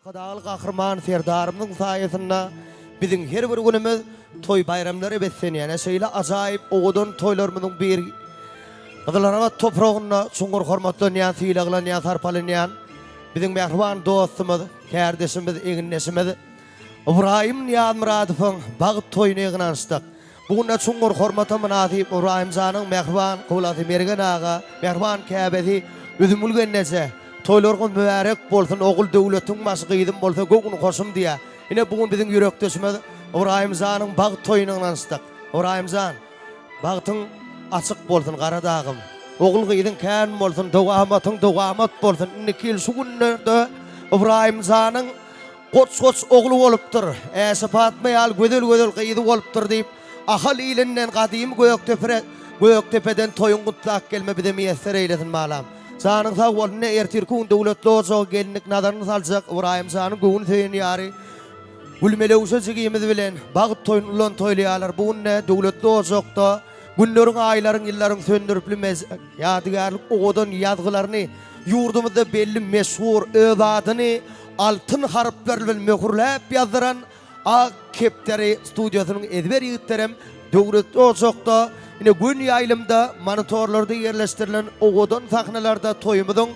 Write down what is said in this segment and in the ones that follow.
Kadaal kahraman serdarımның sayesinde bizim her bir günümüz toy bayramları betseniyene şeýle ajaýyp oğudun toylarymyzyň bir gyzylara toprağynda çuňgur hormatly ýa syýlaglan ýa sarpalynýan bizim mehriban dostumyz, kardeşimiz, eginleşimiz Ibrahim Niyaz Muradowyň bagyt toýuny ýygnaşdyk. Bugün çuňgur hormata münasip Ibrahim janyň mehriban kowlaty mergen aga, mehriban käbesi özümül gennese toylargyň mübarek bolsun, ogul döwletiň maşgyýdym bolsa gökün hoşum diýe. Ine bugün bizim ýürekdeşimiz Ibrahim janyň bagyt toýuny ýygnaşdyk. Ibrahim jan, bagtyň açyk bolsun garadagym. Ogul gyýdyň kän bolsun, dowamatyň dowamat bolsun. Iki ýyl şu günlerde Ibrahim janyň goç oglu bolupdyr. Äse Fatma ýal gödel gyýdy bolupdyr diýip ahal ýylynden gadym Göktepeden toyun gutlak gelme bir de miyeser eylesin malam. Sanın sağ bolny ertirkün döwletli ojak gelinlik nazaryny saljak Ibrahim sanyň göwün söýen ýary. Gülmelewşe jigimiz bilen bagyt toyun ulan toýlaýarlar. Bugün döwletli ojakda günleriň, aýlaryň, ýyllaryň söndüriplemez ýadygarlyk oğudan ýazgylaryny ýurdumyzda belli meşhur özadyny altyn harpler bilen möhürläp ýazdyran Ak Kepteri studiýasynyň ezber ýigitlerem döwletli ojakda ine gün ýaýlymda monitorlarda ýerleşdirilen oğudan sahnalarda toýumyzyň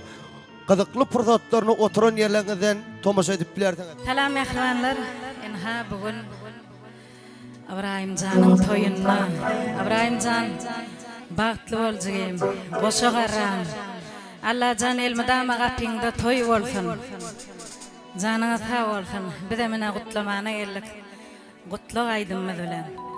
gyzykly pursatlaryny oturan ýerlerinden tomaşa edip bilerdiňiz. Salam mehribanlar. Enha bugün Ibrahim janyň toýunyna, Ibrahim jan bagtly boljagym, boşa garan. Allah jan elmida magatyňda toý bolsun. Janyňa sag bolsun. Bize mene gutlamana geldik. Gutlu aýdymyz bilen.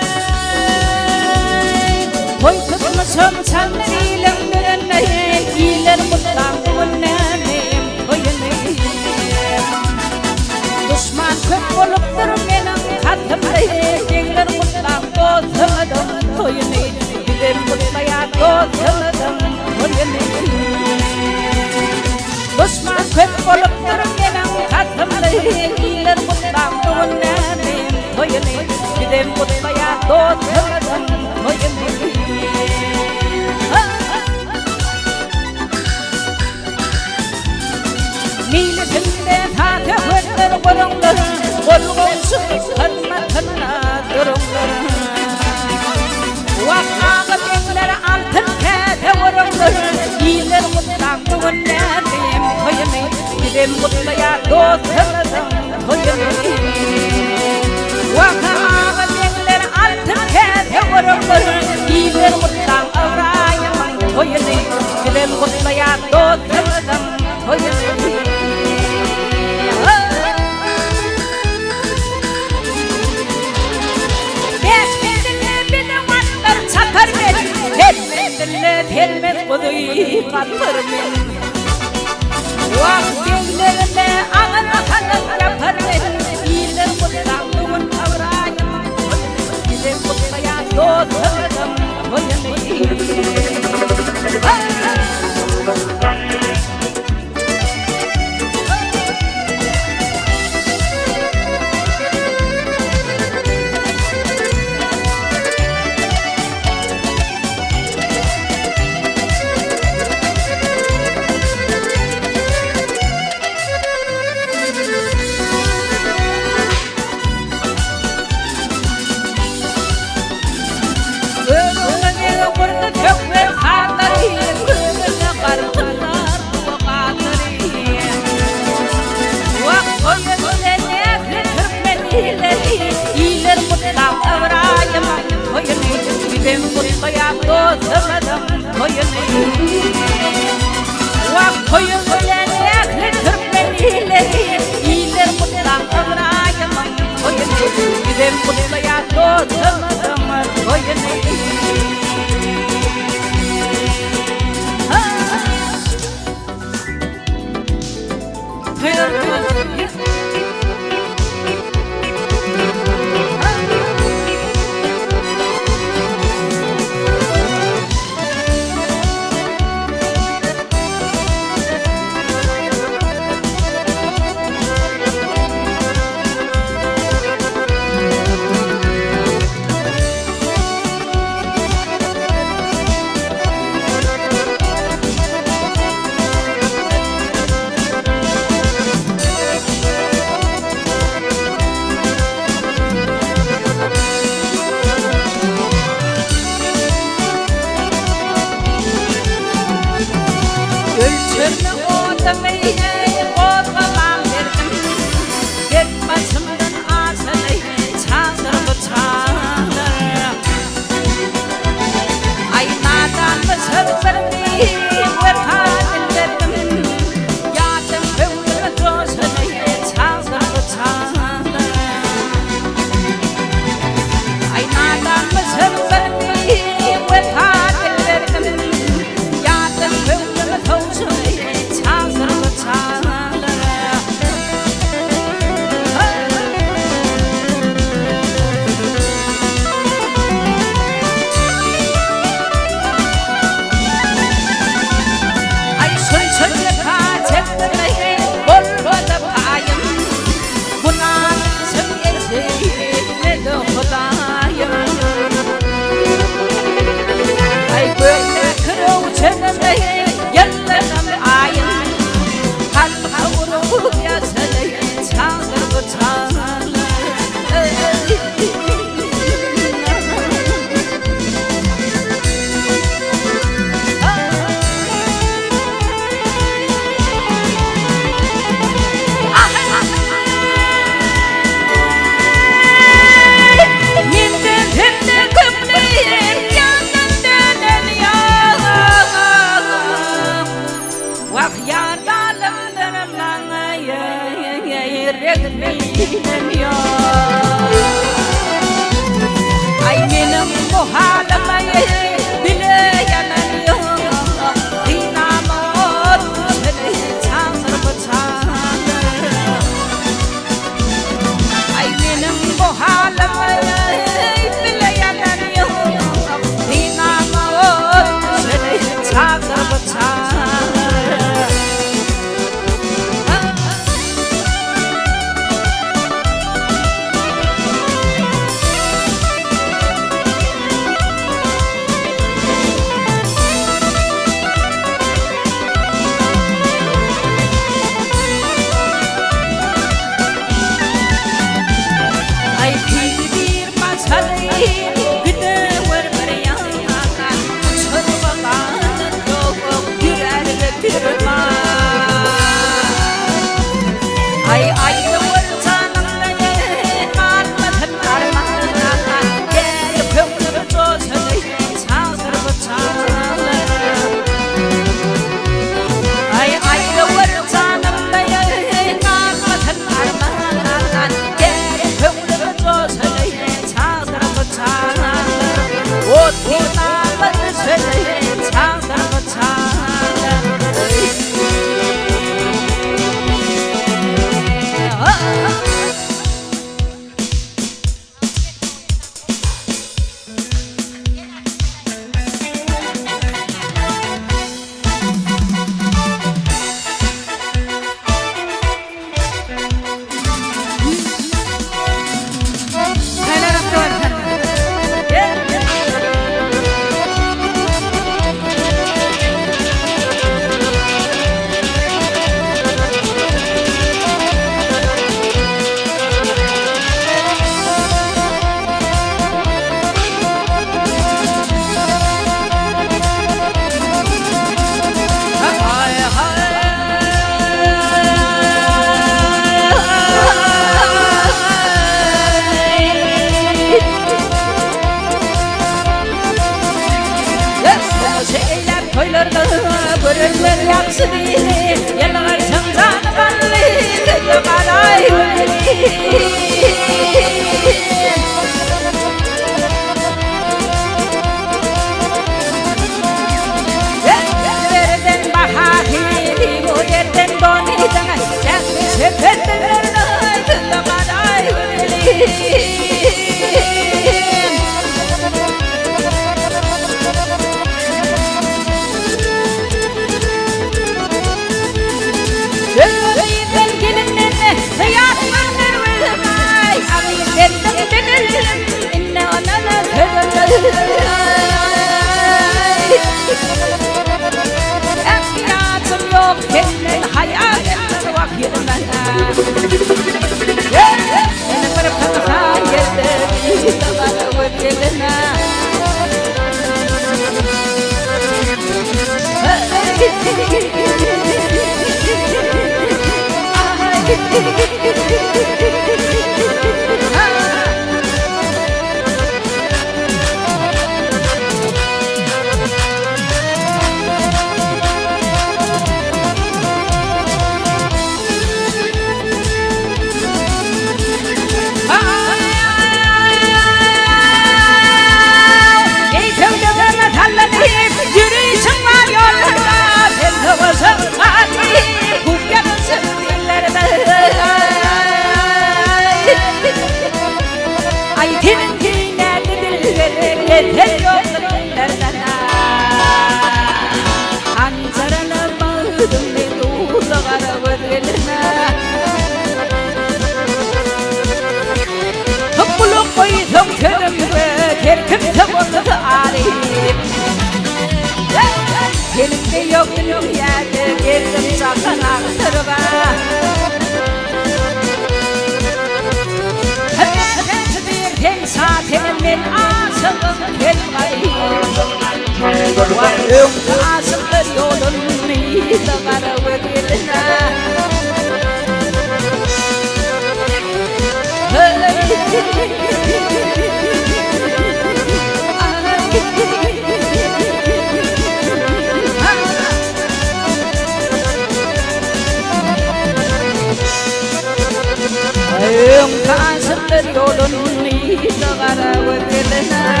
kasıplar yolun iyizagara verilene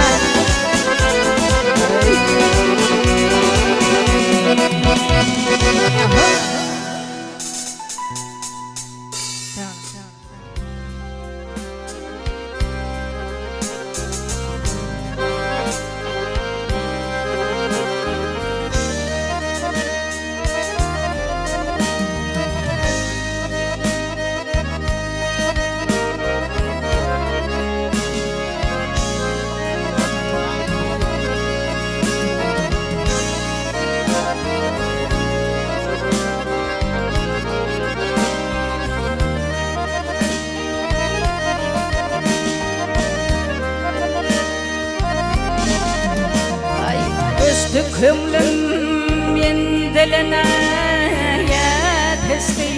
Kömlüm yendelene yetesti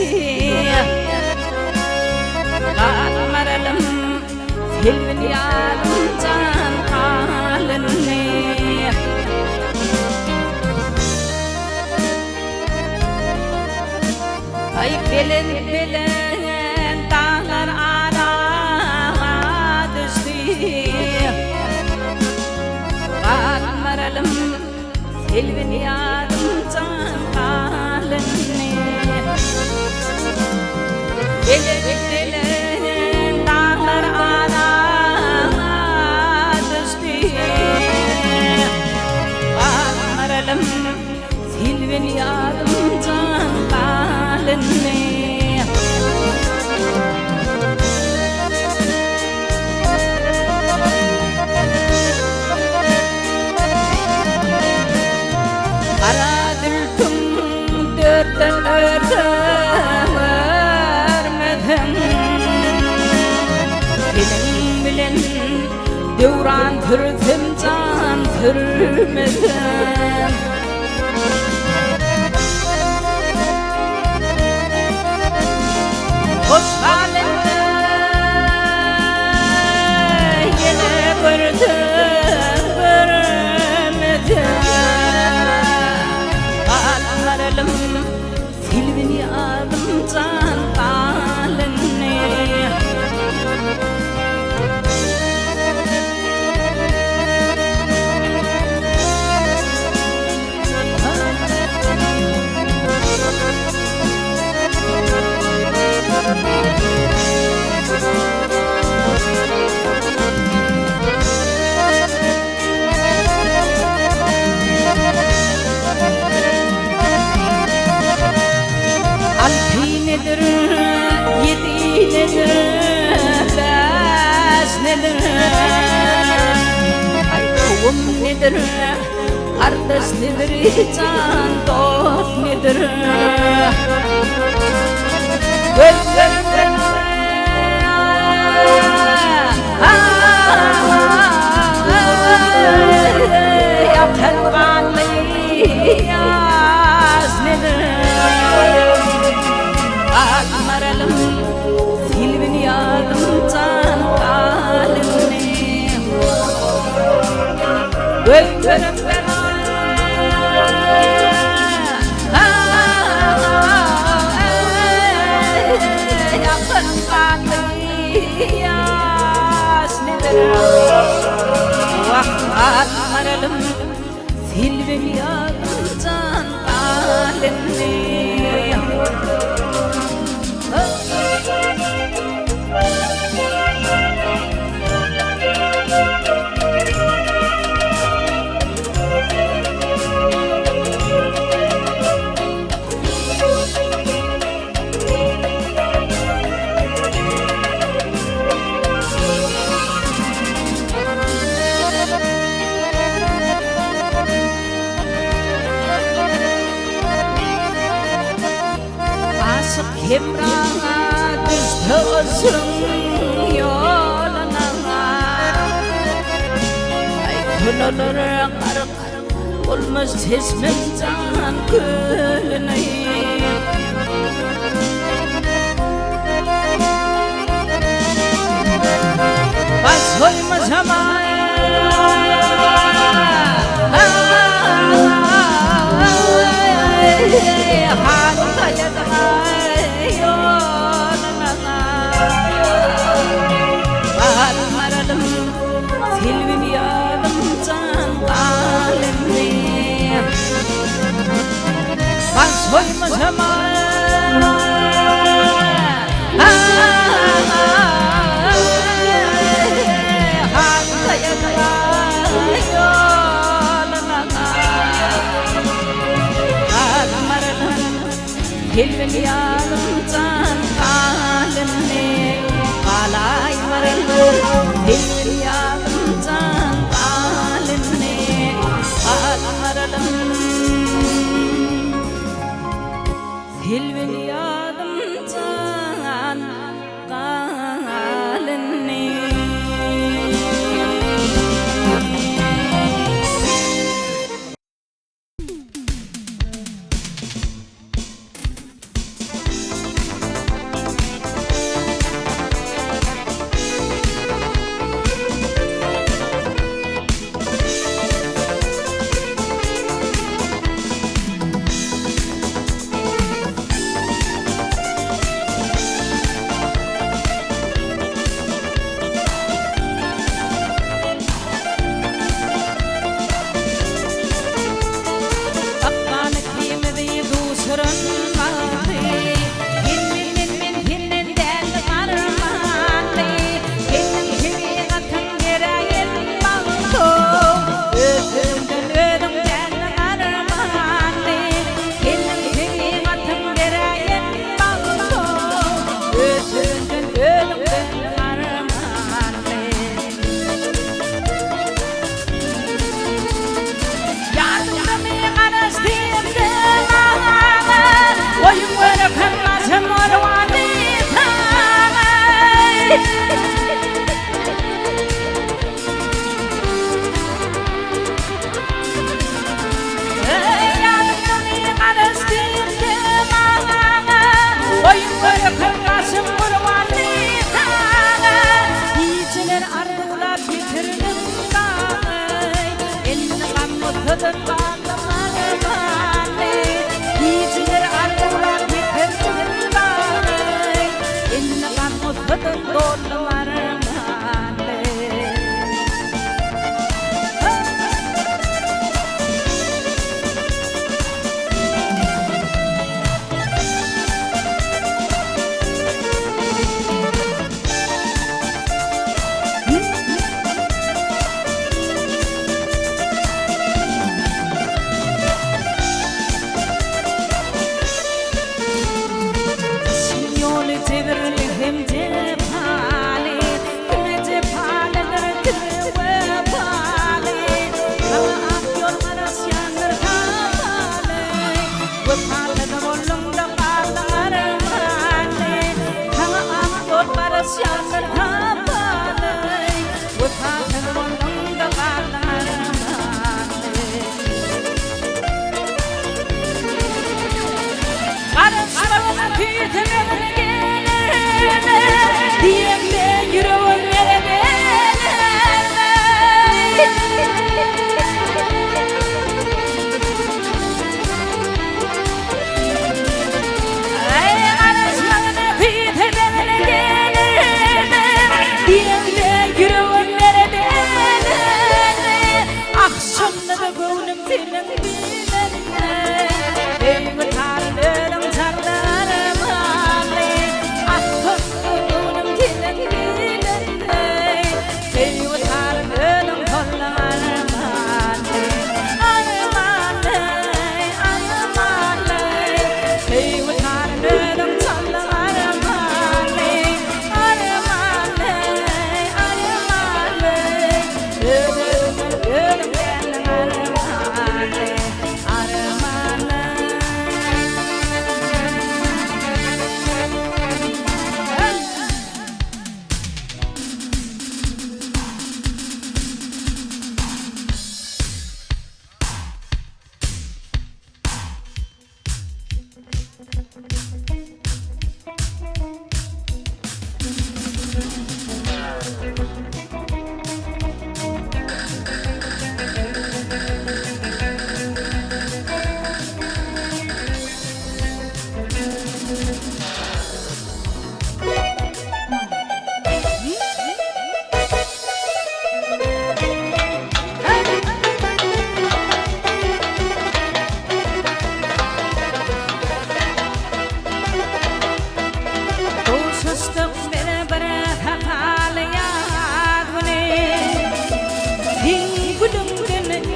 Kalmaralım filmin yarımcan halini Ay belen belen dağlar ara düştü Kalmaralım Elvin yarımcan halini Belen dağlar ara düştü Bağlaralım Elvin yarımcan halini Örmedim Benim bilen devran türdüm can türmedim Hoş halimde yine görmedim Ağlaralım Filmin yarımcan halini Nedir, yedi nedir, beş nedir Ay kovum nedir, kardeş nedir, can dost nedir Gözlerimden yakılganlı yaz nedir Akmaralım Silvin yarımcan halini Gözlerim ben Yakın kanlı yaz nedir Akmaralım Silvin yarımcan halini Kemrana düştü olsun yoluna Ay kulaları karık olmuş çeşmem can gülüne Baş koymuş ama Harika yadına Signore, te verli hem de pale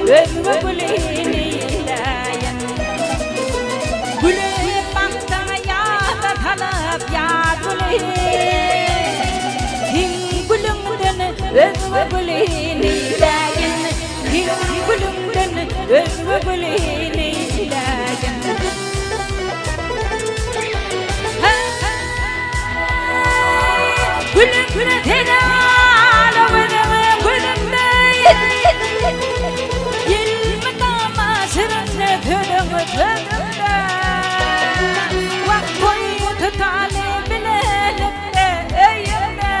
gülini ilayen Gülü baktana ya da talap ya gülü Hing gülümden gülini ilayen Hing gülümden gülini ilayen Gülüm tenala vere gülümde Yilmi tamasırını pörümü pörümde Vak koyu tutale bilelimde eyimde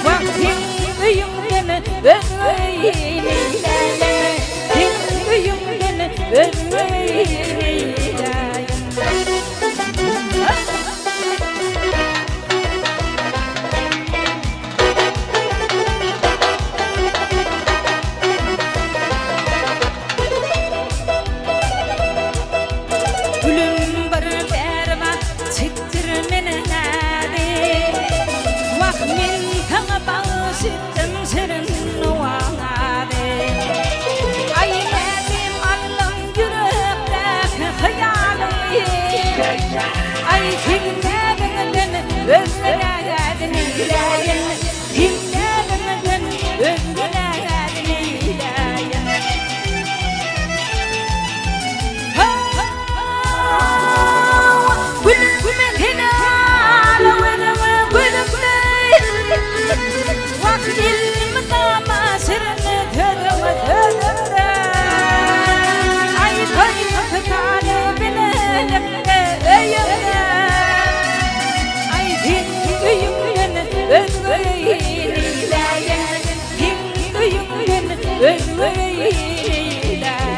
Vak hingüyümden özgüyini ilayen Hingüyümden özgüyini ilayen Ay kimlerden özgülerden ilayen Kimlerden özgülerden ilayen Gülüm tenala vere gülümde Vak ilmi tamasırını törümü törümde Ay koyu tutale bilelimde eyimde Ay hingüyümden özgüyini ilayen Hingüyümden özgüyini ilayen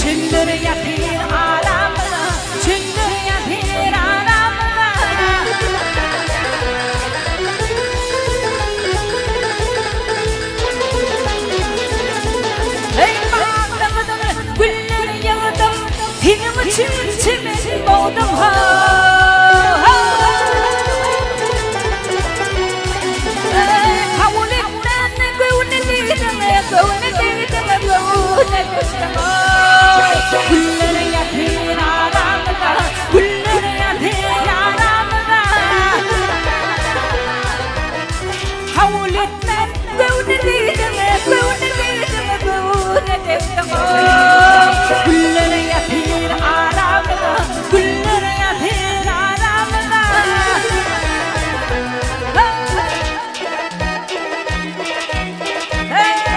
Çündür yatır aramına Çündür yatır aramına Ey bağladım güller yağdım Senin için çimin boğdum Kavul etmen gönlünü Güllere yatır aramda Güllere yatır aramda Kavul etmem gönlünü Güllere yatır aramda Güllere yatır aramda Hey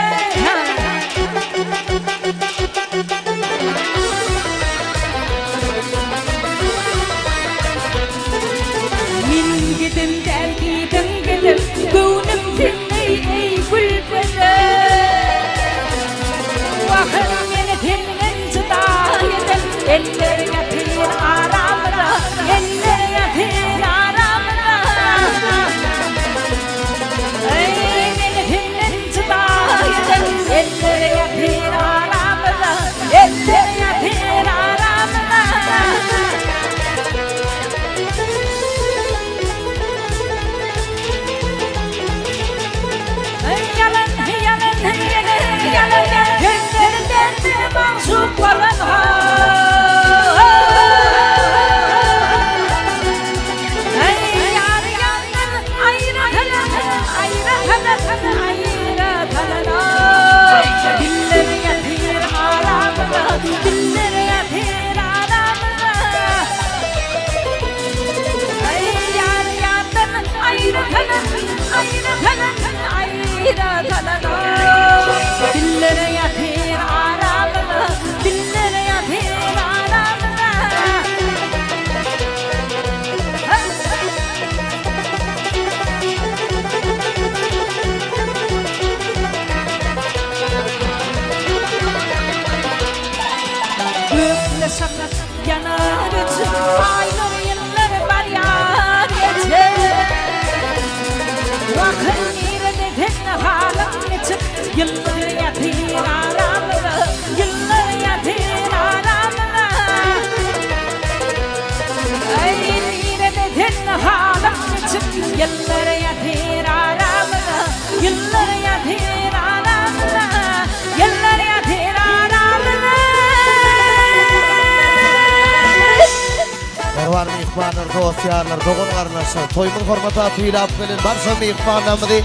yıllar yatır aramda, yıllar yatır aramda. Ay yine de tenhalam için yıllar yatır aramda, yıllar yatır aramda, yıllar yatır aramda. Var mihmanlar, dostlarlar, doğun karnaşlar, toymun hormata atıyla gelin barşa mihmanlarımızı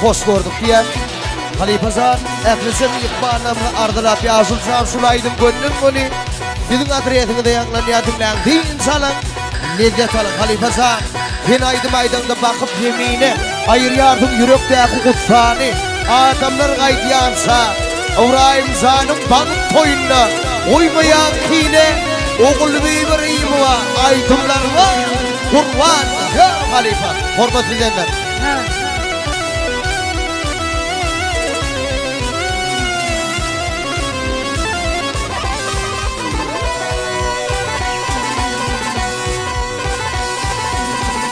hoş gördük diyen Halifazan, eflisi mihmanlarımızı ardılap yazılsam sulaydım gönlüm bunu sizin adresini de yanlanıyadımdan din salın lezzet alın Halifazan ben aydım bakıp yemine ayır yardım yürekteki kutsani adamlar kaydiyansa Ibrahim Zan'ın banıp toyunna uymayan kine Oğul İbrahim var, aydınlar var, kurban ya halife, hormat bilenler.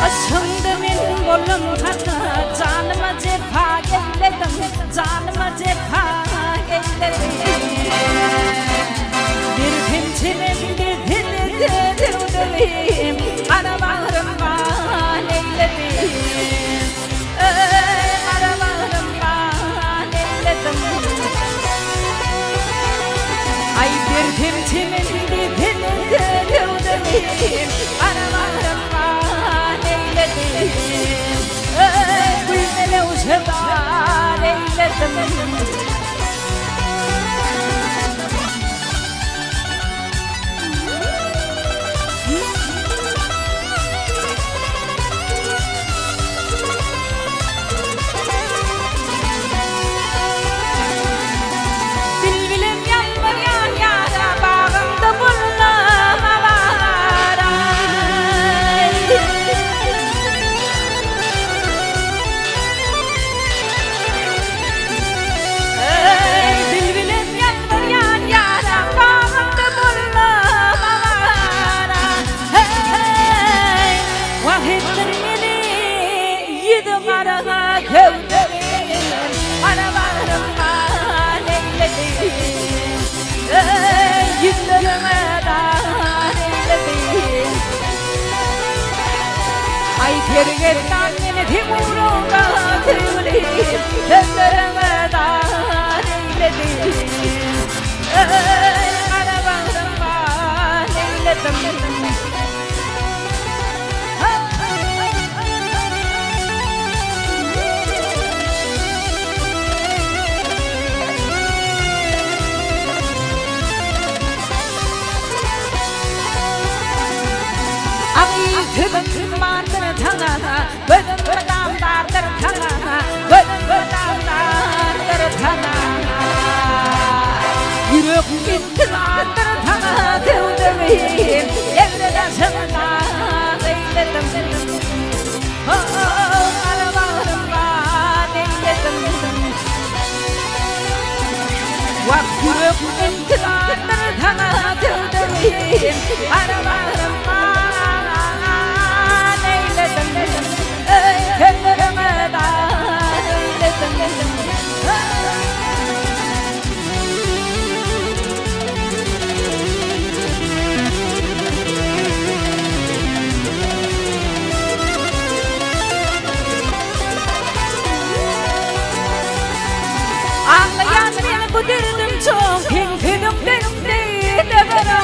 Aşkında benim bolum hatta, canıma cefa gelledim, canıma cefa gelledim. Bir kimçinin dildim, aralarım var eyledim. Aralarım var eyledim. Ay bir kimçinin dildim, aralarım var eyledim. Gülmene uşaklar eyledim. Ay kergetten yine timuruna tüyledim, gözlerime dar eyledim. Arabanım var eyledim. Tübün mandır tana, bödün bödamlardır tana, bödün bödamlardır tana. Yürek gittilardır tana, tüvdümeyim, evrede sınırlar eyledim. Aralarım var eyledim. Vak yürek gittilardır tana, tüvdümeyim, aralarım var. Kendime dar eyledim. Anlayan beni bu derdim çok, kim benim değil de bana.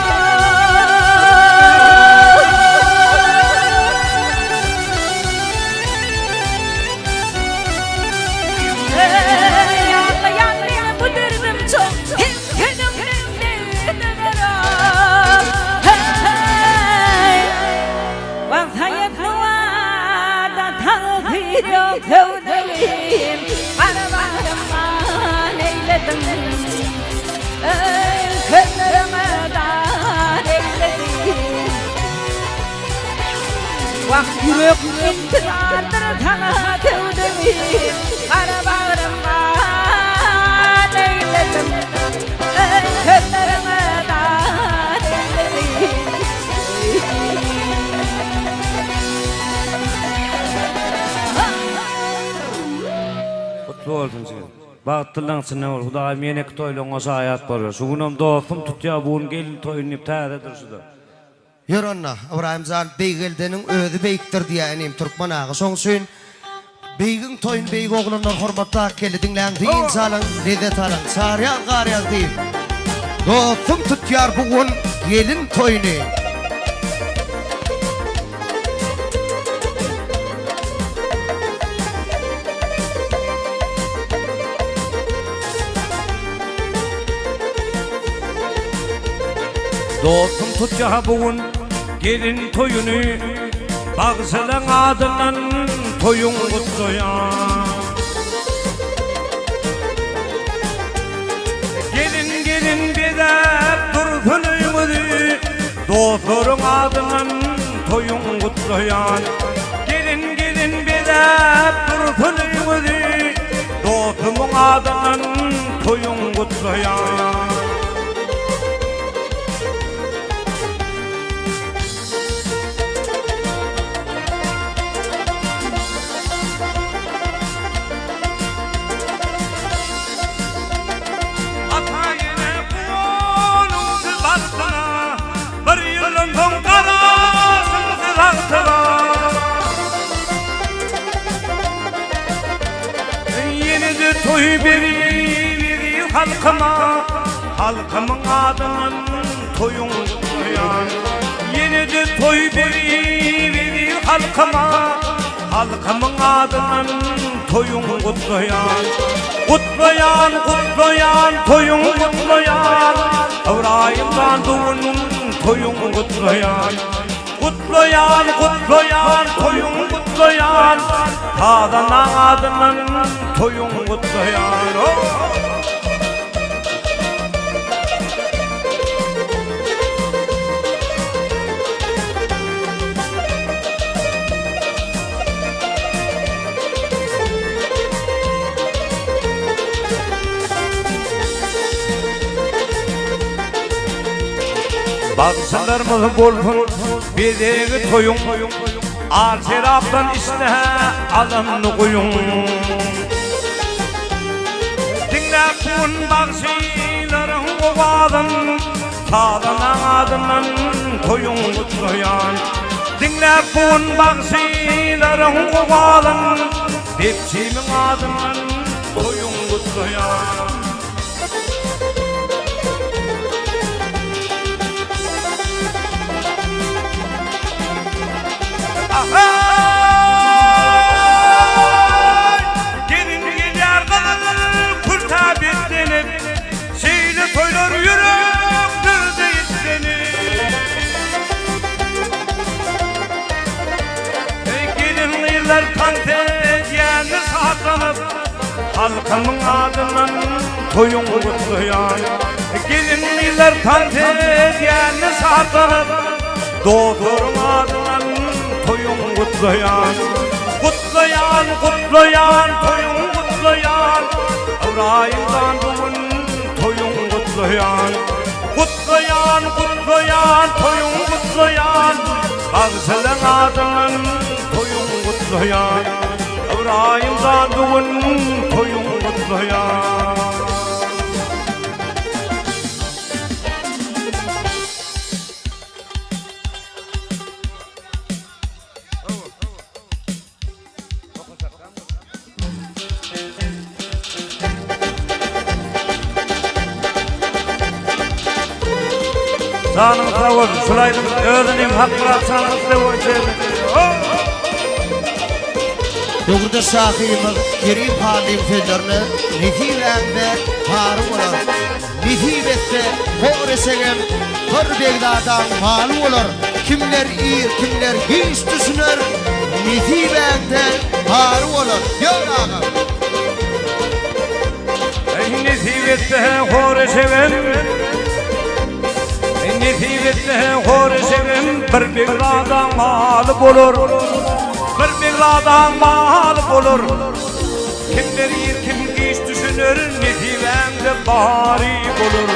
Tövdeyim, aralarım var eyledim. Kızlarıma dar eyledim. Vak yürek intihardır sana tövdeyim, aralarım var eyledim. Kızlarıma dar eyledim. Kutlu olsun size. Bagtlyň içinde bol. Hudaý menek toýlaňa şaýat bolar. Şu günüm dostum tutýa bugün gelin toýuny iptal edirşidi. Ýörenna, Ibrahimjan beýgeldenin özü beýikdir diýenim Türkmen agy. Şoň üçin beýgin toýun beýik oglanlar hormatda keldi dinläň diýin salan, lezzet alan. Saryan garyan diýip. Dostum tutýar bugün gelin toýuny. Dostum tutya bugün gelin toyunu Bagsylaň adynan toyun gutlayan Gelin gelin bedep dursun öýmüdi Dostlaryň adynan toyun gutlayan Gelin gelin bedep dursun öýmüdi Dostumyň adynan toyun gutlayan Toy beri halkıma Halkımın adının toyun kutlayan Yeni de toy beri halkıma Halkımın adının toyun kutlayan Kutlayan, kutlayan, toyun kutlayan Ibrahimjan düğünün toyun kutlayan Kutlayan, kutlayan, toyun kutlayan Tadanan adının toyun kutlayan Bagsylarymyz bolsun bedegi toyun Ar serapdan isne alanny goýun Dinläp bugün bagsylaryň gowalyn Tadanan adynan toyun gutlayan Dinläp bugün bagsylaryň gowalyn Bepçimiň adynan toyun gutlayan Gelin gelýär gyzyl kurta bitlenip Şeýle toýlar ýüreklerinde ýetlenip Gelin ýyllar kantet ýerni saklanyp Halkymyň adynan toyun gutlayan Gelin ýyllar kantet ýerni saklanyp Dostlaryň adynan toyun kutlayan Kutlayan, kutlayan, toyun kutlayan Ibrahimjan bugün toyun kutlayan Kutlayan, kutlayan, toyun kutlayan Bagsylaň adynan toyun kutlayan Ibrahimjan bugün toyun kutlayan Sanın travol, şulaydım özünüm hakkırat sanız da oyçaydım. Döwürde şahymy Kerim Halim sözlerini Netiwende tarym bolar. Netiwetde horesegem bir begdadan maly bolar. Kimler ir, kimler hiç düşünür. Netiwende tarym bolar. Ýok aga. Netiwetde horesegem Netiwetde horesegem bir begdadan maly bolar. Bir begdadan maly bolar. Kimler ir, kim hiç düşünür. Netiwende bari bolar.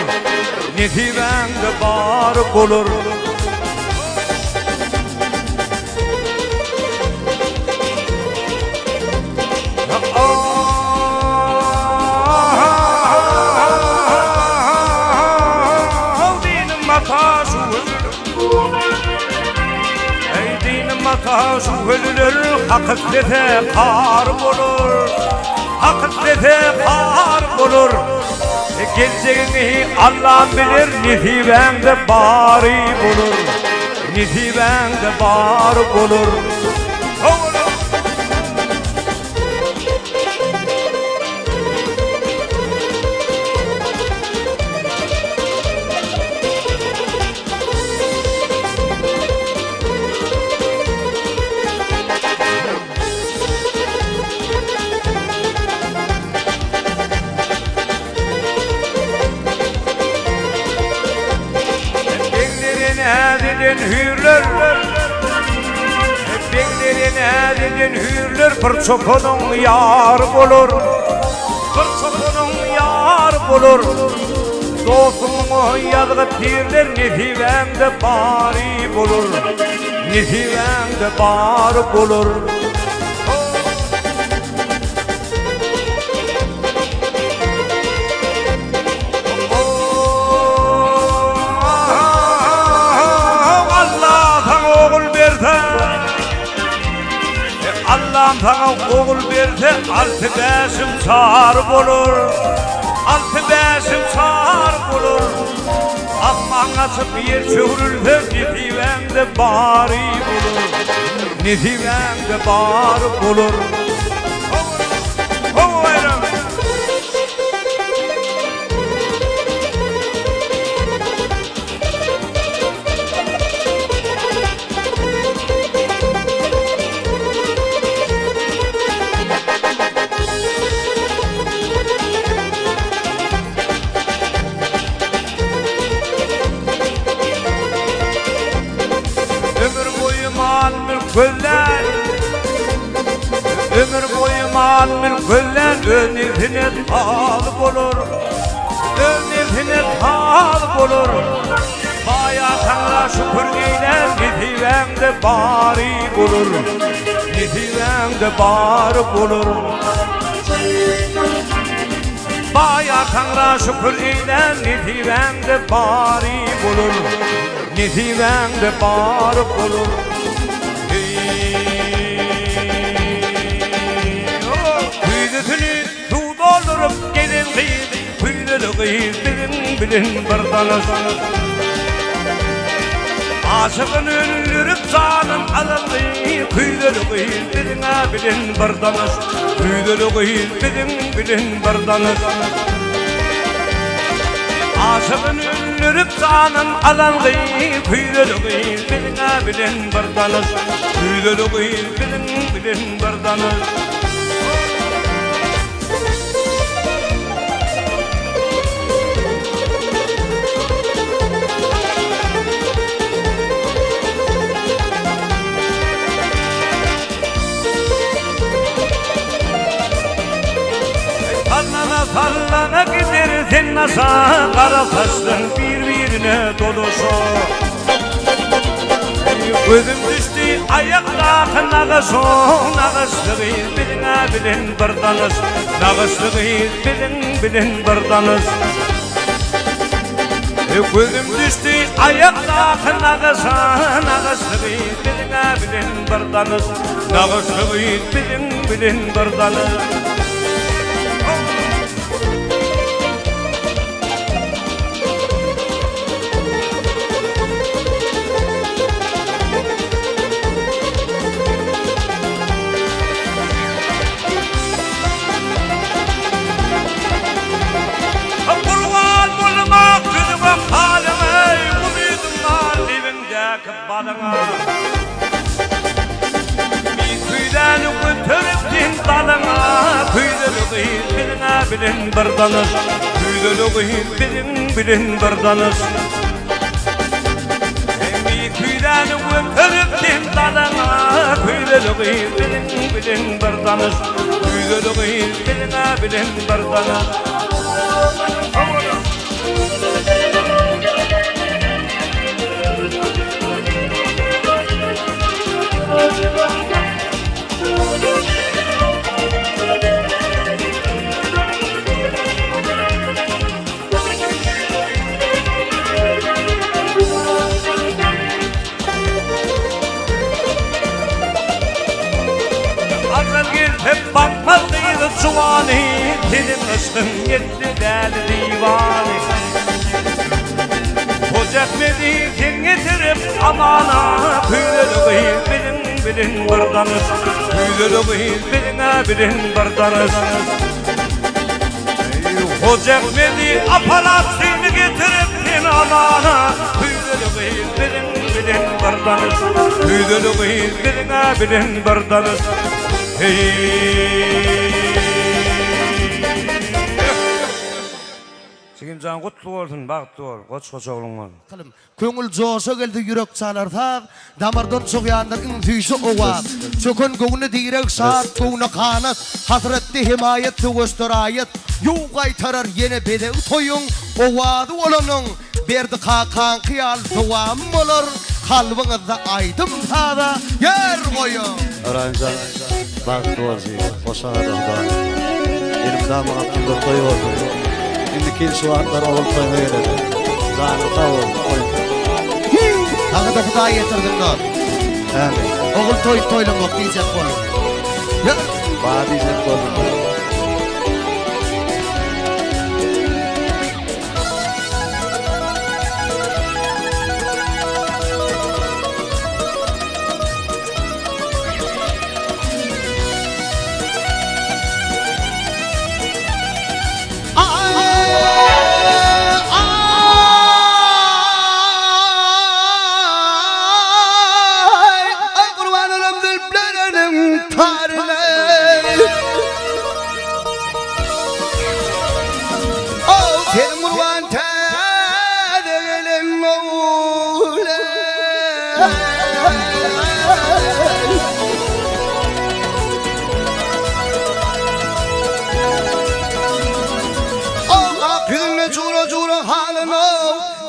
Netiwende bari bolar. taş ölülür hakikate kar bulur hakikate kar bulur geleceğini Allah bilir nisibende bari bulur nisibende bar bulur hürler Beklerin edin hürler Bir çokunun yar bulur Bir çokunun yar bulur Dostumun yazgı tirler Nesibemde bari bulur Nesibemde bar bulur Allah'ım sana oğul verse altı beşim sar bulur altı beşim sar bulur Aman açıp yer çöğürülse nisibemde bari bulur nisibemde bar bulur Güller Ömür boyu mal mülk güller Önüne tal bulur Önüne tal bulur Baya tanra şükür eyler Nisibemde bari bulur Nisibemde bar bulur Baya tanra şükür eyler Nisibemde bari bulur Nisibemde bar bulur Kuyudusunu su doldurup gelin kıyır Kuyudulu kıyır bilin bir tanış Aşıkın öldürüp canın alın kıyır Kuyudulu kıyır bilin bir tanış Kuyudulu kıyır bilin bir tanış Aşıkın öldürüp canın alın kıyır Kuyudulu kıyır bilin bir tanış Kuyudulu kıyır bilin bir tanış Sallana gidersin nasa Kara saçların birbirine doluşu Gözüm düştü ayakta nağışı Nağışlığı bilin bir tanış Nağışlığı bilin bir tanış Gözüm düştü ayakta nağışı Nağışlığı bilin bir tanış Nağışlığı bilin bir tanış Kuydan götürüp dalına Kuydalı bilin bir tanış Kuydalı bilin bir tanış Kuydan götürüp dalına Kuydalı bilin bir tanış Kuydalı bilin bir tanış aşkın yetti deli divane. Ocak dedi ken getirip amana, Püydölü bilin bardanız, Püydölü bilin bardanız. Ocak dedi aparat seni getirip ken amana, Püydölü bilin bardanız, Püydölü bilin bardanız. Sigimcan kutlu olsun, baktlı ol, koç oğlum ol. Köngül joşa geldi yürek çalarsa, damardan çoğyanların füyüşü oğaz. Çökün göğünü direk saat, göğünü kanat, hasretli himayet, tügüstür ayet. Yuğ kaytarar yine bedev toyun, oğadı olanın, berdi kakan kıyal duam olur. Kalbinizde aydım sada, yer koyun. Öğrencan, baktı olsun, koşa adamda. Benim damına tügür toyu oldu. Şimdi kim şu anlar oğul toyuna geledi. Zanı da oldu, koyun. Tağı da Huda getirdin lan. Yani, Oğul toylum diyecek olur. bana diyecek oldu.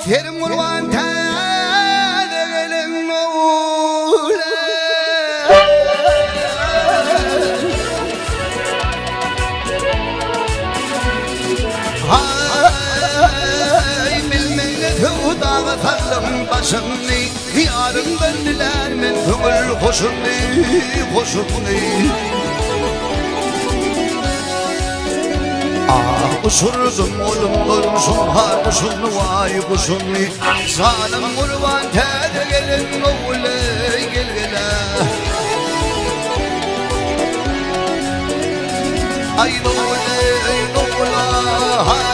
Yerim kurban tade gelin oğle. Hay bilmeyli Hudağı sallam başını, yarın bendiler men hümül hoşunu. Usurdum oğlum durmuşum har kuşunu vay kuşunu. Sanım kurban tede gelin oğle gel gele. Ay oğle hay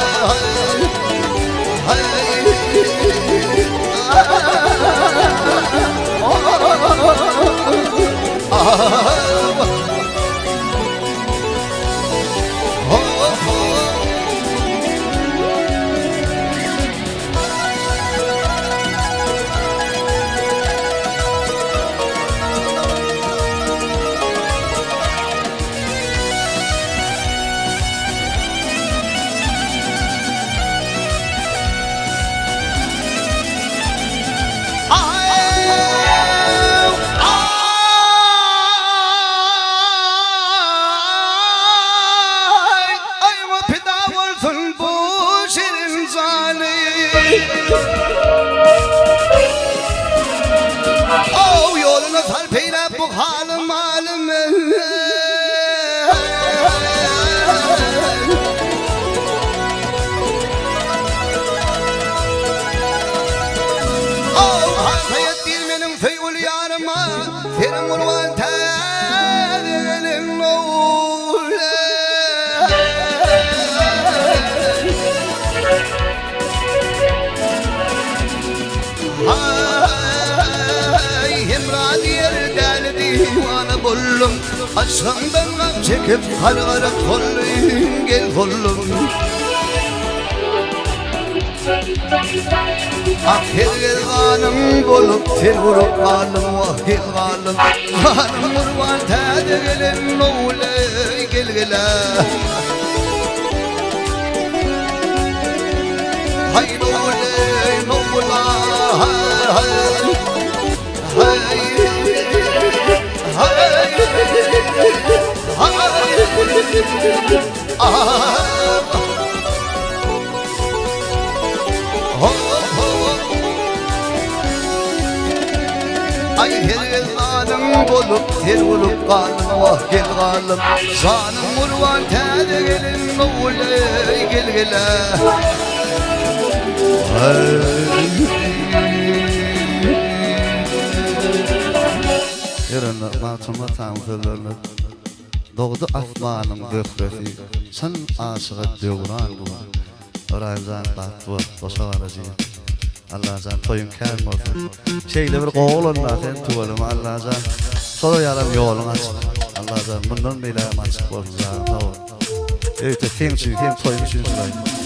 Oh yoluna sarpıyla bu halim halim. Oh hayat değil benim feyul yarıma, senin kurban tedelin oğle. Divana bollum, aşkından gam çekip harara kollum, gel kollum. Ah gel kanım bolup sen vurup kalım, vah gel kalım. Kanım vurman tade gelin oğle gel gele. Haydi oğle noğla hay. Ay helvanım bolup tel bolup kalım vah gel kalım Zanım murvan tede gelin mevle gel gele Yerine matuma tanzırlarlar Doğdu asmanın gökresi Sen aşığı dövran bu Ramazan batı boşa varacağım Allah'can toyun kârm olsun Şeyle bir qoğulunla sen tuvalım Allah'can Sonra yarım yolun açık Allah'can bundan bile açık olsun Evet, sen için, sen toyun için sulayım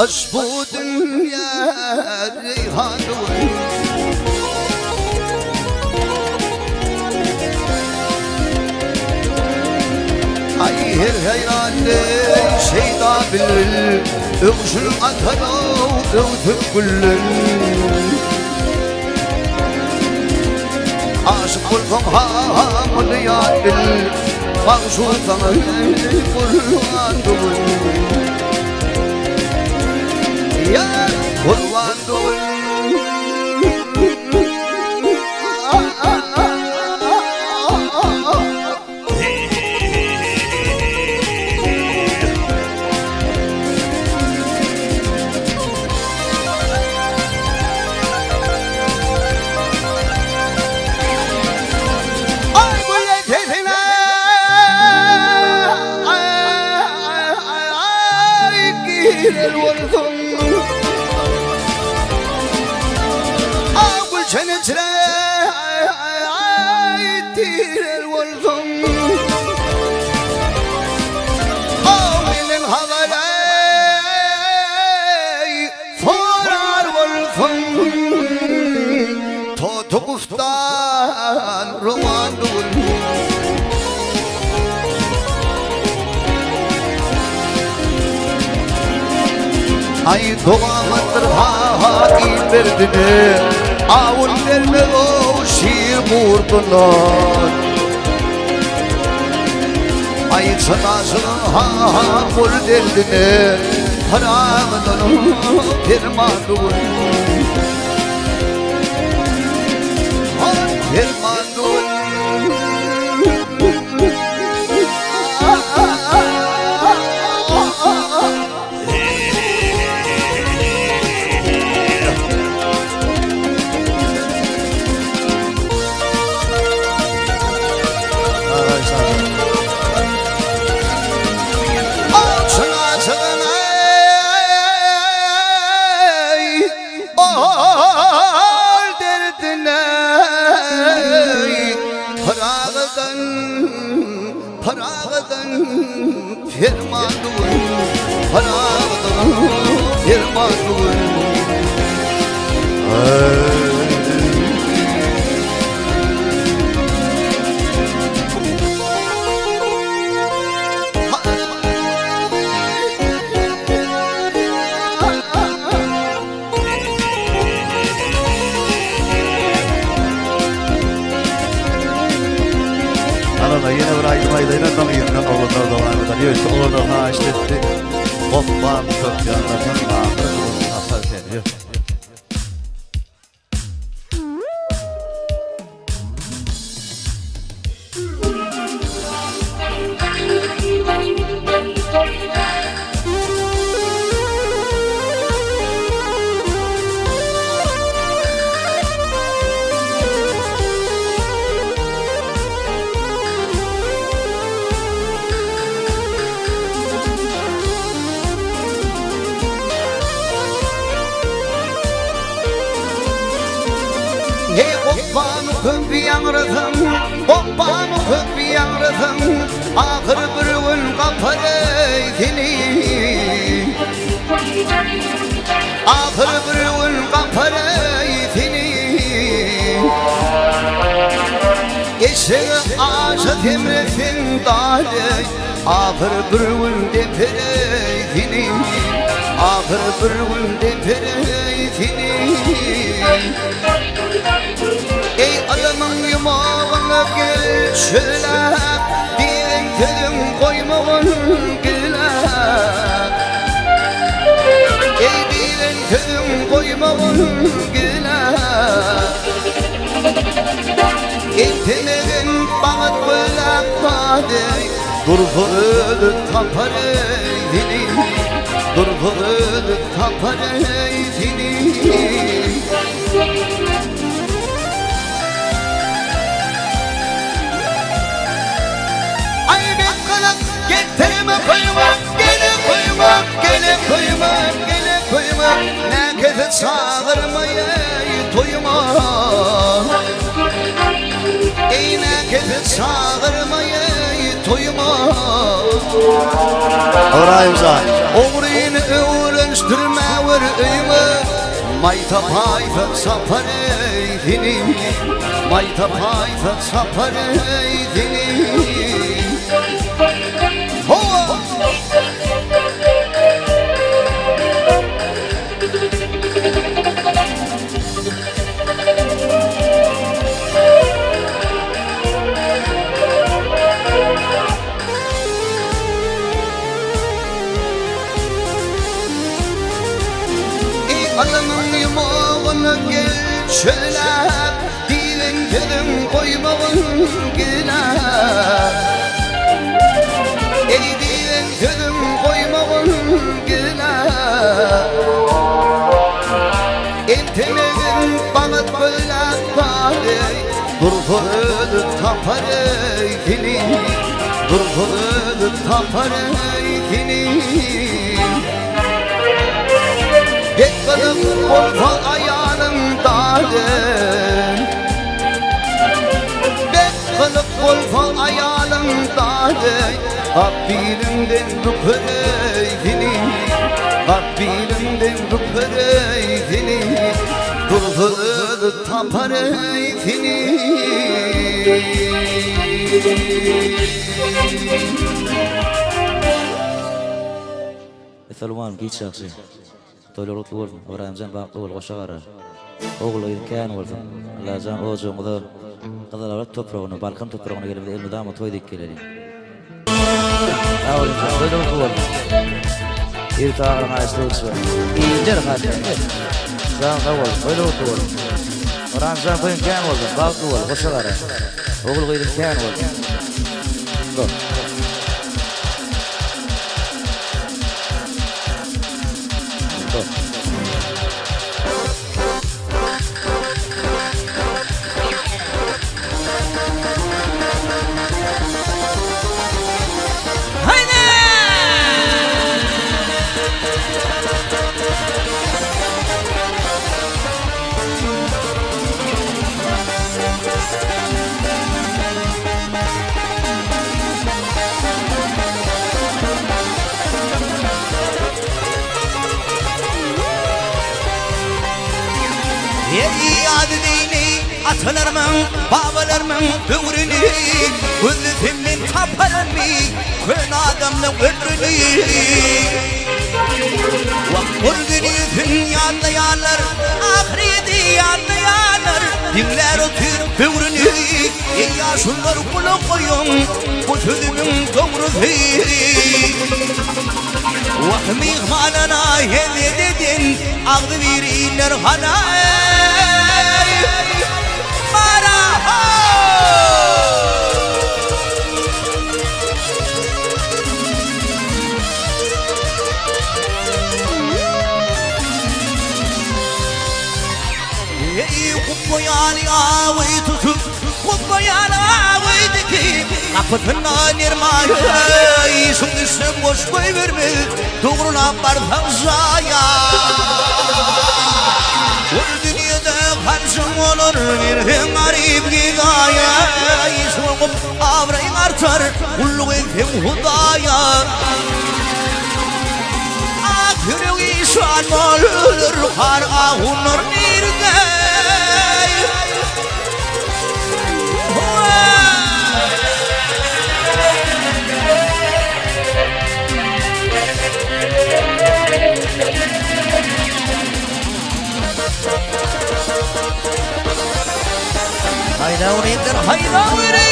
أشبو دنيا ريحان أيهر هيران شيطا بالل اغشل أثرا اغثب كل عاشق الفمها مليان بالمغشوط قرآن دول يا قرآن دول تقفتان روان دول Ay doğamadır haki verdine Avul verme o şiir vurdular Ay çanasının hamur derdine Haramdan firman Firman firman dul, harağdan firman dul. Arada yine bir ayda yine tanıyırken oğlanlar devam eder. Yok işte oğlanlar ha işte hoppan çok yanlardan bağırır. Atar seni yok. köp ýaňrasam, oppam köp ýaňrasam, ahir bir gün gaparay seni. Ahir bir gün gaparay seni. Eşeğe aşa temresin dağday, ahir bir gün deperey seni. Ahir bir gün deperey seni. Ey adamın yumağına gel şölep, diyen sözün koymağın gülep. Ey diyen sözün koymağın gülep. Entemegen bağıt bölak badey, durğulu tapar eydini, durğulu tapar eydini. Ay ben kalıp getirme koymak, gele koymak, gele koymak, gele koymak. Nekezi çağırmaya toymak. Ey nekezi çağırmaya toymak. Orayımza oğruyunu öğrenştirme var öyme. Mayta payta sapar eydini, mayta payta sapar eydini. Hova! Adamın yumağına gel şölep, diyen sözün koymağın gülep. Ey diyen sözün koymağın gülep. Entemegen bağıt bölak badey, durğulu tapar eydini, durğulu tapar eydini. Bek kalıp olfa ayağımdadır, bek kalıp olfa ayağımdadır. Rabbilimden rüpüreydini, Rabbilimden rüpüreydini, durğulu tapar eydini. Salman git şahsi. Toylarutlu bolsun, Ibrahimjan bagtly bol goşagara. Ogul ýerken bolsun. Lajan o joňda gyzalar topragyny, Balkan topragyna gelip elmedama toy dik geleli. Awul toylarutlu bolsun. Ýertagyn aýslyksy. Iýer hatda. Jan gawul toylarutlu bolsun. Ibrahimjan toýken bolsun, bagtly bol goşagara. Ogul ýerken bolsun. Atalarımın, babalarımın böğrünü, gözlüğümün taparını, kön adamın ömrünü. Vakfurdunu dünyada yanlar, ahireti yanlayanlar, dinler o tür böğrünü. Ya şunları kula koyun, bu sözümün doğrusu. Vahmi halana hevdedin, ağzı verirler halay. Kapıtına nirmayı, şimdi sen boş koy verme, doğruna bardak zaya. Bu dünyada karşım olur. olur girhin garip gidaya Yişuğum avrayın artar kullu ettim hudaya Akürü işan olur har ahunur nirde Hayda urindir hayda urin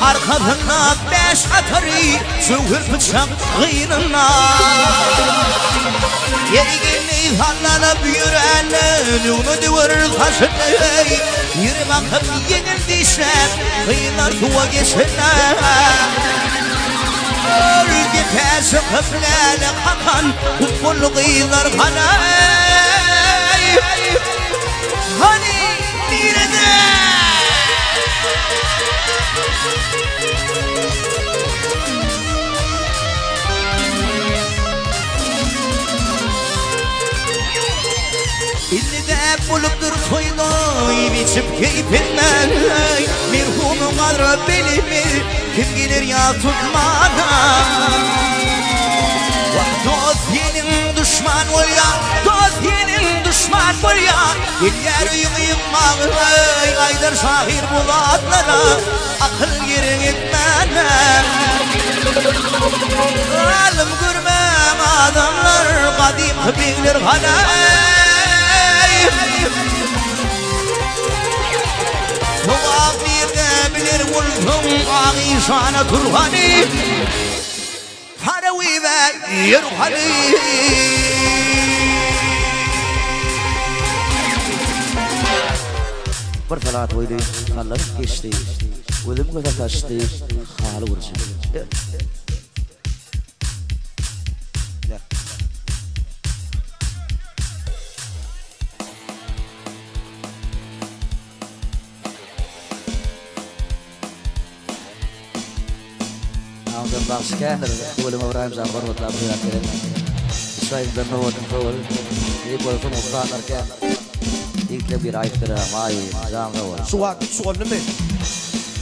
Arkasına beş atarı Süngür bıçak kıyınına Yergini sallanıp yüreğine Onu duvarır taşını Yürü bakıp yenildiyse Kıyılar tuva geçine Örgü pesi kıflele kakan Kutbulu kıyılar kana Hani nerede İlli de buluptur toynoy biçip keyfinden Mirhumun kadro bilimi kim gelir ya tutmana Dost yenin düşman ol ya Dost yenin düşman ol ya Diller yığıyım Aydar şahir bulatlara Akıl yerin etmene Alim görmem adamlar Kadim bilir halay Soğuk bir de bilir Ultum ağişana turhani Faravi ve yeruhani Bir talat oydu, sallanıp geçti. Ölüm göze taştı, halı vuruşu. Ağzım bağışkendir, ölüm öğrenci zambar mutlu abdiyat verin. İsrail'den ne oldu, İyi boyutun ustalarken. İlkle bir ayıptırı, vay, zamda var. Şu an mi?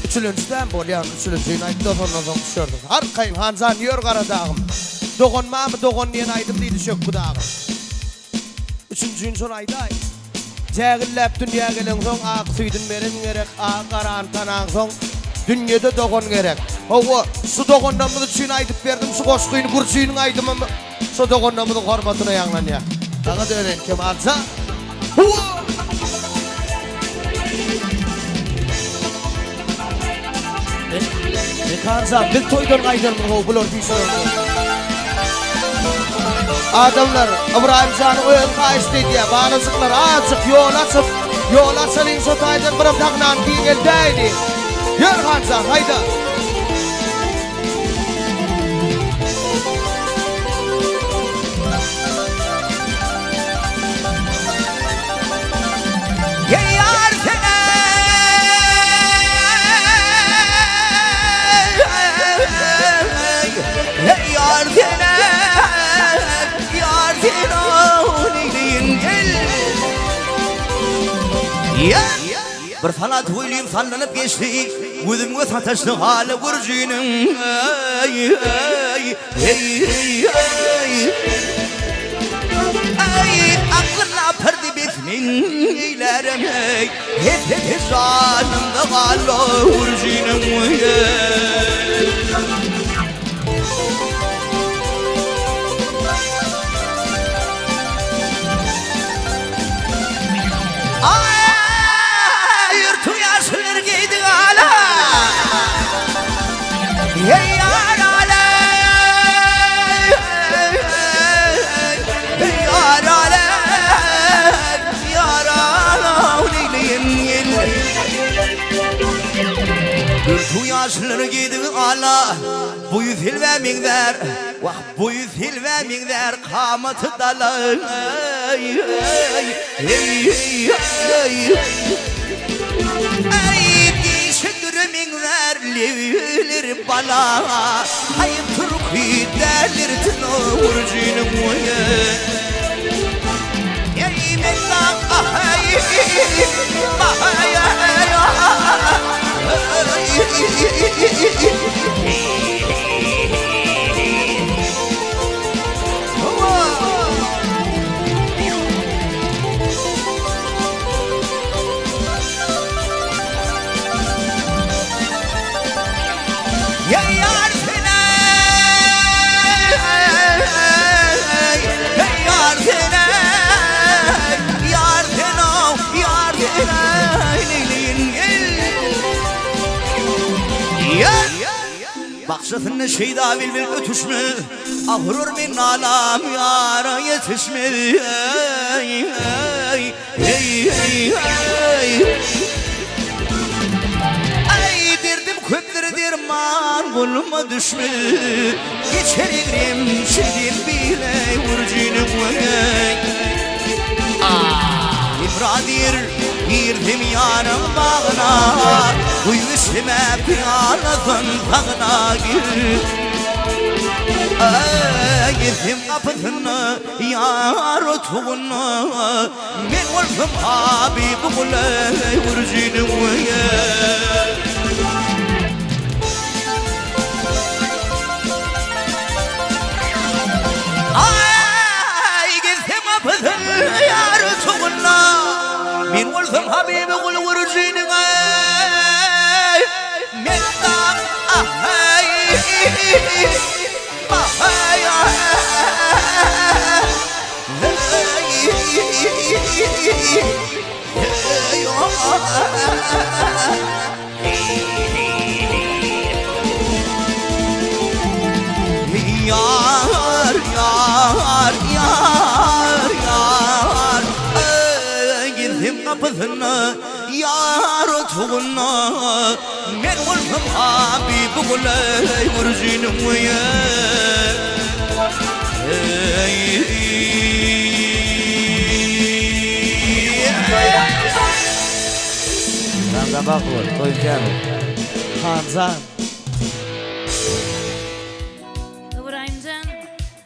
Üçüncüden bol yani üçüncüyün ayıptı sonra düşürdüm. Arkayın hanzan yor karadağım. Doğunma mı doğun diyen aydım değil şök bu dağım. Üçüncüyün son ayda ay. Cəğillep dünya gelen son ağ suydun verin gerek, ağ karan tanan son dünyada doğun gerek. Oğu su doğundan mı çün aydıp verdim, su koşkuyun kurçuyun aydım mı su doğundan mı hormatına yanlan ya. Dağı da öğren kim alsa. Kanza biz toydan kaydırmıyor o bulur bir şey. Adamlar İbrahim Can'ı öyle kaçtı diye bağlasıklar açık yol açın inso taydan bırak taknan diye geldiydi. Yürü Kanza hayda. Bir talat oyluyum sallanıp geçti Gözümü sataştı hala vurcunum Aklına perdi bitmin eylerim Hep zanımda hala vurcunum Şu yaşları gidi ala bu yüzil ve minzer vah bu yüzil ve minzer kamatı dalay ey dişidir minzer livlir bala hayır Türkiye derler tınavur cinim ey mektak ahay ahay Bakşasını şeyda bilbil ötüşmü Ahrur min alam yara yetişmü Ay derdim köpleri derman bulma düşmü İçeri gireyim şidin bile vurcini İbradir girdim yanım bağına Bu yüzüme piyanatın tağına gir Girdim apıtını yar otuğuna Men olsam Habib kulay vurcini Ay girdim apıtını yar otuğuna من ولثم حبيبي قول ورجيني من دام أهاي أهاي yar yar yar yar gittim kapısına yar otuğuna men olsam Habib kulay vurjinim ya Ramazan bakıyor, toyun geldi. Hanzan. İbrahimcan,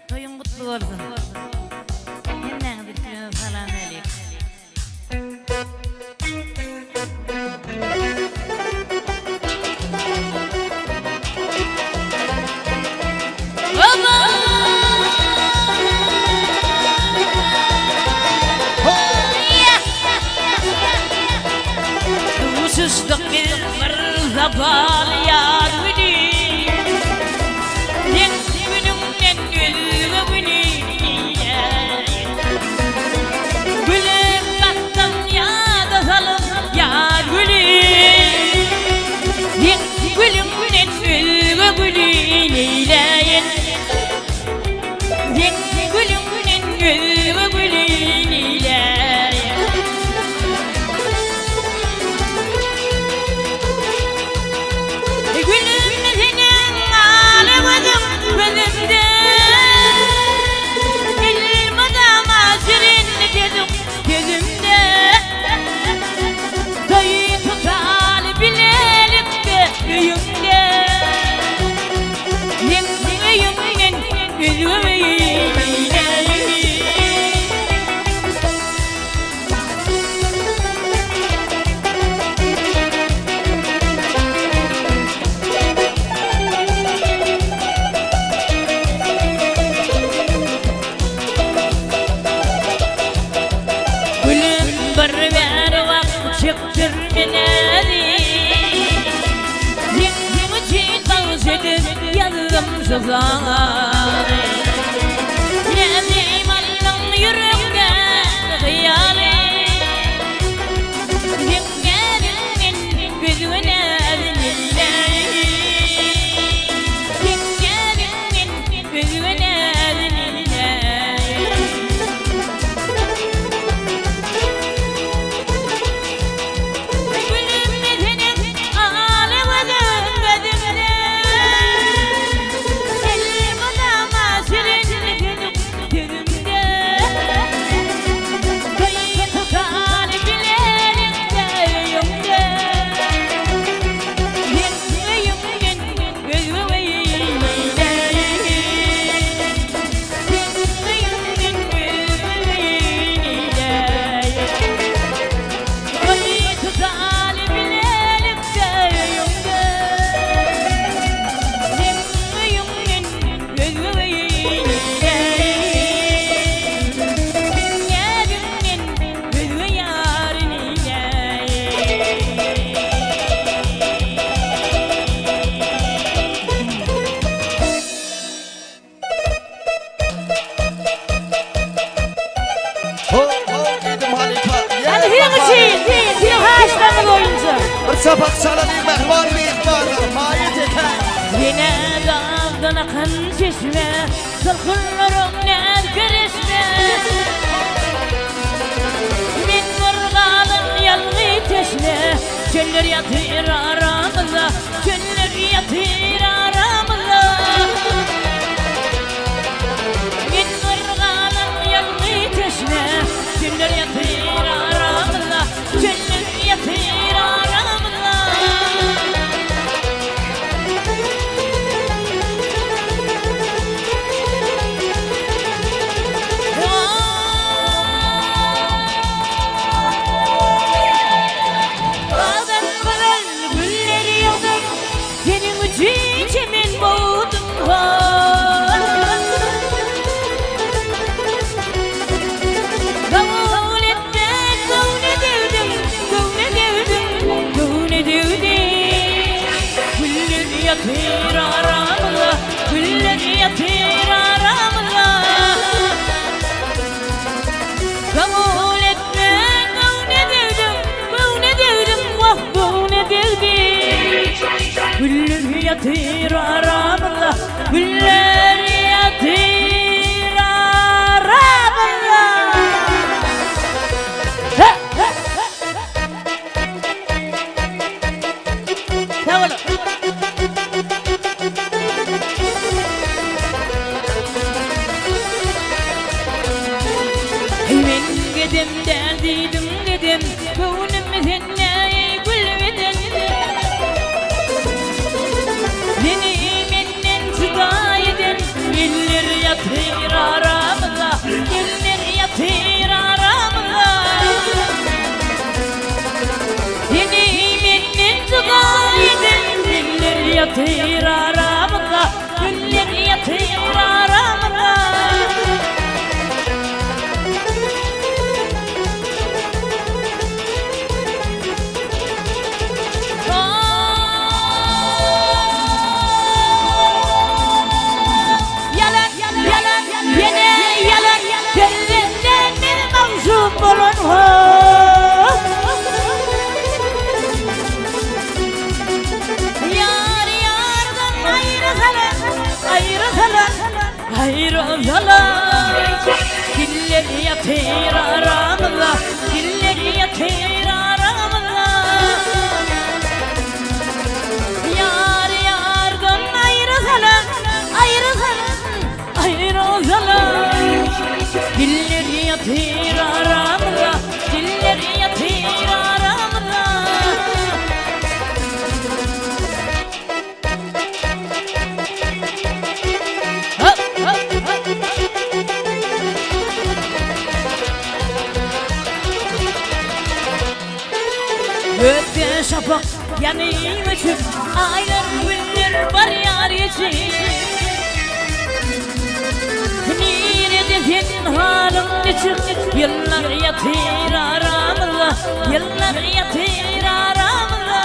toyun kutlu olsun. Yeniden bir kere salam aleyküm. Zabal yar beni Yen günümden gülme beni Gülüm kattan ya da salım yar beni Yen gülümden gülme beni neyleyin Yen gülümden gülme beni neyleyin Yazayım Allah'ın yüreğine hıyali Dingerin gözüne dinleyin Dingerin gözüne dinleyin Gülüm senin ağlamadın çeşme Salkınlarımdan karışma Min vurgalım yalgı teşne Çöller yatır aramıza Çöller yatır aramıza Min vurgalım yalgı teşne Çöller yatır aramıza Çöller yatır aramıza Ağdan kalan gülleri yoldum Senin için çemin boğdum var Kavul etmek kavne devdim Kavne devdim Kavne devdim Güller yatır aramıza Güller yatır aramıza Kabul etmek kavne devdim Kavne devdim Vah kavne devdim Güller yatır aramıza Güller yatır aramıza Ha, ha, ha. Sağ olun. Ben gidim derdiydim dedim Kavunum senle gülmedin Beni menden çıda edin Eller yatır aramıza Eller yatır aramıza Beni menden çıda edin Eller yatır aramıza Eller yatır aramıza Yalan, yalan, yine yalan Kendinden bir mevzu bulun Yar yardan ayrı kalan Ayrı kalan Ayrı kalan Diller yatır aramıza Diller yatır aramıza Yar yardan ayrı kalan Ayrı kalan Ayrı kalan Diller yatır aramıza Diller yatır aramıza Hop hop hop Gökte şafak yanıyor açıp Aylar güller var yar için Nerede senin halin çık Yıllar yatır aramıza Yıllar yatır aramıza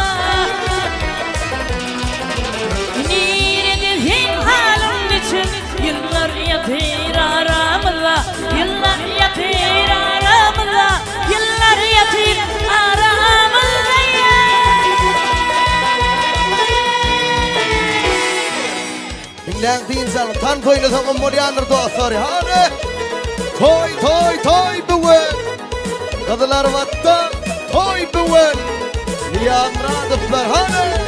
Nerede senin halin çık Yıllar yatır aramıza Yıllar yatır aramıza Yıllar yatır aramıza Dinleyen insan tan toyunu sakın moryanır dostlar. Hadi. Toy toy toy bugün. Kadılar vatta toy bugün. Niyan radıflar hadi.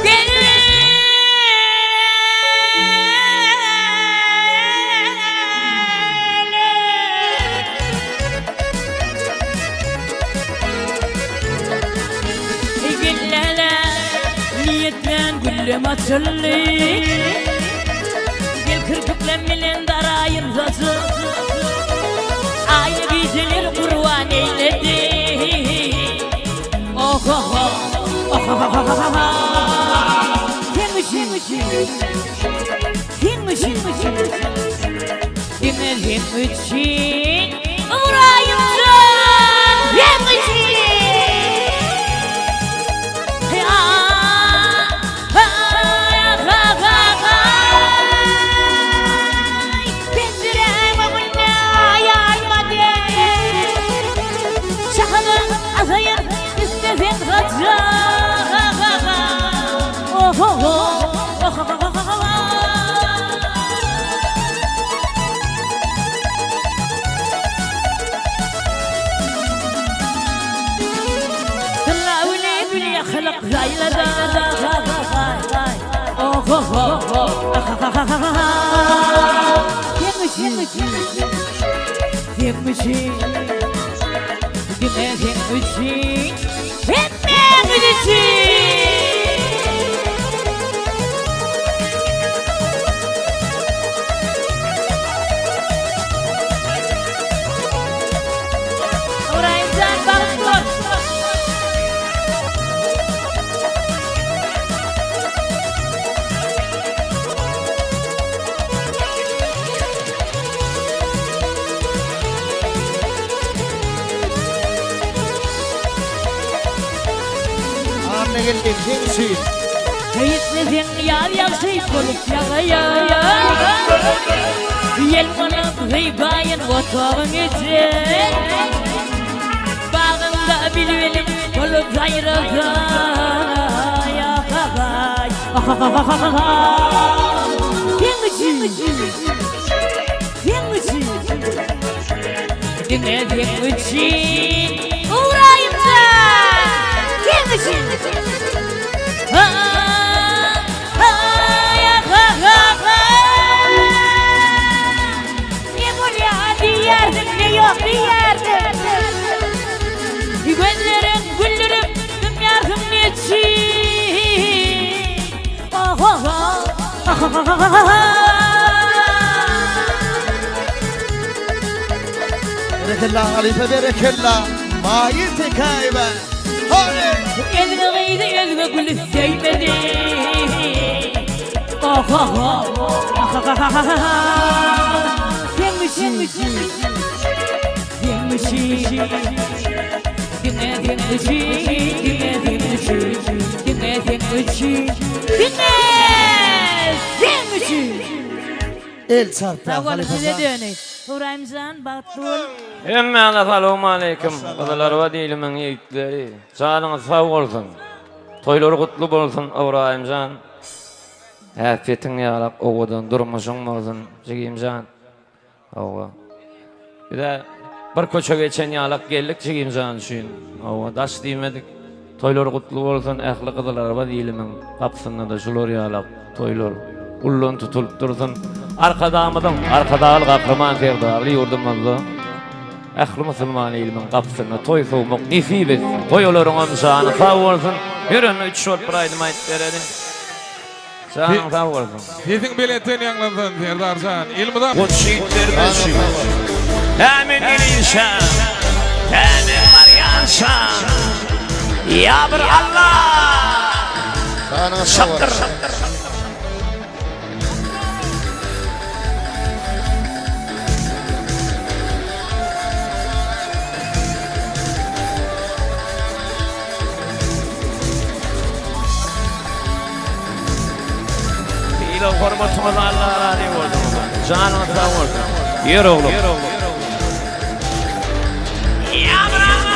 Niyetlen güllem açıllı Gel kırpıklanmayan darayın zası Aynı geceler kurban eyledi Oh oh oh Oh oh oh oh Sen için Sen için Sen için Vurayım sen Sen için Anne geldi gençsin. Kayıtlı yar yakşıyıp olup yağaya Yelmanıp gıybayın otağın için Bağında bilvelim olup gayrıza Yakagay Yengıcı Dinlediğim için Uğrayım sen Yengıcı ne yok bir yerde Gözlerim, güllerim, tüm yardım için Berekallah Halife berekallah. Mahir tekaybe. Hadi. Ezme giydi, ezme gülü sevmedi El çarptı Halife Zan. Uğrayımcan, Baktul Emme alakalu aleyküm. Kıdalar ve dilimin yiğitleri. Canınız sağ olsun. Toyları kutlu olsun Avrahimcan. Afetin yalak oğudan durmuşun olsun. Cigimcan. Oğa. Bir de bir koça geçen yalak geldik Cigimcan için. Oğa daş demedik. Toyları kutlu olsun. Ehli kıdalar ve dilimin kapısında da şulur yalak. Toylar. Ullun tutulup dursun. Arkadağımıdın, arkadağıl kahraman sevdağlı yurdumuzda. Ehli Müslüman ilmin kapısında toy soğumak nisip etsin. Toyların amşağını sağ olsun. Yürün 3 şort buraydım ayetlerini. Canım sağ olsun. Sizin biletin yanlansın Serdarcan. İlmiden Bu şiitler meşhur. Amin inşan. Amin maryanşan. Ya bir Allah. Şaptır. Hormatımız Allah'a razı olsun. Canınız sağ olsun. Yürü oğlum. Ya bravo!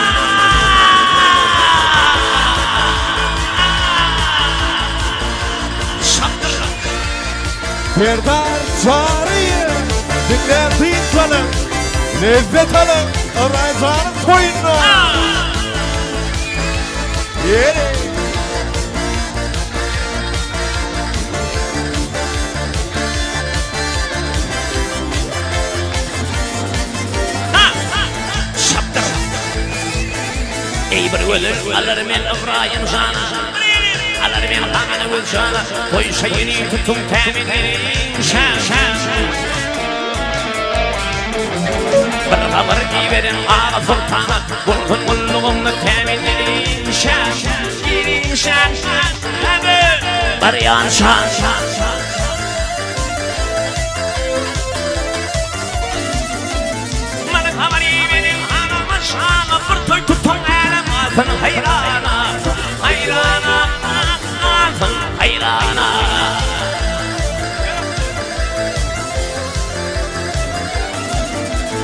Serdar çağırıyor. Dinletin kalın. Lezzet alın. Ramazan'ın toyunu. Yeah. Ey bir ölür, alırım el Ibrahim sana. Alırım el kanını vücana. Koy şeyini tutum teminlerin şan. Bir kabır giverim ağa sultana. Bulgun kulluğumlu teminlerin şan. Girin şan. Bir yan şan. Bana kabır giverim hanımın şanı. Bir toy tutum sen hayrana, hayrana, sen hayrana.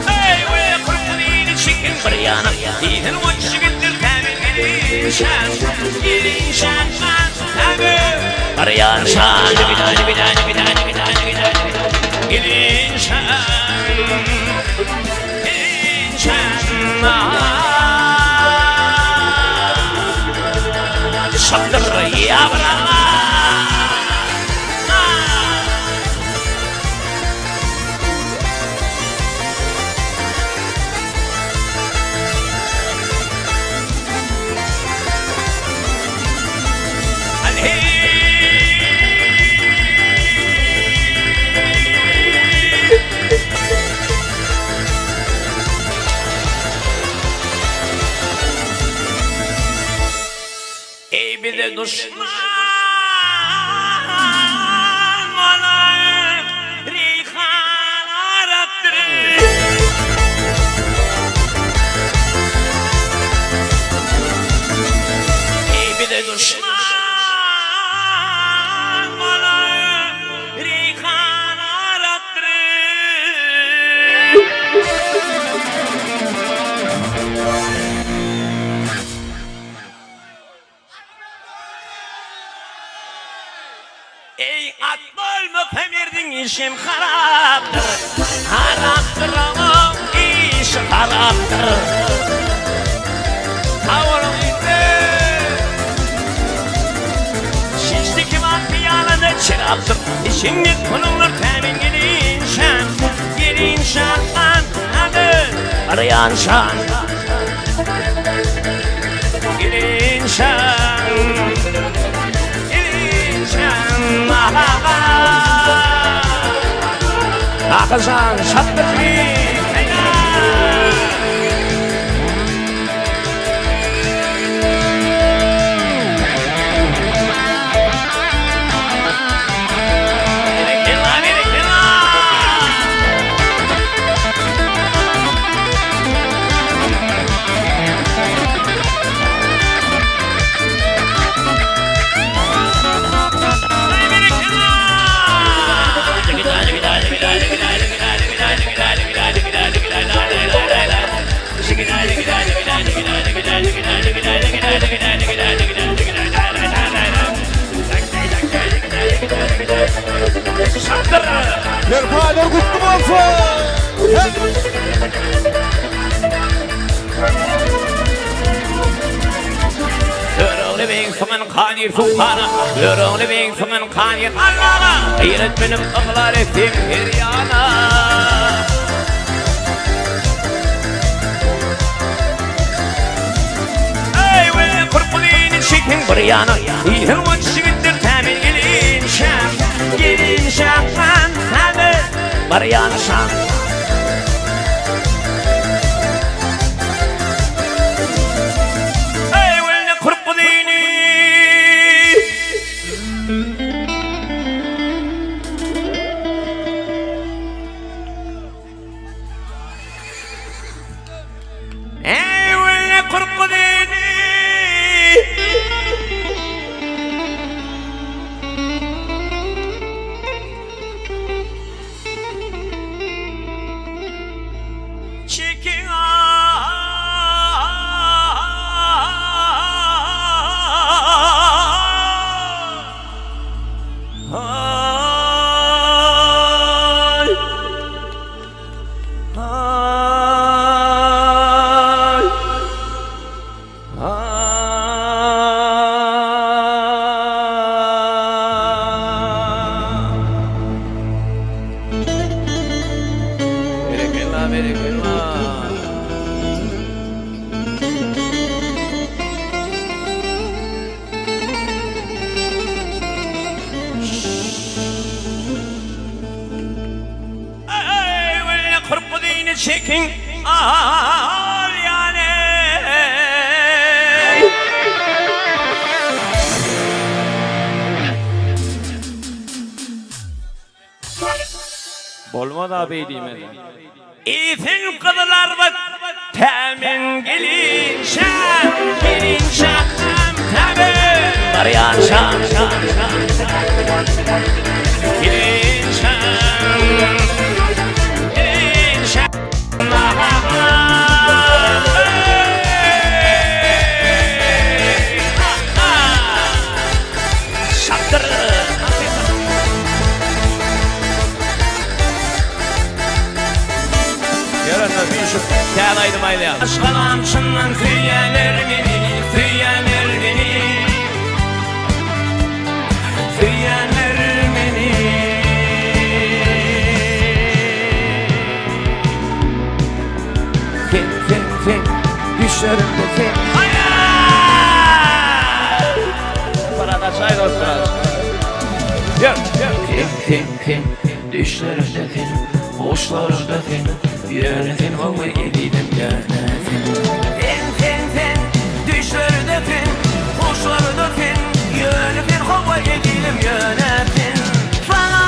Hey, we kurbanini chicken biryana. İhin vıçı getir temin şan, şan, abi. Aryan şan, gidin şan, Şaptır ya brava. düşman bana reyhan arattırır. Bir de düşman bana reyhan arattırır. Ey akbol müfemirdin işim haraptır. Haraptır ama iş haraptır. Tavrım indi. Şişti ki var piyanada çıraptır. İşinlik bulunur temin gelin şan. Gelin şan adı arayan şan. Gelin şan. Gelin şan. Akılsan şattır mi? Yerpalar kutlu olsun. Yürüğünü ben sana kanir sultana. Yürüğünü ben sana kanir Allah'a. Eylet benim aklar ettim her yana. Ey ve kurkulini çekin bir yana. İhil vaçşıgıttır temin gelin şan. Gelin şan hadi bir yana şan. Çekin al yani. Olmadı abi diyeyim. İfin kızlar bak temin gelin şan. Gelin şan temin arayan şan. Gelin şan. Kâlaydım aylayan. Aşkalam şundan tüyeler beni, tüyeler beni, tüyeler beni. Fin, düşlerimde fin. Hayır! Parada çay dostlar. Yok. Fin, düşlerimde fin, hoşlarımda fin. Yönetin olma elidim yönetin. Fin, düşleri de fin, hoşları da fin. yönefin hava edilim yönefin sana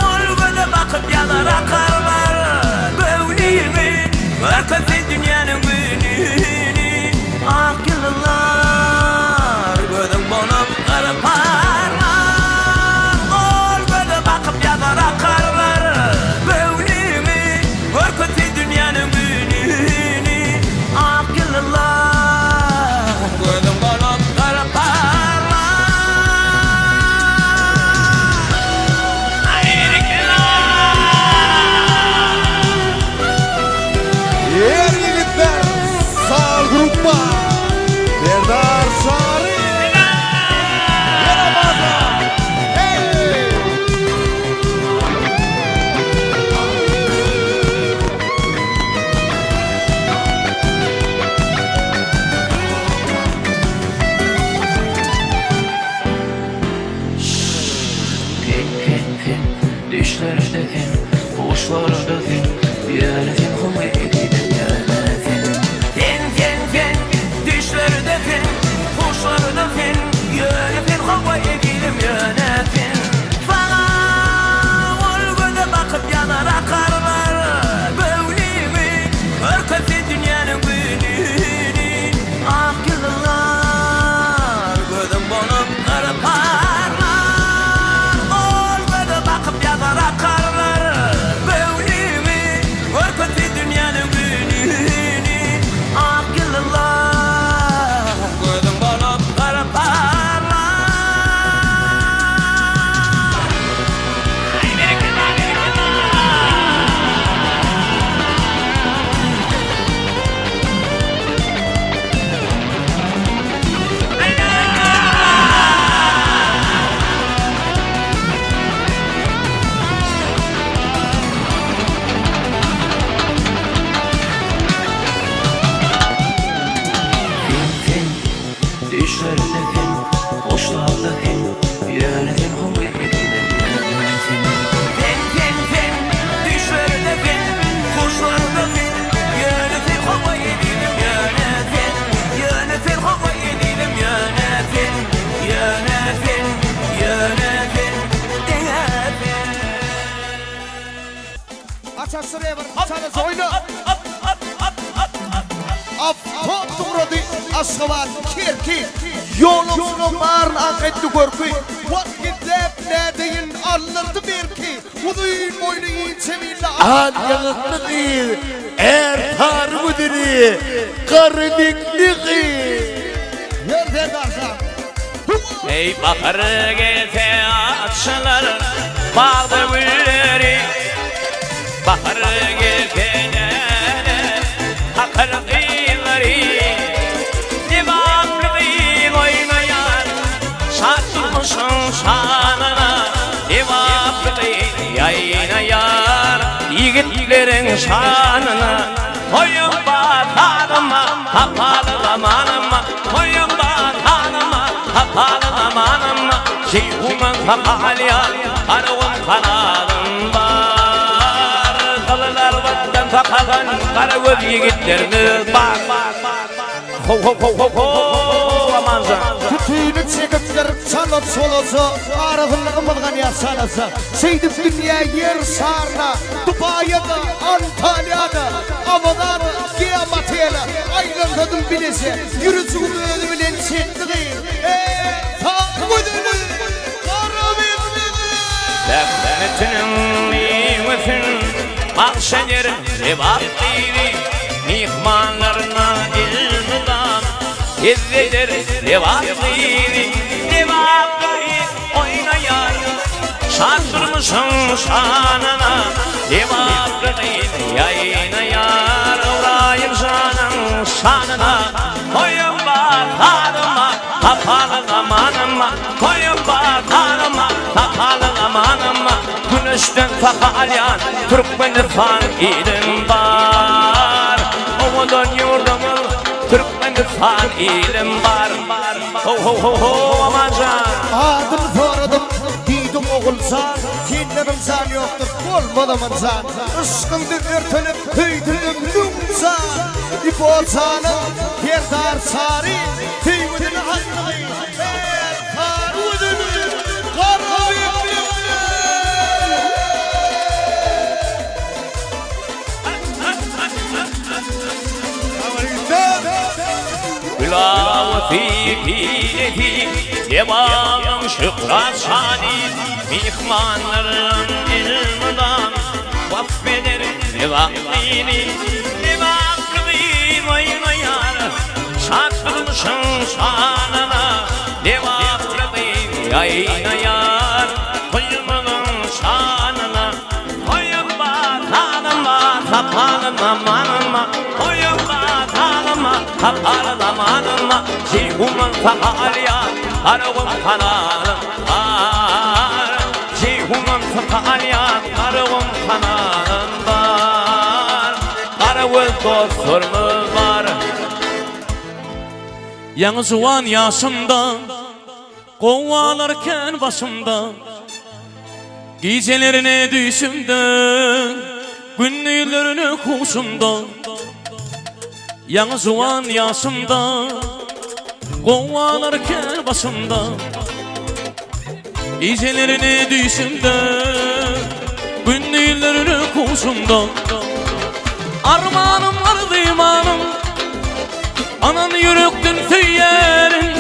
olgada bakıp yanar akarlar böğlimi ökesi dünyanın gününü ak yıllar gözüm bonup kırparlar olgada bakıp yanar akarlar böğlimi ökesi dünyanın gününü ak yıllar gözüm bonup Yer yigitler sağ gruppa Serdar Sari Yaramaz'a Hey Düşlerde fin, kuşlarda fin, yöne fin, hava edilim yöne fin. Fin, fin, fin, düşlerde fin, kuşlarda fin, yöne fin, hava edilim yöne fin. Sana olgada bakıp yanar akarlar, böğlimi, ökesi dünyanın gününü, ak yıllar, gözüm bonup kırparlar, olgada bakıp yanar akarlar, böğlimi, ökesi dünyanın gününü, ak yıllar, gözüm bonup kırparlar. Düşlerde fin, boşlarda fin, yönetin hava edilir yönetin. Fin, fin, fin, düşlerde fin, boşlarda fin, yönetin hava edilir yönetin. Yönetin hava edilir yönetin, yönetin, yönetin, yönetin. Aç sıraya var. Çalız oyna. Top doğradı aşkıvat kirki yolunu barın aketli görkü vakitler ne deyin alırdı birki Uduyun boynu yiyin çevirle Anyanıklı değil Ertar müdürü Karınikli Yer Serdar'sa Ey bakarı gelse açılar bağda gülleri Bakarı gelse akar kıyıları Devamlı değil oynayan Şaşırmışın şanına Devamlı değil yaynayan Yiğitlerin şanına Koyun batanıma Kapalı zamanıma Koyun batanıma Kapalı zamanıma Şeyhuman kakalyan Karıvın kanalım var Kalılar vattan takagan Kara göz yiğitlerimiz bak Ho ho ho ho ho amanza Tütüğünü çekipler çalıp solusu Arıgınlığı mılgan yasanası Seydip dünya yer sarna Dubai'de, Antalya'da Amadan Giyamatiyela Ayrıldadın bilesi Yürüsün ölümünden çektiği Takip edin Kara bilmedi Defnetinin nimetin Bahşeder sebatlıydı Mihmanlarına ilmidan Hizveder sebatlıydı Devaklıyı oynayan Şaşırmışın şanına Devaklıyı yaynayan Uğrayım şanın şanına Koyun bakanıma Kapalı zamanıma Koyun bakanıma Kapalı zamanıma Güneşten takalyan Türkmen irfan ilim var Oğudan yurdumun Türkmen irfan ilim var Ho ho ho ho amancan Adım soradım Diydim oğulsan Kinlerim zan yoktur Olmadım zan Işkındı örtünüp Tüydüm nümzan İpo zanım Serdar Sari Tüydüm hakkı hileti Devamın şükrat şani Mihmanların ilmidan Vaffeder nevaklini Nevaklini oynayar Şaklmışın şanına Nevaklini oynayar Koymanın şanına Koyma tanıma tapanıma manıma Koyma tanıma tapanıma manıma Cihumın tahalya Arğım kanalım var Cihumın tahalya Arğım kanalım var Arğım dostlarımız var Yanı zuvan yaşımda Kovalarken başımda Gecelerine düşümde Günlüğlerine kuşumda Yanı zuvan yaşımda Kovalarken başımda Gecelerine düşümde Günlüğlerine kuşumda Armanım vardı imanım Anan yürekten söylerin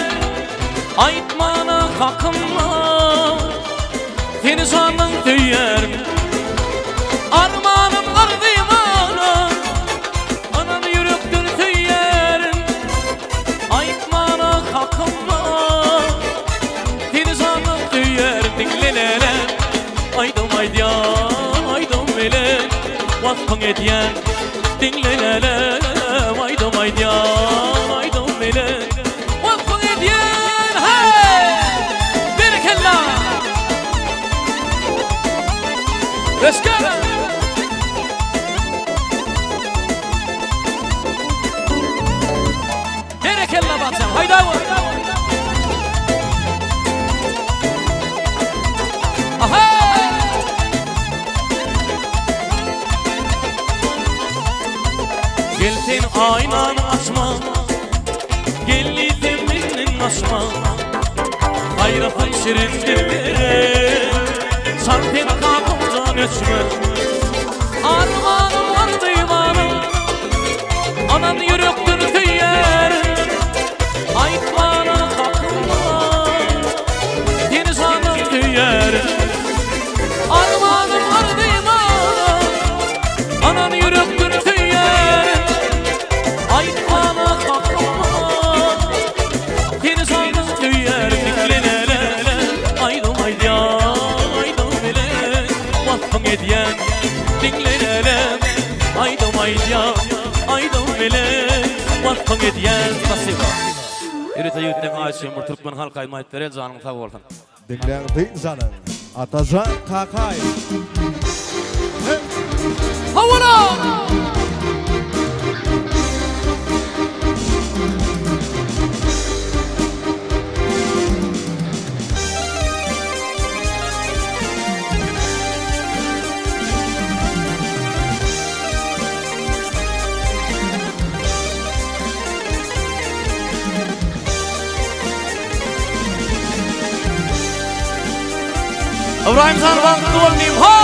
Aytmana kakınma Seni sanın söylerin Armanım vardı imanım Anan yürekten söylerin Aytmana kakınma Seni sanın söylerin Dinlelele Aydım aydiyan Aydım bile Vakfın ediyen Dinlelele Aydım aydiyan Aydım bile Vakfın ediyen Hey Bir kella Let's go Bir kella bakacağım Haydi Aha Gelsin aynanı açma Gelli zeminin açma Hayrafın şirindir biri Sarpin kapımdan öçme Armanım vardı imanım Anan yürektir tüyerin Aytmana kakılma Deniz anam tüyerin Armanım vardı imanım Anan yürektir tüyerin Aytmana kakılma Deniz anam tüyerin Diklenelele Aydım aydiyan Aydım bile Vakfın ediyen Dinlenele Aydım aydiyan Aydım bile Vakfın ediyen Nasip Erite yütten ağaçıyım bir Türkmen halkayı mayit verel canım sağ olsun Dinlendi zanın. Atacan kakay. Havara! İbrahim Zan vakti olmayayım ha!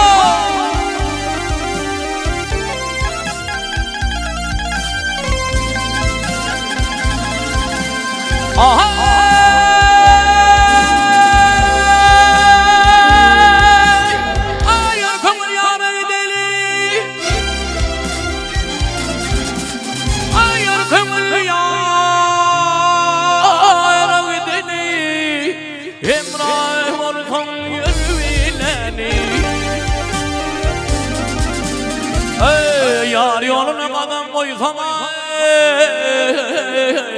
Aha! Ay yakın yanı deli Ay yakın yanı deli İbrahim orkan Ey yar yoluna kadam koysana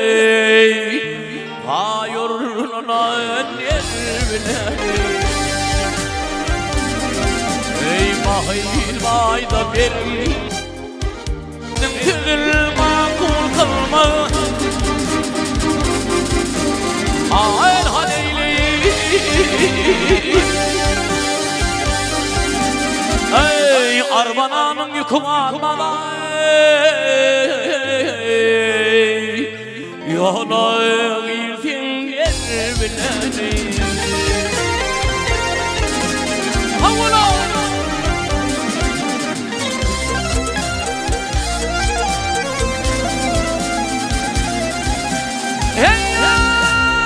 ey Ha yoluna enler bile Ey mahir bayda benim Gönül makul kılma Ael haleyli Ey arbananın yükü almadan Yola girsin yer bileni Havula Hey ya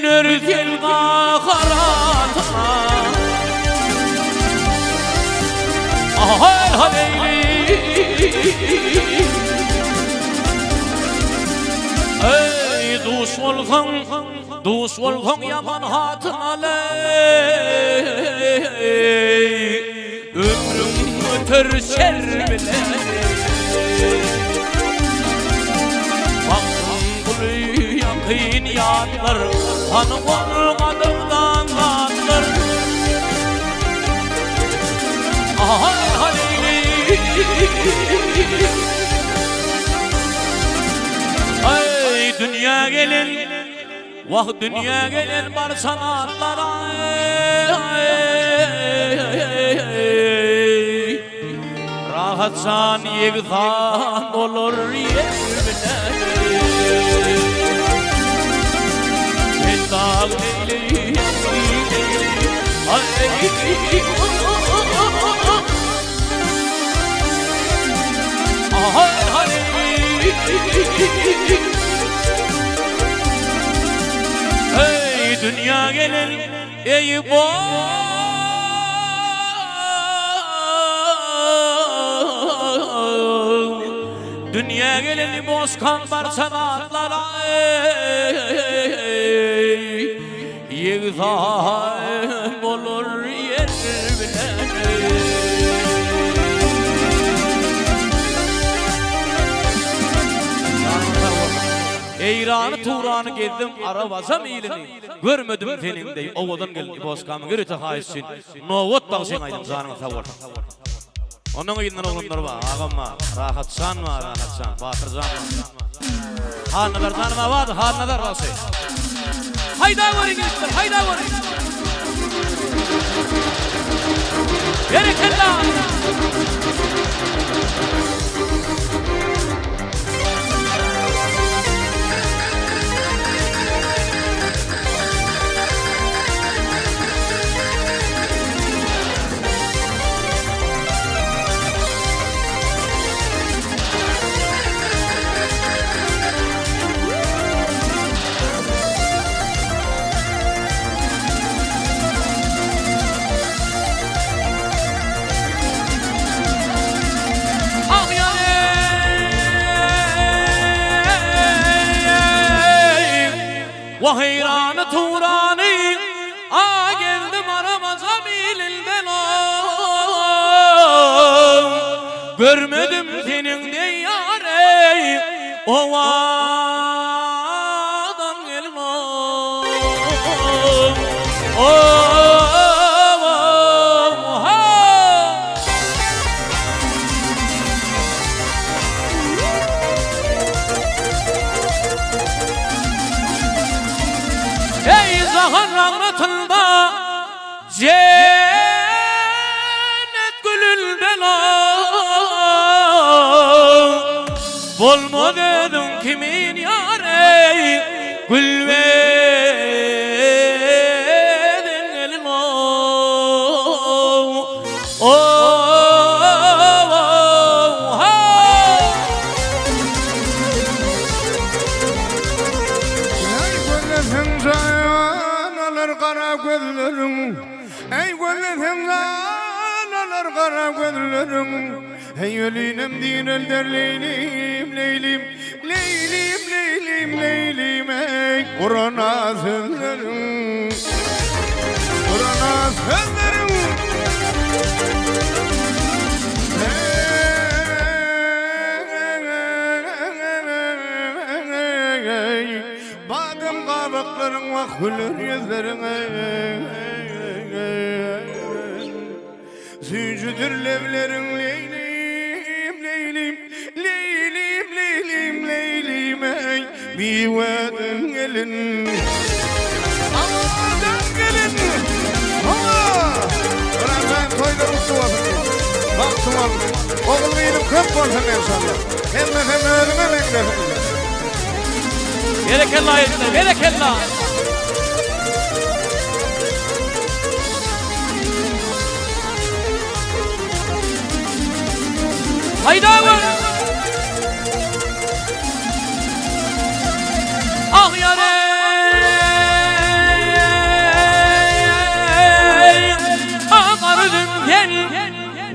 örtel qaratma Ahal haleyli Ey duş olsan yaman hatın aley Ömrüm ötür şer bile Baktım bu yakın yatlar Hanım olmadığından atlar Ahal haleyli Ay dünya gelin Vah dünya gelin var sanatlara Rahatsan yegzan olur yerine Kendal eyleyim Ahal haleyim Ey dünya gelin ey Dünya gelin bozkan var sanatlara Yegzan olur yer bile Eyranı Turan'ı gezdim arabasam iyilini Görmedim senin dey ovadan geldi bozkamı görüte hayssin Novot bağışın aydım zanımı savur Onun iyinden oğlumlar var ağamma Rahatsan var rahatsan Batırcan var Hanadar zanıma vardı hanadar bası Hayda var İngilizler hayda var Bereketler Vaheyranı Turan'ı geldim aramazam ilinden Görmedim senin de yâre ovadan gelin Ey zahar rahmetinde cennet gülünden Bolma dedim kimin yâre gül verdin elin Kara gözlerim Ey gözlerim zanalar kara gözlerim Hey ölünem dinel der leylim leylim Leylim leylim leylim Ey Kur'an'a sözlerim Kur'an'a sözlerim Badem kabakların vak gülür yüzlerine Sücüdür levlerin leylim leylim Leylim leylim leylim ey Mivaden gelin Amadan gelin Allah Ulan ben toyda ustu vasıfım Bak tuval Oğul benim köp olsun inşallah Hem ölüme beklefim Bereketler ayetler bereketler Hayda var Ah yâre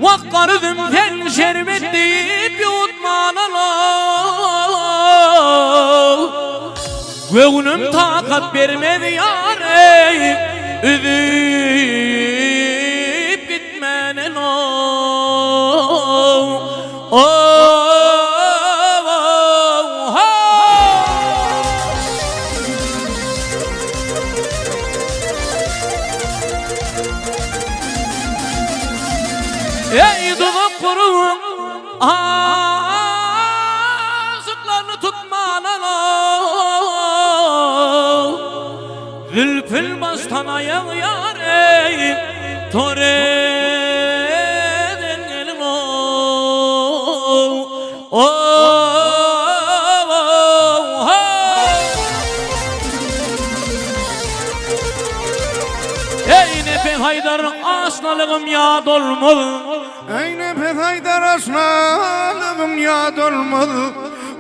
Vakkardım fen şerbet deyip yutmanala Göğnüm takat vermedi yâre Üzüp gitmenen Ey duvak kurun Ağzıklarını tutmanala Zülfül bastan ayağı yâre Toreden gelin Ey nefe haydar aslalığım ya dolmalı Ey nefes haydar aslanım yad olmalı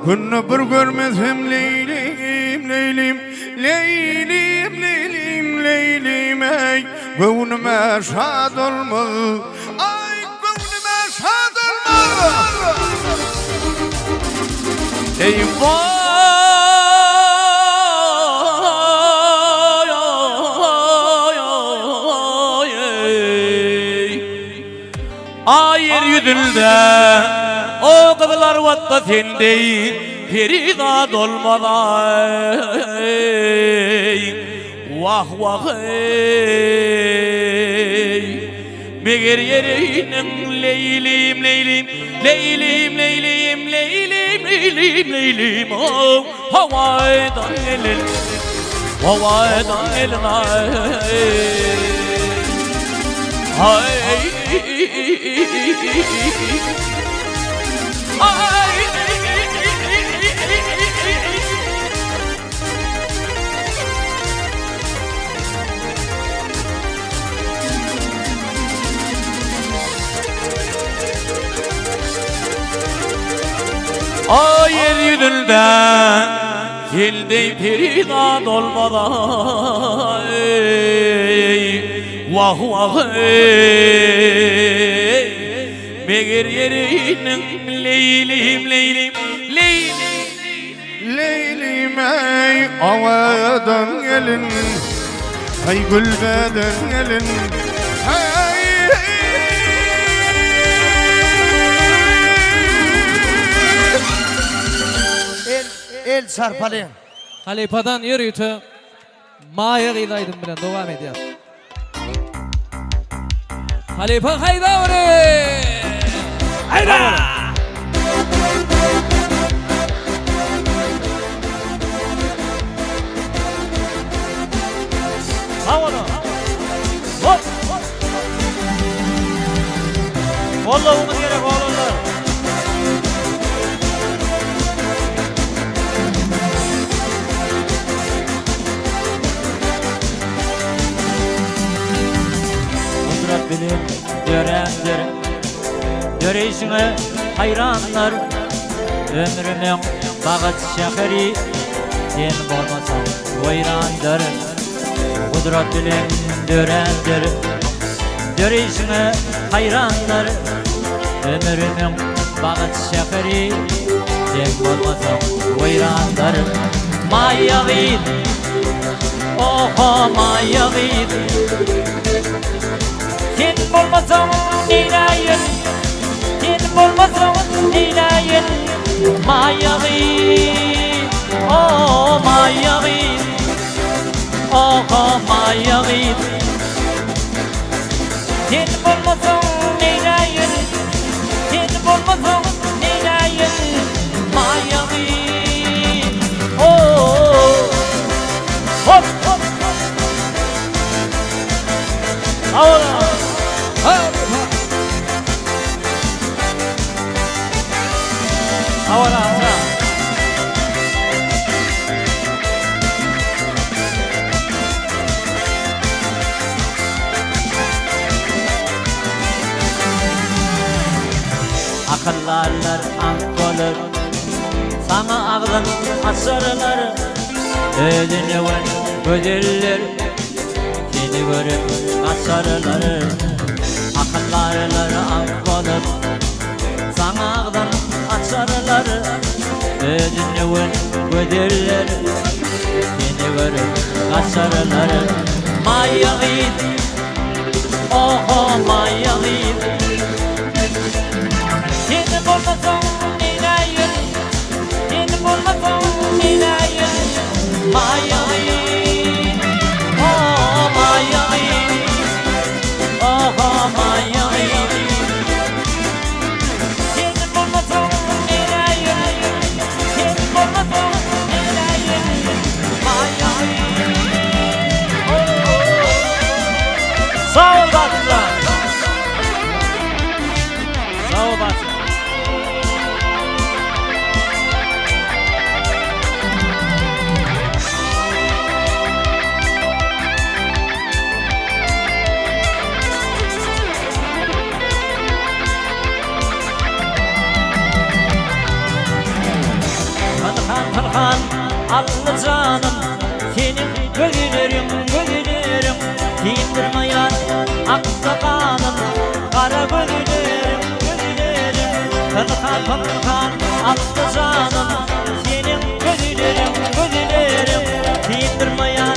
Günü bir görmezim leylim leylim Leylim leylim leylim ey Gönlüme şad olmalı Ay gönlüme şad olmalı Ey vay Ay yeryüzünde o kızlar vatta sendey Perida dolmadan Vah vah ey Meğer yerinin leylim leylim Leylim leylim leylim leylim leylim Oh havaydan gelin Havaydan gelin ay Ay yeryüzünde Yildey perida dolmadan Vah vah ey Meğer yerinin leylim leylim Leylim Leylim ey avadan gelin Ay gülbeden gelin Ay El çarpalayın. Halipadan yürüytü. Maya gıydaydım bilen devam ediyor. Halipa hayda oraya. Hayda. Havada. Hop. Vallahi umut gerek oğlanlar. Kudret bilim görendir. Görüşüne hayranlar. Ömrümün bağıt şehri. Sen olmasan vayrandır. Kudret bilim görendir. Görüşüne hayranlar. Ömrümün bağıt şehri. Sen olmasan vayrandır. Maya gid. Oh maya gid. Sen olmasan nilayın. Sen olmasan nilayın. Maya gid. Oh maya gid. Oh maya gid. Sen olmasan nilayın. Sen olmasan nilayın. Maya gid. Oh hop hop. Ahora. Ahora, ahora. Akıllarlar ank olur. Sana ağzın asarlar. Ödünü var gözeller. Seni görüp asarlar. Akıllarları avvalıp Sanağdan açarlar Ödünlüğün gödürler Seni görüp kaçarlar Maya git Oho maya git Seni bulmasam neyleyim Seni bulmasam neyleyim Maya git Oh maya git Oh maya git Seni bulmasam neyleyim Seni bulmasam neyleyim Maya git Sağ ol Batman. Sağ ol Batman. Fırkan allı canım senin gönüllerim Tindirmeyen aksa kanım Kara gönüllerim Fırkan allı canım senin gönüllerim Tindirmeyen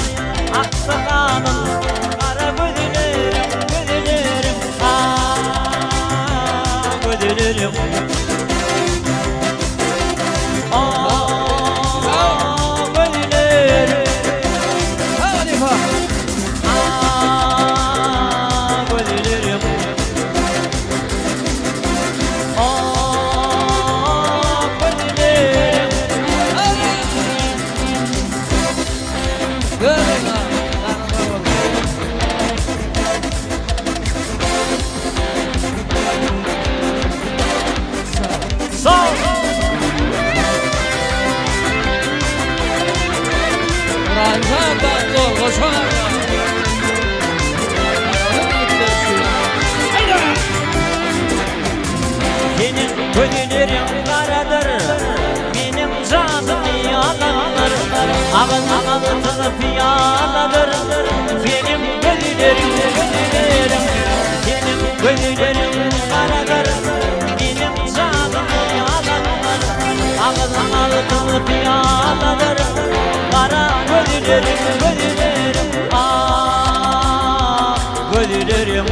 aksa kanım Kara gönüllerim Gönüllerim Senin gönüllerin karadır Benim canım yaladır Ağıtılıp yaladır Benim gönüllerim Senin gönüllerin karadır Benim canım yaladır Ağıtılıp yaladır Kara gönüllerim Gönüllerim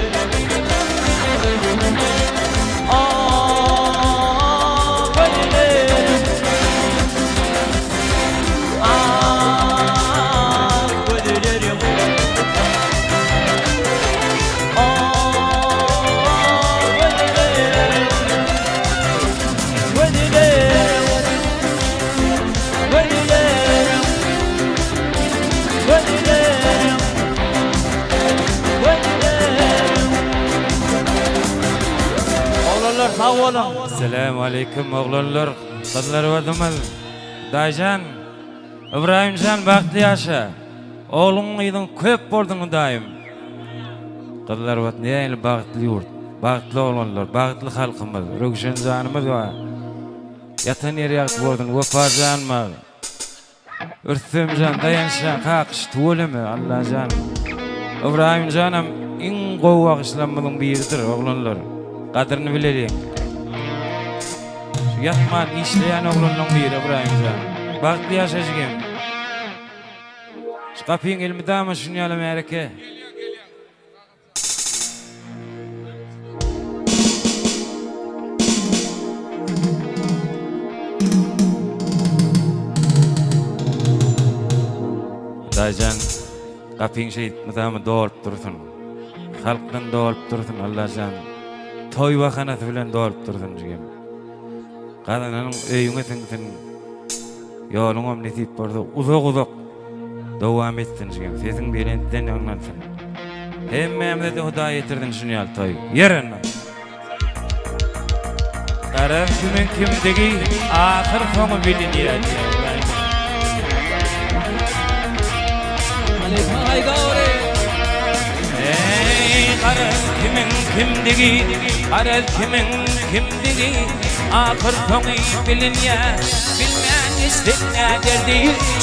Assalamu alaikum oğlanlar, kızlar ve dumaz. Daycan, İbrahimcan baktı yaşa. Oğlun ydın köp boldun daim. Kızlar ve neyli baktlı yurt, baktlı oğlanlar, baktlı halkımız, rökşen canımız var. Yatan yeri yakt boldun, vefa canma. Ürtümcan, dayanşan, kakış, tuğulemi, Allah can. İbrahimcanım, in kovak İslam'ın biridir oğlanlar. Kadrini bilelim. Yatman işleyen oğlunun biri İbrahimcan. Baktlı yaşayacağım. Şu kapıyın elimi dağma şunu yalam erke. Daycan, kapıyın müdamı doğurup dursun. Halktan doğurup dursun Allah can. Toy vakanatı bilen doğurup dursun jigem. Kadının öyüňe tiňsin. Ýoluň omnetip bardy. Uzak dowam etsin jigem. Seziň belentden ýanglansyn. Hemmämde de Hudaý ýetirdiň şunu ýal toy. Ýeren. Karar kimin kimdigi ahir soňy bilinýär. Karar kimin kimdigi, karar kimin kimdigi, ahir soňy bilinýär. Bilmän istek näderdi,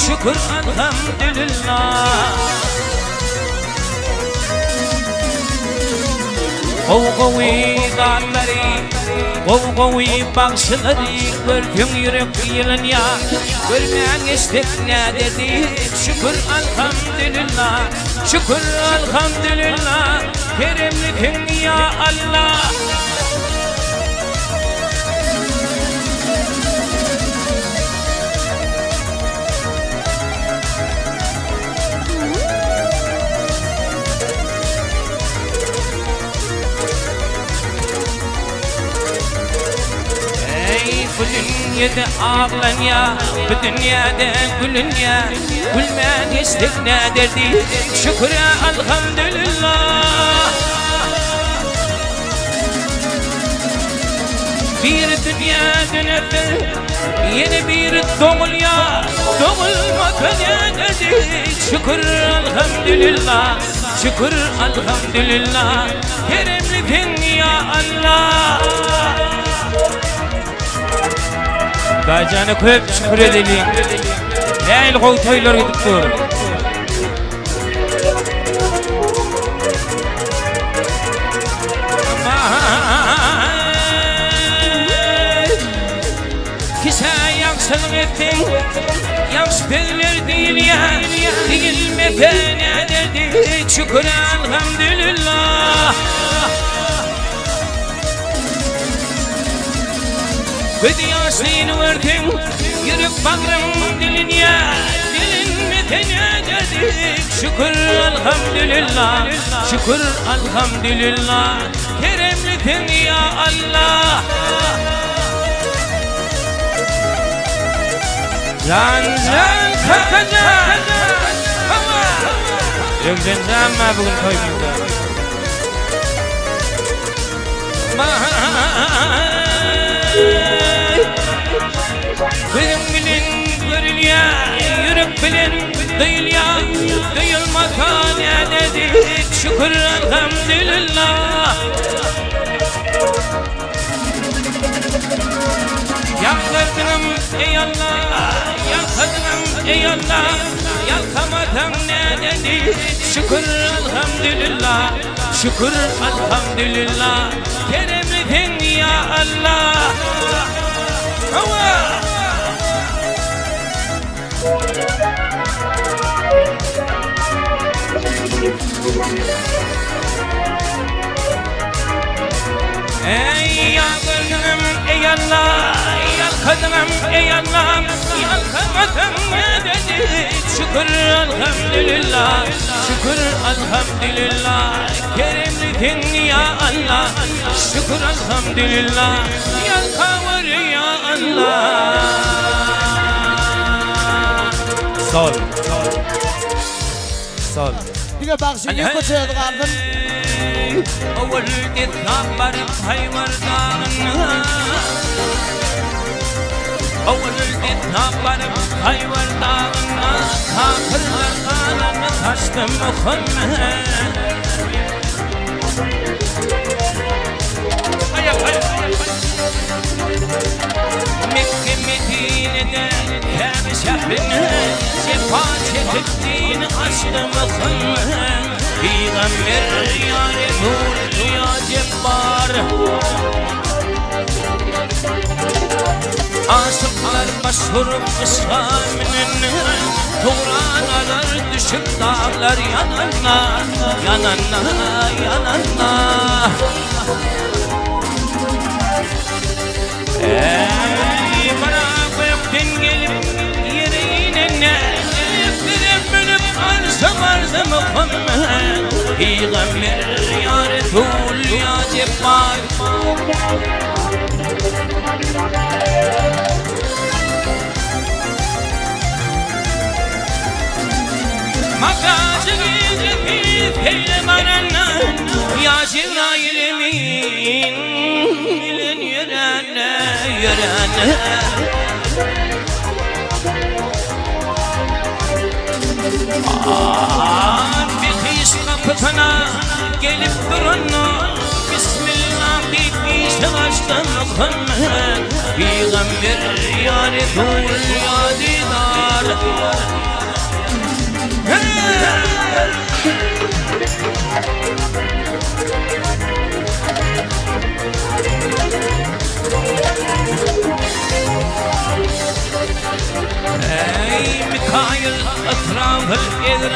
şükür alhamdülillah. Qowi dağları, qowi bakşıları, gördüm yürek yılın ya. Görmeyen istek ne dedik, şükür elhamdülillah, şükür elhamdülillah. Keremlikin ya Allah. Bu dünyada ağlan ya, bu dünyada gülün ya. Gülmen istek ne derdi, şükür elhamdülillah. Bir dünya dönedir, yeni bir doğul ya. Doğulmak ne derdi, şükür elhamdülillah, şükür elhamdülillah. Keremlikin ya Allah. Dayıcanı köp şükür edelim. El koy toylar gidip dur. Kise yaksın ettin, yaks beller değil ya. Değilmeke ne derdi, şükür elhamdülillah. Gödü yaşlığını verdin, yürüp bağrım dilin ya. Dilin metene derdik, şükür elhamdülillah, şükür elhamdülillah. Keremlisin ya Allah. Can kakacak, yoksa ama bugün koymuşlar. Benim bilin görül ya, yürüp bilin değil ya. Duyulmaka ne dedik, şükür elhamdülillah. Yakladınım ey Allah, yakladınım ey Allah. Yakamadım ne dedik, şükür elhamdülillah, şükür elhamdülillah. Keremlisin ya Allah. Allah. Ey yakınım ey Allah, yakınım ey Allah. Yakamadım ne dedik, şükür elhamdülillah, şükür elhamdülillah. Keremlisin ya Allah, şükür elhamdülillah. Yakamır ya Allah. Sol. Sol. Bir de bak şimdi koçaya kaldın. Oğuldet kabarıp hayvar dağına. Oğuldet kabarıp hayvar dağına. Kafirler kanını taştım Muhammed. Mekke Medine'de her şehrine sefa çektiğini açtı Muhammed. Peygamber ya Resul ya Cebbar. Aşıklar başvurup ıslaminin Tuğranalar düşüp dağlar yanana, yanana, yanana. Ey bana gökten gelip yere inene, bir bölüp arsa Muhammed. Peygamber ya Resul ya Cebbar. Makacı gizli peylemanına ya Cebrail emin. Bilin yürene, yürene. Bir kıyış kapısına gelip durun. Bismillah bir savaştan Muhammed. Peygamber ya Resul ya Didar.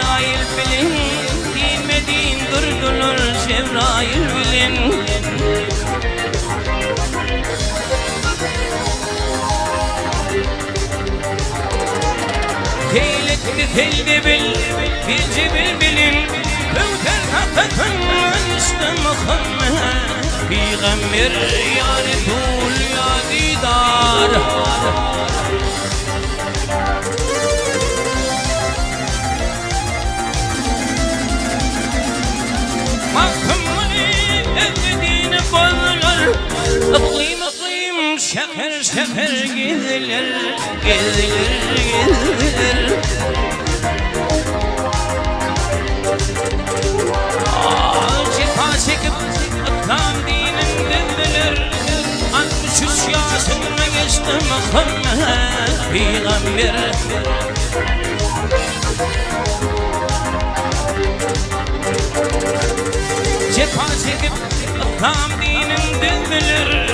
Cebrail bilin Dinmedin durdular Cebrail bilin Teyletti teyde bil Bilci bilin Kövter hakikın Üstü Muhammed Peygamber yani tul ya didar Mahkumuni evlediğini bozulur Iqlim şehir gezilir Cefa çekip tam dinin dindiler 63 yaşına geçti Muhammed Peygamber Cefa çekip tam dinin dindiler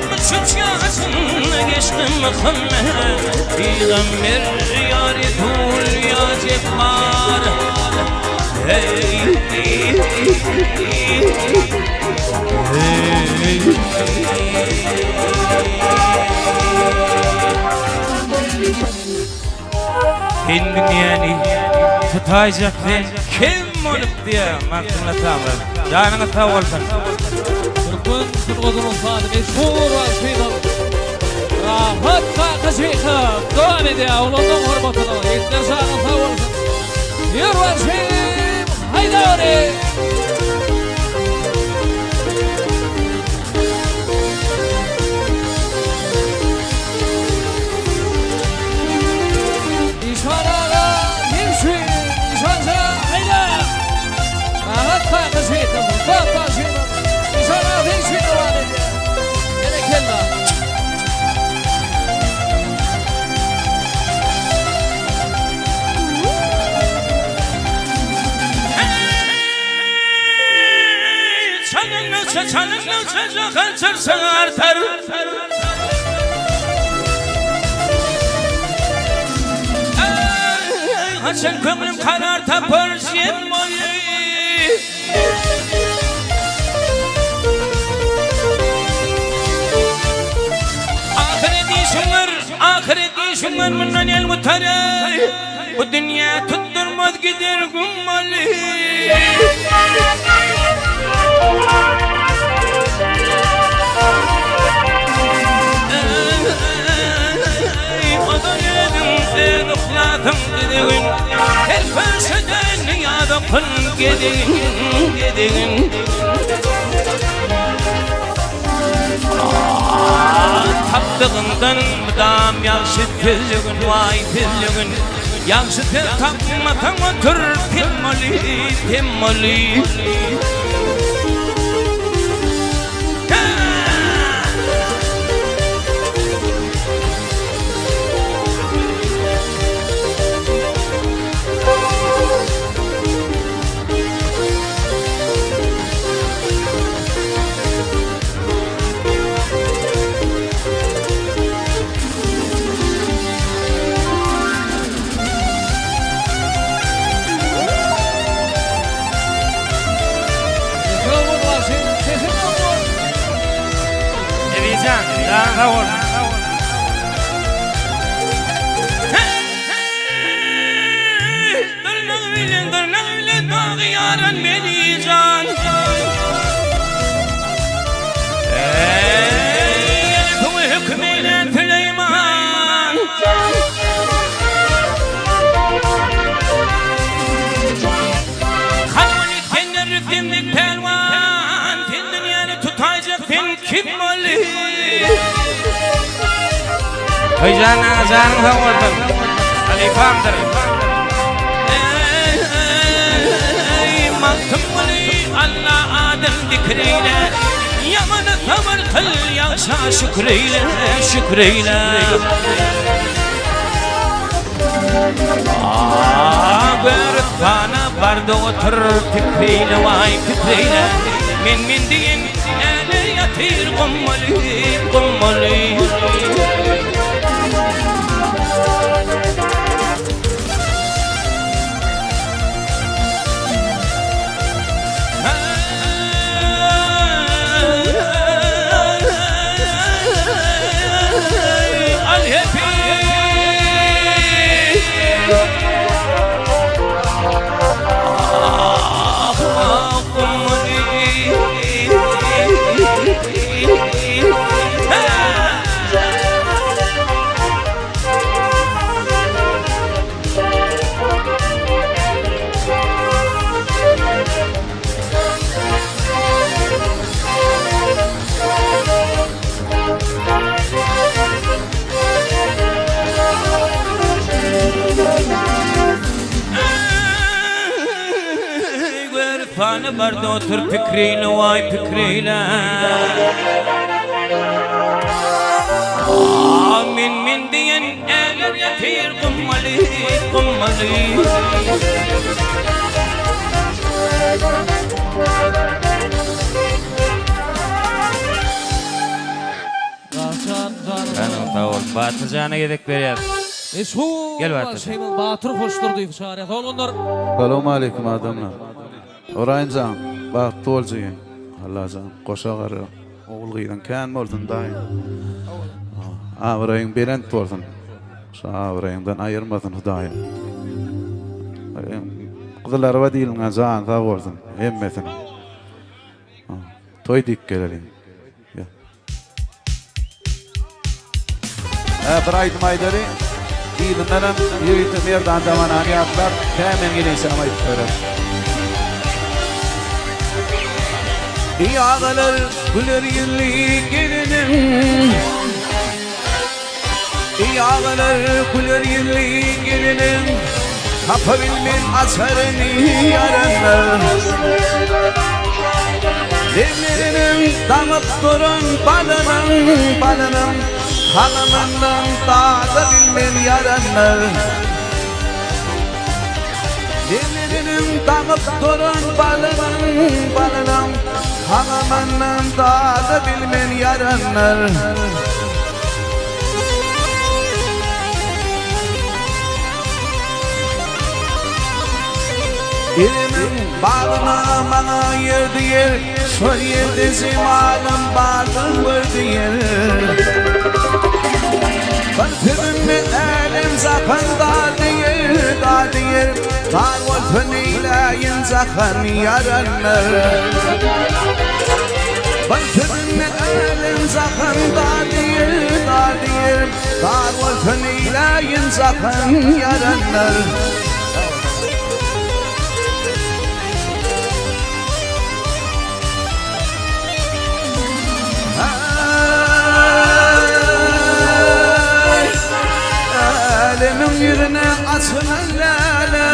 63 yaşına geçti Muhammed Peygamber ya Resul ya Cebbar Hey Dünyani tutacak ben kim olup diye maktulna tamam canına sağ olsun Türkmen Turgut'un saati meşhur var şeyden. Rahat kakışıyla devam ediyor. Ulanın hürmetine. Yiğitler şahına sağ olsun. Yer var şeyim. Haydi oraya. İşvarağa girsin. İşvanca haydi. Rahat kakışıyla. Rahat kakışıyla. İşvarağa girsin devam ediyor. Gerekella. Çalınırsa kaçırsa artar Haçan kömrüm karar tapır şem boyu Ahireti şunlar bundan el mutarı Bu dünya tutturmaz gider gummalı Her fırsatın yadakın gidin Taptığından mıdam yakşı tüzlüğün vay tüzlüğün Yakşı tüz tapmatan otur timmali Sağ ol. Dırnak bile dağıyaran beni can Yelkumi hükmeyle Süleyman Kanuni tenler rüftimlik pelvan Sen dünyanı tutacak sen kim oli Hıcanın canın sağ olsun Halifamdır Maktım oli Allah Adem dikreyle Yamanı sabır kıl yaşa şükreyle Bir bana barda otur fikreyle vay fikreyle Min deyin ele yatır kummali fani barda otur pikriyle vay pikriyle min diyen eğer yetir kummali kummali Can Tavur batı cana gedek berýär. Meşhur Gel Batır. Şeymal Batır hoşturdy şahryat olgunlar. Selamun aleyküm adamlar. Orayıncan, bak tolcuyum. Allah'can, koşa qarı. Oğul gıydan kän boldun dayım. Avrayın berent boldun. Şu avrayından ayırmadın hudayım. Kızılarıva değilim can sağ boldun. Hemmetin. Toy dik gelelim. Bir aydım aydarı. İyilinden yürüytüm yerden damanani atlar. Hemen geleyse ama yürütürüm. Yağlar güler yıllı gelinim Yağlar güler yıllı gelinim Kapı bilmin açarını yaranlar Devlerinin damıp durun balının Halımından dağda bilmin yaranlar Devlerinin damıp durun balının Halımından dağda bilmin yaranlar İlimin bağına bana yerdi yer Şol yerde zimalım bağın vardı yer Fırtımın elim zakın da yer Dar wolfen ilayin zakın yaranlar Fırtımın elim zakın da yer Dar wolfen ilayin zakın yaranlar Elimin yüzüne asılan lale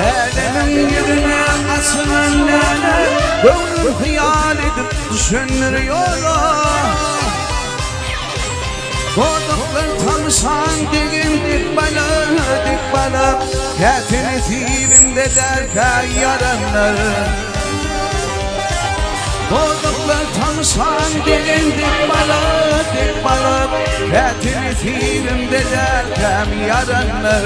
Elimin yüzüne asılan lale Gönlüm hıyal edip düşünürüyorlar Doğduklar tanışan digin dik bana Ketini tirimde derken yaranlar Doğduklar tanışan digin dik bana Ketini tirimde derken yaranlar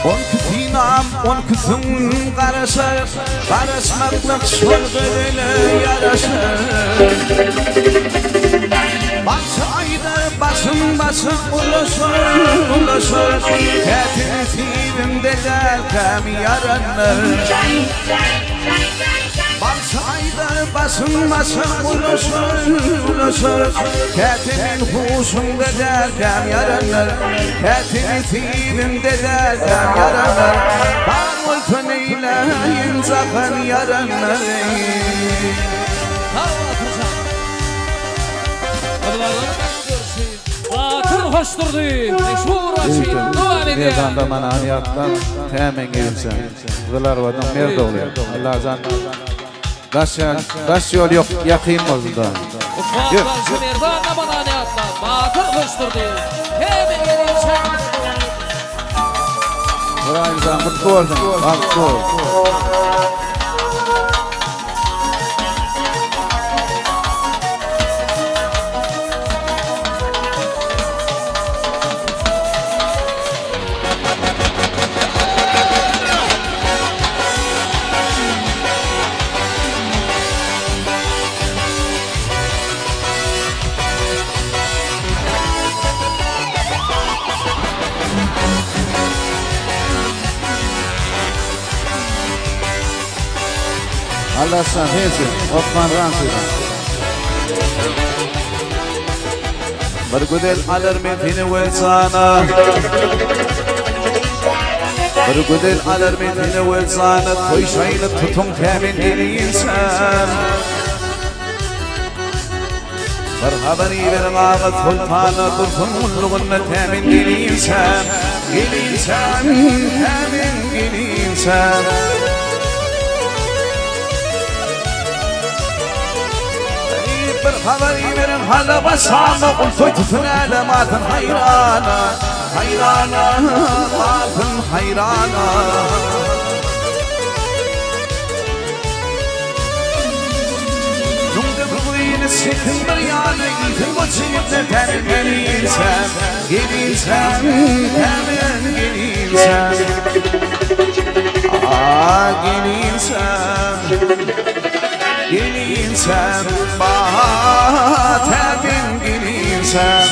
On kütinam, on kızım karışır Karışmaklık şol böyle yaraşır Başı ayda basın ulaşır Ketini tirimde derkem yaranır Başı ayda basın ulaşır Ketimin huşunda derkem yaranır Ketini tirimde derkem yaranır Bağol föneyleyin zakın yaranır Batır hoşturdy. Meşhur Şeymal devam edýär. Yerden damanani atlar. Hemen gelirsen. Kızılarıvadan merde oluyor. Allah'can. Taş yol yok. Yakın oldu da. Ufaklar şemerdan namanani atlar. Batır hoşturdy. Hemen gelýär. Burayınızdan mutlu oldun. Mutlu ol. Allah sen hepsi Osman Ramsey'den. Bir güzel alır metini ve sana Bir güzel alır metini ve sana Toy şayını tutun temin insan Bir haberi verin ağa sultanı Dursun mulluğunla temin insan İnsan temin insan Bir haberi verin hala basana Ultoy tutun elematın hayrana Hayrana matın hayrana Nungde buğuyunu sıkın bir yana Gidin bu çiğitler temin gelirsen Gelirsen temin gelirsen Aa gelirsen Gelirsen bana temin gelirsen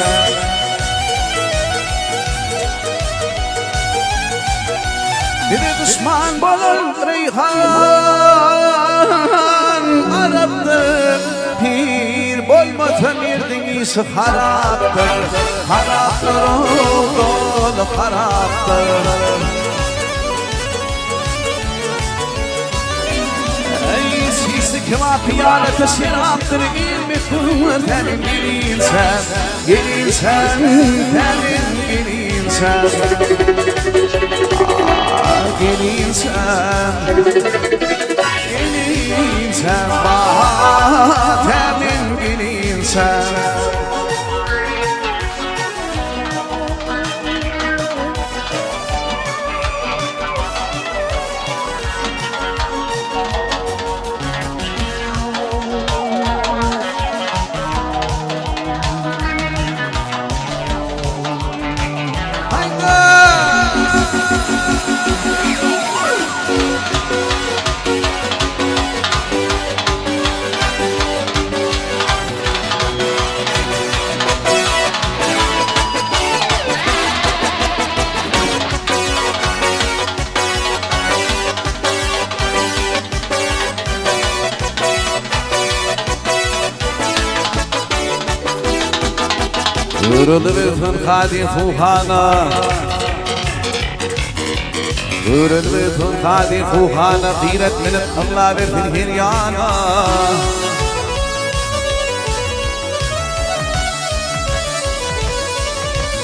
Bir düşman bolun reyhan Arap'tır Pir bolmasa mirdiniz haraptır Haraptır oğul haraptır Kıma piyalete şiraptır ilmi kumur temin gelirsen Gelirsen temin gelirsen Gelirsen Gelirsen bana temin gelirsen Yürüdü bütün kadi fuhana Yürüdü bütün kadi fuhana Gıyret minip Allah verdin hiryana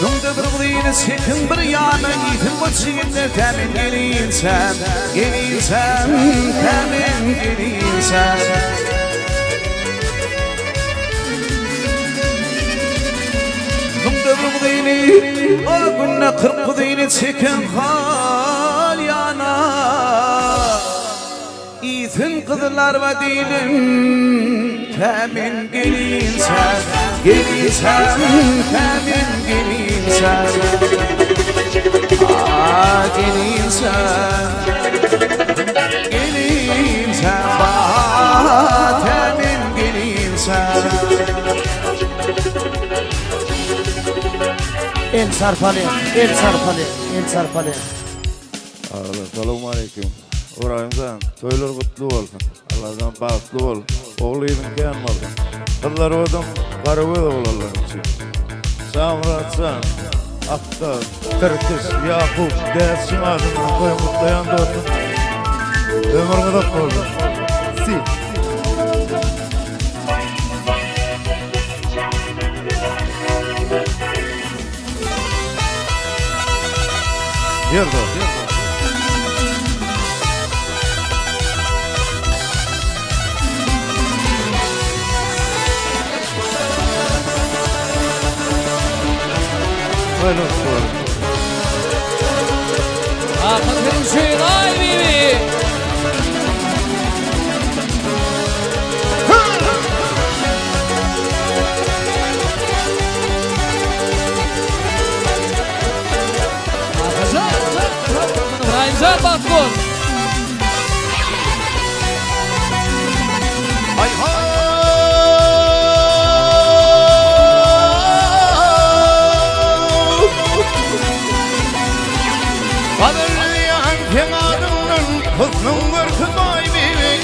Nungde bir bıyını sıkın bir yana Gidin bu çiğitler temin gelirsen Gelirsen temin gelirsen Dini, o günne kırk dini çekin hal yana İzin kızlar ve dilim temin gelirsen Gelirsen temin gelirsen Aa gelirsen Gelirsen bana temin gelirsen El sarpalı, el sarpalı, el sarpalı. Assalamu aleyküm. Orayımdan toylar kutlu olsun. Allah'tan bağışlı ol. Oğlu yemin gelmedi. Kızlar oldum, karı oğlu olalım için. Samratsan, Aktar, Kırkız, Yakup, Dersin adından koy mutlayan dostum. Ömür gıdak oldu. Si. Yerde. Böyle olsun. Akın Hüseyin ay bibi İbrahimcan Batkun Ay hay Kaderliyan kenarının kızının görkü daimi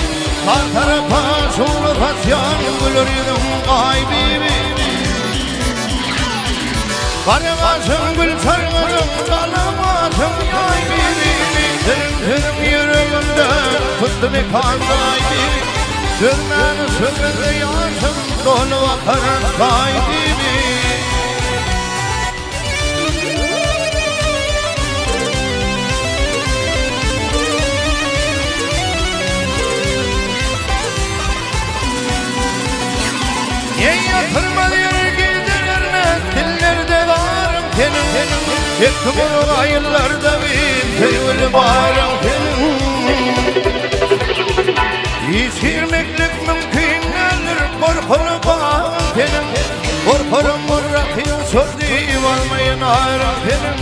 Her tarafa şoğlu tasyan gülür yedim ay bibi Karımasın gül sarmasın Kalamasın ay bibi Tırım yüreğimde Tuttu bir kanday bibi Sürmeni sürmedi yansın Dolu akarın ay bibi Yatırma diyor gecelerine Dillerde varım senin Yettim onu ayırlarda bir Sevgili varım senin Yişirmeklik mümkün gelir Korkulu bağım senin Korkarım bırakıyor sözlüğüm Almayın ağrım senin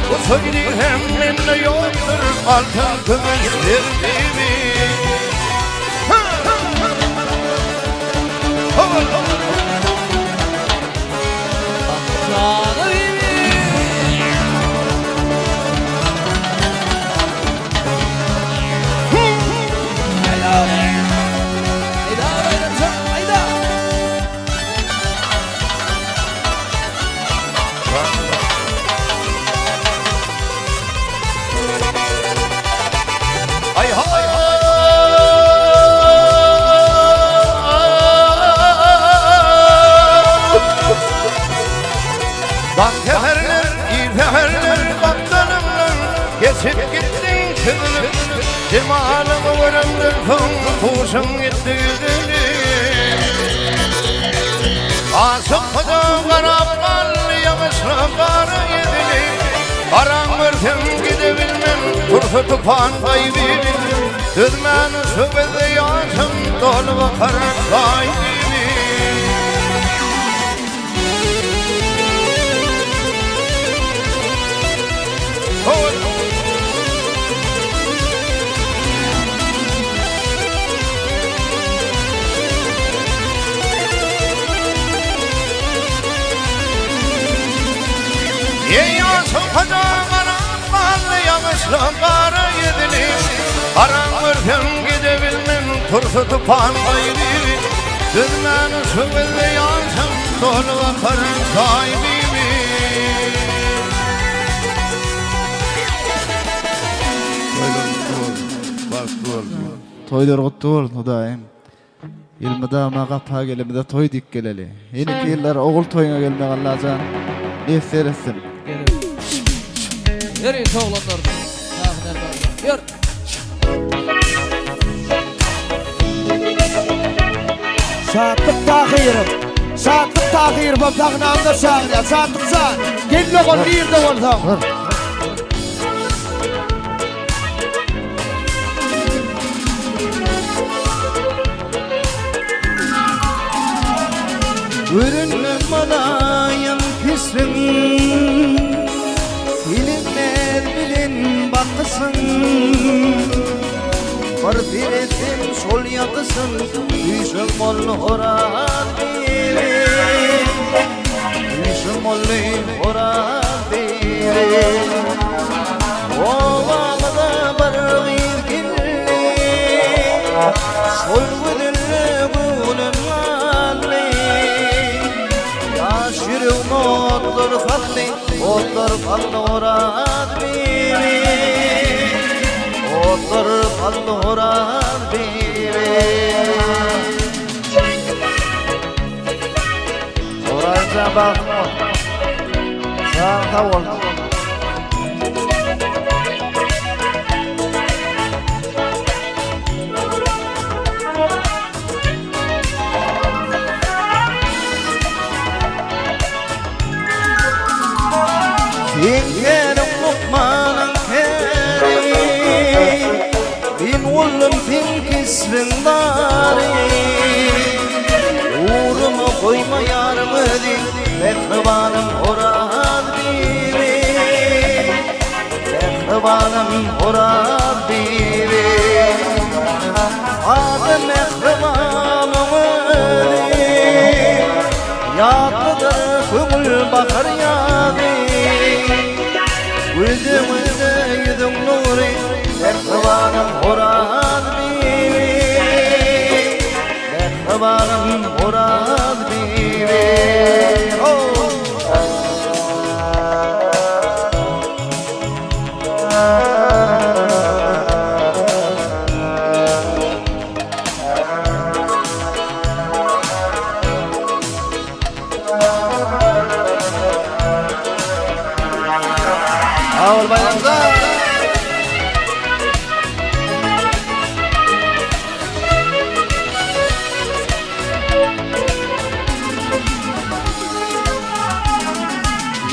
Bu sözlü hem minne yoktur Altın kımız sevdiğimi Bak teferler, iyi teferler, baktanımlar Geçip gittin kızını Cemalımı vurumdur, kuşum gitti yüzünü Asım kocam karapal, yamışla karı yedini Karan vırsın gidebilmem, kursu tupan kaybini Düzmeni sübedi yansım, dolu bakarın sahibi Yansın kocam karapal, yamışla karı yedini Karan vırsın gidebilmem, kursu tupan kaybini Düzmeni sübedi yansım, dolu bakarın sahibi Toylar kutlu olsun Hudaýym. Ýylmyda gapha gelimde toy dik geleli. Ýene yıllar ogul toyuna gelmek Allahan näser etsin. Yürü oğlanlar. Yürü. Şatlık tahirim. Şatlık tahir babdağınağında şahıya. Şatlık şah. Gelin oğul bir yerde olsam. Ürünüm malayım pisrim Bilinler bilin bakısın Bir etim sol yakısın Düşüm ollu horan biri Düşüm ollu horan biri Ovamda bir gizgirli Sol güdüllü gülüm Otlar fallı horan biri Otlar fallı horan biri Sorayca bakma Sağ tavol Yengerim lukmanın keri Bin oğlum bin kisrin dari Uğrumu koyma yarımı din Mehribanım horan biri Mehribanım horan biri Adı mehribanımı din Yatlıdır kümül bakar yadı Gözümüzde yüzün nuri Mehribanım horan biri Mehribanım horan Ramazan.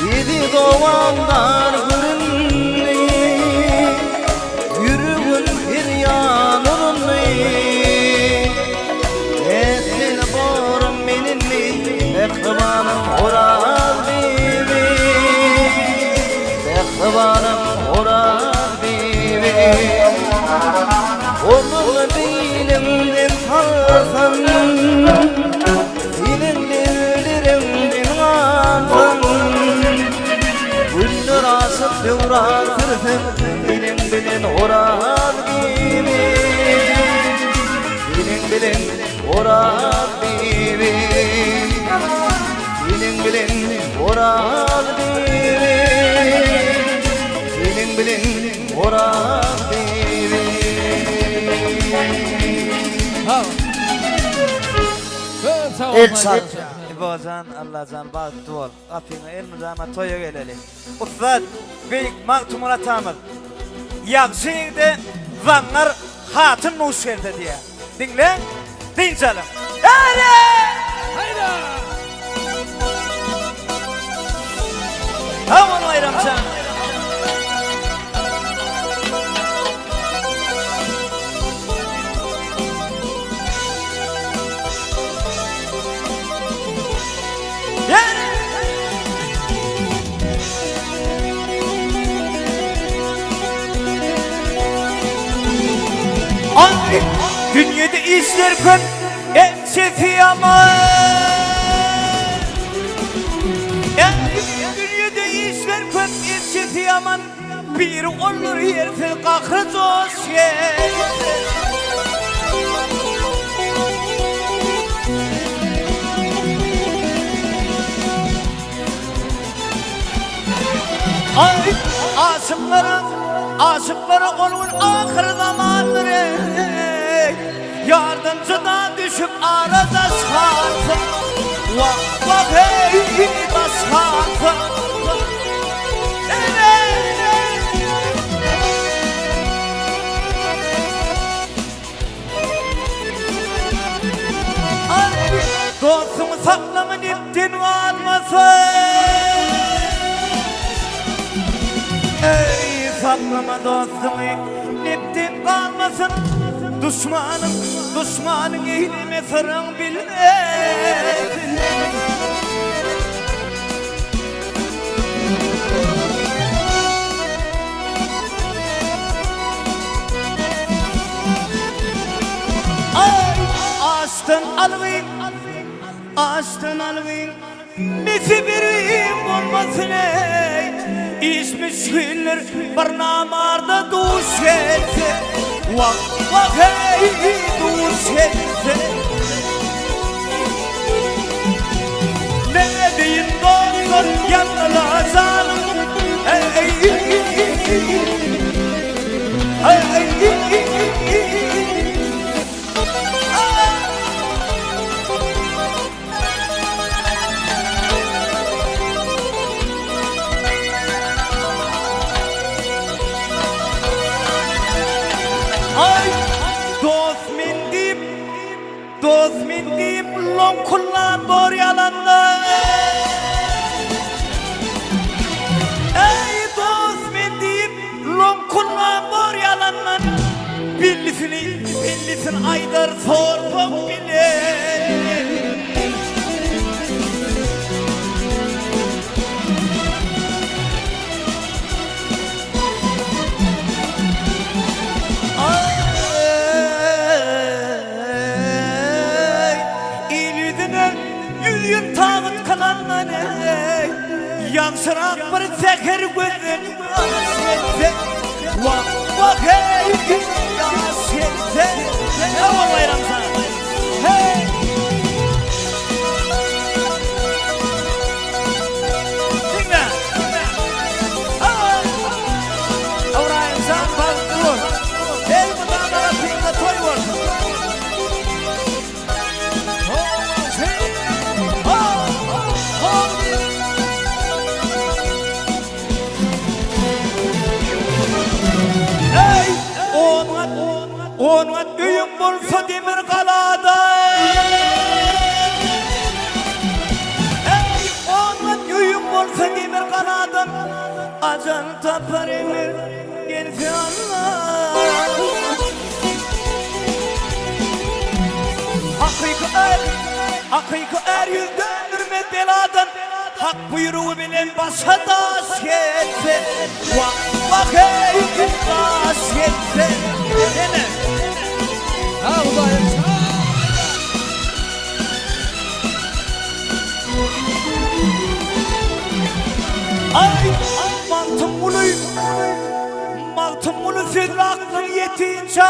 Yedi doğanlar görünmeyi, yürüğün bir yanılmeyi. Esil borum benimli, mehribanım Horaz bibi. Mehribanım Horaz bibi. Onun dilimden sarsan, senin dillerimden alsan. Güller asıp devratırsın, senin bilin Horaz gibi. Senin bilin Horaz gibi. Senin bilin Horaz gibi. Senin bilin Horaz gibi. Elçan. İbozan Allah'tan bağıttı ol. Kapını elmizana toya geleli. Ustad, büyük maktumuna tamir. Yakşıydı vanlar hatın nuşerde diye. Dinle, dinçelim. Haydi! Haydi! Aman ayramcan. Dünyada işler köp, etçefi ama. Dünyada işler köp, etçefi aman. Bir olur yerse kahrı dosye. Ay aşıklara onun ahir zamanları. Yardımcıdan düşüp arada şansın. Vah vah hey başkansın. Dostumu saklamın iptin varmasın. Ey saklama dostumu iptin kalmasın. Düşmanın eyleme sırrın bilmesin. Açtın alvin Misi birim olmasın ey. İşmiş güller barnamarda duş etse. Vah vah hey duş etse. Ne deyin doktor yanına canım. Hey hey hey dost mindim lom kullan bor yalanlar. Ey dost mindim lom kullan bor yalanlar. Billisin aydar sorfam bile. Yüzün tağıt kalanları yansırak bir zehir gözün yansıetse. Vah vah hey yansıetse. Aman bayram sana. Hey dinle. Avrayım sen baktı ol. El budağına rapinle toy olsun. yaparım geldi Allah. Hakiki er yüz döndürme beladan. Hak buyruğu bilen başa da siyetse. Vak ey da siyetse. Dene. Ha uzayım. Ay mantım bunu sözlü aklın yetince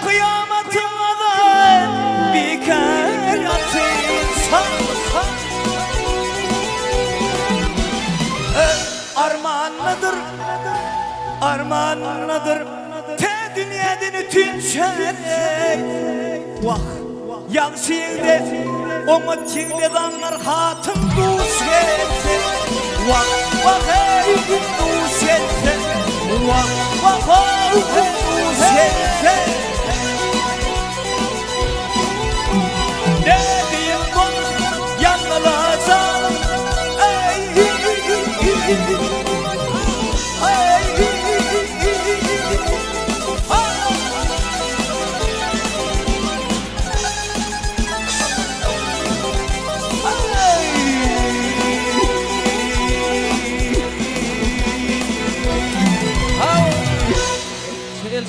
kıyametine de bir kere yatınca armağanlıdır te dünyadan tünçe vah yansıydı onu çingde danlar hatım duşette vah vah ey duşette vah vah ey duşette ne diyeyim bu yanılacağım ey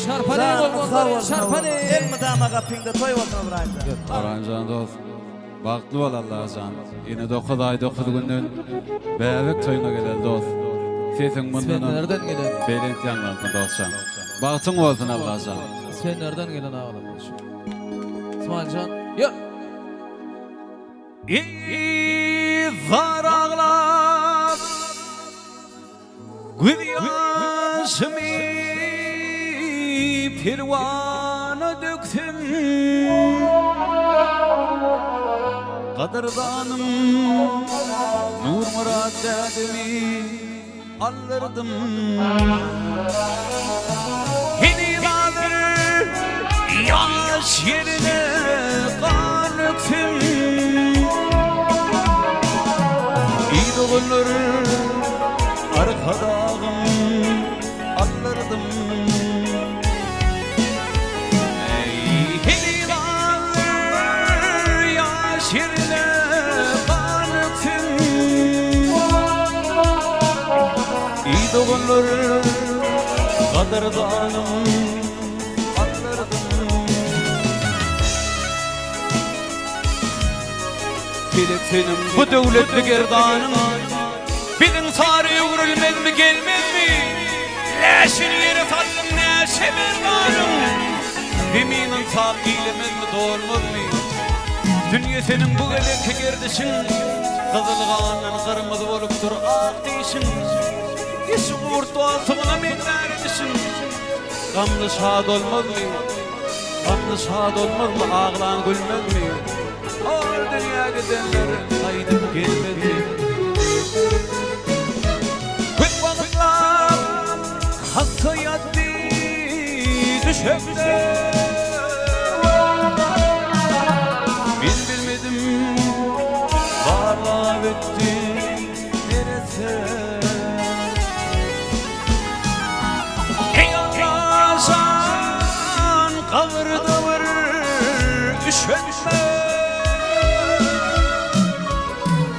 Şarpane olmaları şarpane. El mıdamaga pingde toy olsun İbrahim'den. Arancan dost, baktlı ol Allah'can. Yine 9 ay 9 günden beyavik toyuna gelel dost. Sesin bundan Nereden gelen? belint yanlarsın dostcan. Baktın olsun Allah'can. Sen nereden gelen ağlam? İsmailcan, yürü. İzar ağlar Gülyasmi Pirvana döktüm Kadırdanım Nur murad derdimi Allırdım Hiniladır Yaş yerine kan öktüm İdoğulur Arkadağım Allırdım İdoğulur kadırdanım Allırdım Filipsinim bu devletli gerdanım Bilin sarı uğrulmez mi gelmez mi Leşini yere saldım neşe merdanım Deminin sağ giyilemez mi doğulmaz mı Dünya senin bu gelek gerdeşin Kızılğanın kırmızı olup dur ağ değişin Yeşil vurdu altımına minler edişin Gamlı şad olmaz mı? Gamlı şad olmaz mı? Ağlan gülmez mi? Ağır dünya gidenler kaydıp gelmez mi? Kut balıklar Hakkı yattı düşümde Biz bilmedim Varlığa bitti neresi Kavırdıvır üşenme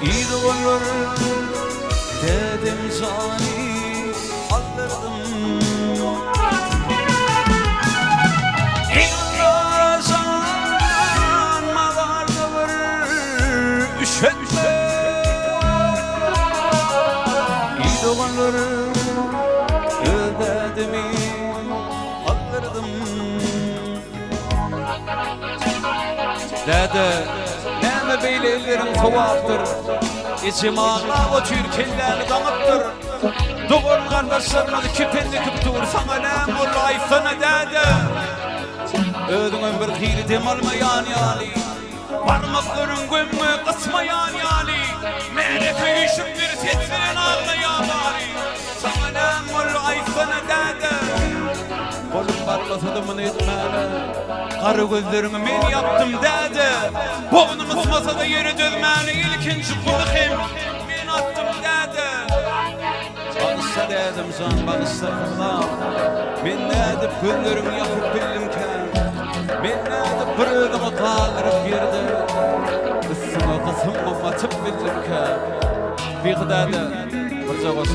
İdoğulur dedim zani Allırdım İnanmazan Mavardıvır üşenme İdoğulur dedim Allırdım Dede, neme beyle ellerim soğaktır İçim ağla o Türkiye'ler damıktır Doğum kardeşlerine küpenli küptür Sana nem ol ayfana dede Ödünün bir hili dem almayan yani Parmakların gömmü kısmayan yani Merefe yüşümdür seslerin ağlayan bari Sana nem ol ayfana dede Kolum barlasadım etmeli Karı gözlerimi men yaptım dede Boğnum ısmasa da yeri dözmeni İlkinci kulağım men attım dede can bağışlarında. Men nädip güllerimi yakıp billimken, men nädip bir özüme kaldırıp girdi. Üstüme kısımma maçıp billimken, bir gıdada bir javaşkı.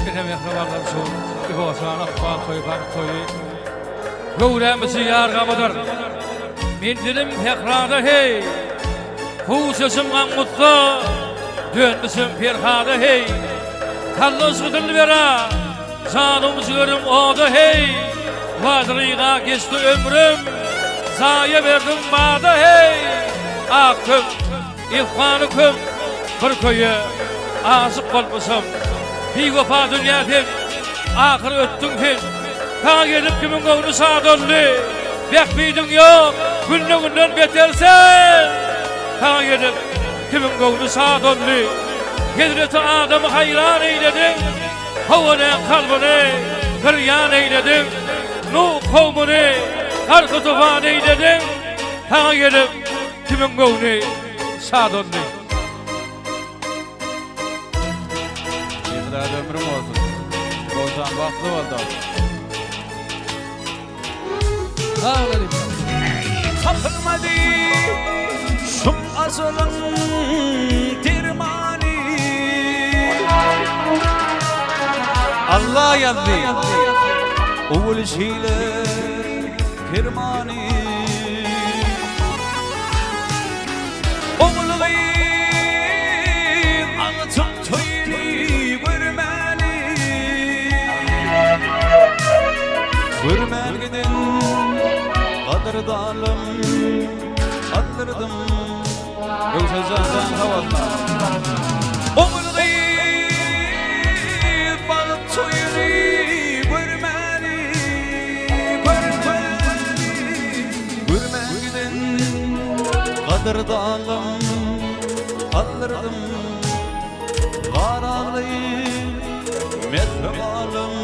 Benim yakınlarım şu, bu sana koyup koyu. Gövremizi yargamadır. Men dilim tekrarda hey. Bu sesim mutlu. Dönmüşüm firhada hey. Kallos gıdıl vera. Canım zürüm oda hey. Vadriga geçti ömrüm. Zaya verdim bada hey. Akım, ihvanıkım. Bir koyu azık olmuşum. Bir vefa dünyadım. Ahir öttün fin. Ta gelip kimin gövnü sağdollu. Bekmiydin yok. Günden betersen. Ta gelip kimin gövnü sağdollu. Gedreti adamı hayran eyledin. Havane kalbini kıryan eyledin. Nuh kavmini karkı tufan eyledin. Ta gelip kimin gövnü sağdollu. Yıllar ömrüm olsun. Bozan vakti oldu. Kapılmadı şum azalın dirmani. Allah yazdı oğul şeyle firmani. Oğul gıyım ağıtıp toyunu vermeli. Vermel gidin qadrdalım, qadırdım Gövse zaten havallar. Oğul gıyım bağıp toyunu vermeli. Vermel gidin qadrdalım, qadırdım Qarağlayım, mehribalım,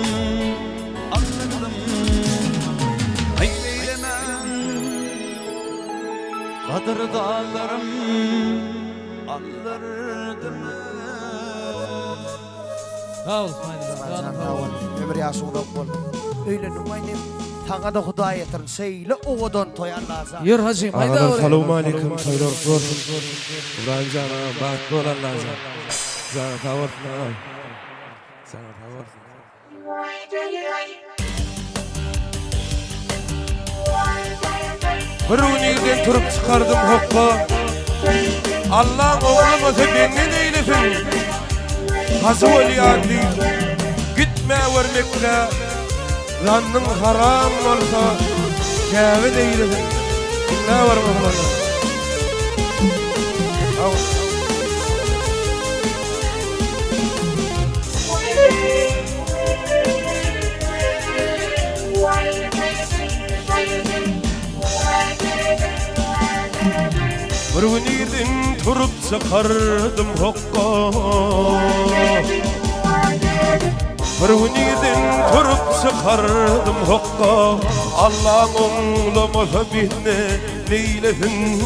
anladım. Eylemem qadrdallarım, anlardım. Sağ ol, Ömür yaşında bol. Öyle numaynem. Tağa da Huda yetin. Şeyle oğudan toyarlarsa. Yürü hacı, mayda oraya. Selamun aleyküm. Toylar olsun. İbrahim canım, bahtlı olanlar. Sana tavarsın. Sana tavarsın. Bir uniden turup çıkardım hokka. Allah'ın oğlum öte beni neylesin. Hazı oliyandi. Gitme vermekle. Zannın haram olsa. Kâve neylesin. Ne var mı bunlarla? Bir günüydin turup çıkardım hokka. Bir günüydin turup çıkardım hokka. Allah'ın oğlum olsa bihne neylesin.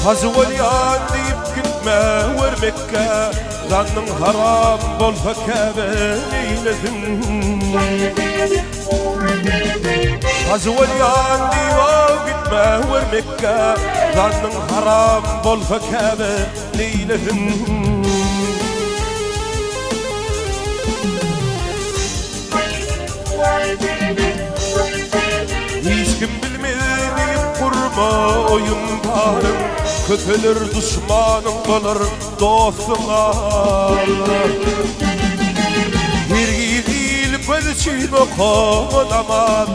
Hazı olyan deyip gitme vermekke. Zannın haram bolsa Kâbe neylesin. Hazı olyan deyip gitme vermekke. Zannın haram bolsa Kâbe neylesin. Hiç kim bilmeyip kurma oyunlarım. Kötülür düşmanın kalır dostuna. Bir yiğil bölçün okunamaz.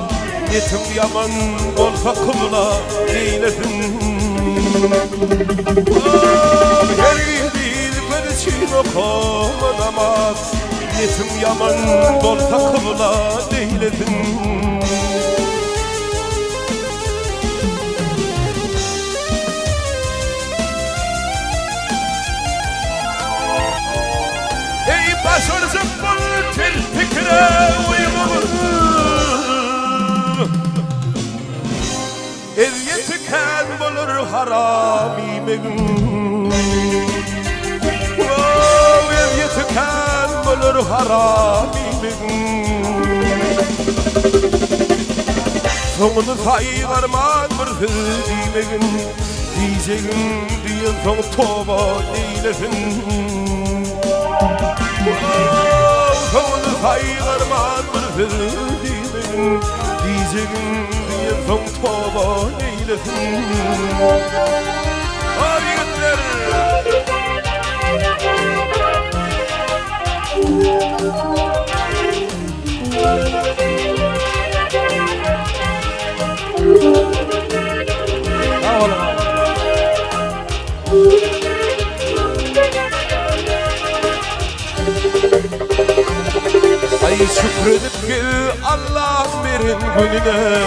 Yetim yaman olsa kılına neylesin. Bir yiğil bölçün okunamaz. Yetim yaman olsa kılına neylesin. Başarısın bu tel fikre uyumum. Ev yetiken bulur harami begüm. bölür haram Soňuny saýgarman bir söz diýmegin Diýjegin diýen soň toba eýlesin Soňuny saýgarman bir söz diýmegin Diýjegin diýen soň toba eýlesin Aýetler Ay şükredip gel Allah verin gününe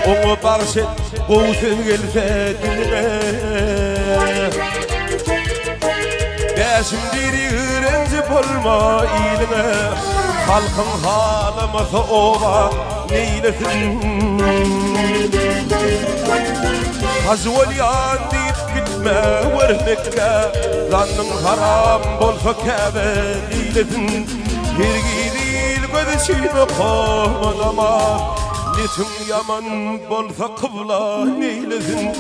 Onu barşet kovsun gelse diline Beşim diri öğrenci bolma iline Halkın halamasa ova neylesin Hazvolyan deyip gitme vermekle Zannın haram bolsa kâbe neylesin Bir gidil gözüşüne koymaz ama Nitim yaman bolsa kıbla neylesin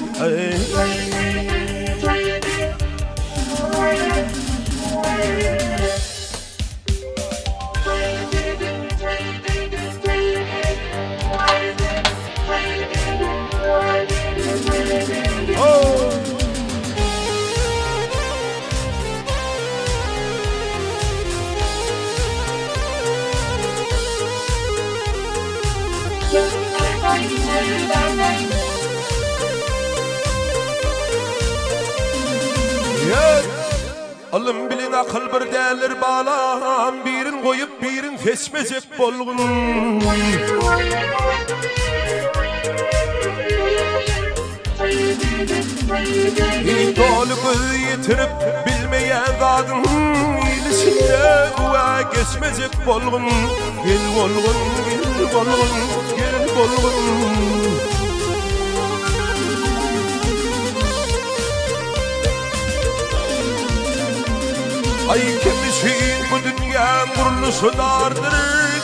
Alım bilin akıl bir değerler bağlam Birin koyup birin seçmecek bolgun Dolu göz yitirip bilmeyen zadın İlişinde dua geçmecek bolgun Gel bolgun, gel bolgun, gel bolgun Ay kimmişin bu dünya kuruluşu dardır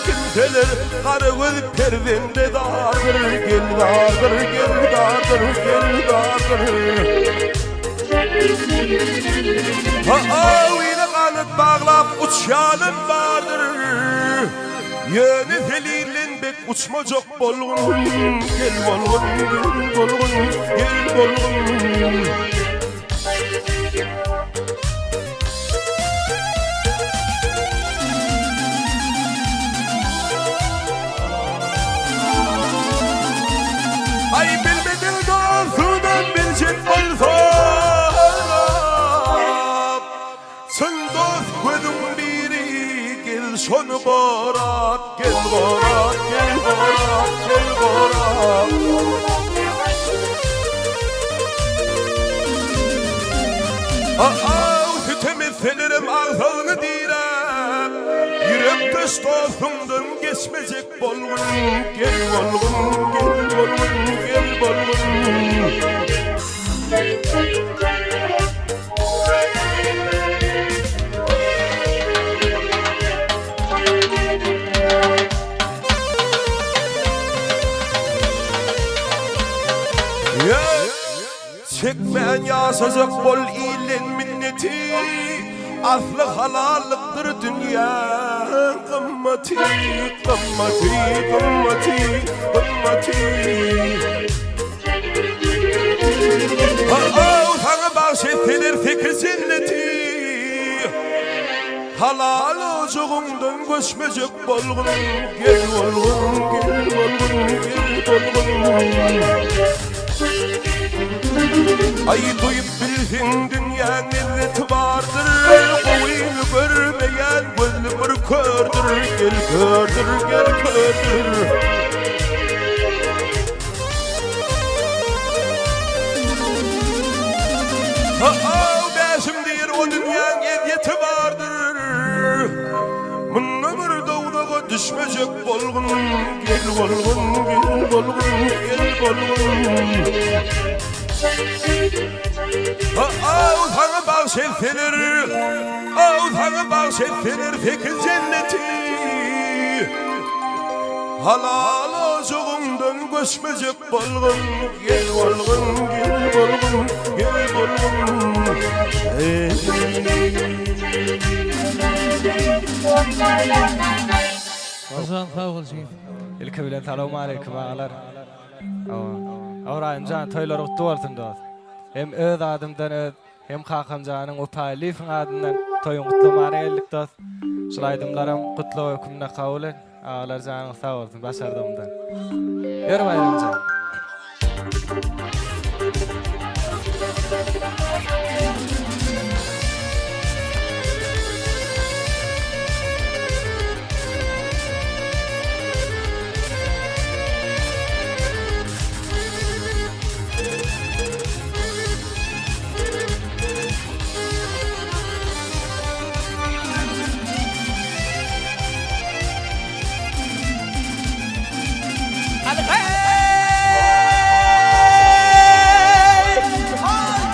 Kimseler karı göz pervende dardır Gel dardır, gel dardır, gel dardır Yine kanıt bağlap uçyanım vardır Yeni zelilin uçma çok bolgun Gel bolgun, gel bolgun, gel bolgun Ay bilmedin doğrudan bir şey olsa Sen dost gözün biri gel şonu borat Gel borat, gel borat, gel borat Sütemezselerim ağzını direm Yürek dış dostumdan geçmeyecek bolgun Gel bolgun, gel bolgun, gel bolgun Çekmeyen yaşayacak bol ilen minneti Aslı halallıktır dünya kımmeti Kımmeti, kımmeti, kımmeti Sana bahşettiler fikir cenneti Halal ocuğundan göçmeyecek bolgun Gel bolgun, gel bolgun, gel bolgun Ay duyup bilsin dünyanın izzeti vardır Boyunu görmeyen gözlü bir kördür Gel kördür, gel kördür Beşim deyir o dünyanın izzeti vardır Bununla bir dağdağa düşmeyecek bolgun Gel bolgun, gel bolgun, gel bolgun Sana bahşetseler Ağzına bahşettiler fikir cenneti Halal oğuzundan göçmecek bolgun Gel bolgun, gel bolgun, gel bolgun Hasan sağ ol şeýle. İlki bilen salamu aleykum ağalar. Awraýymjan toýlar gutly bolsun dost. Hem öz adymdan öz, hem Hakanjanyň Upalifin adyndan toýuň gutlamary geldik dost. Şol aýdymlarym gutly hökümde kabul et. Ağalar janyň sağ bolsun başardymdan. Ýer baýramjan.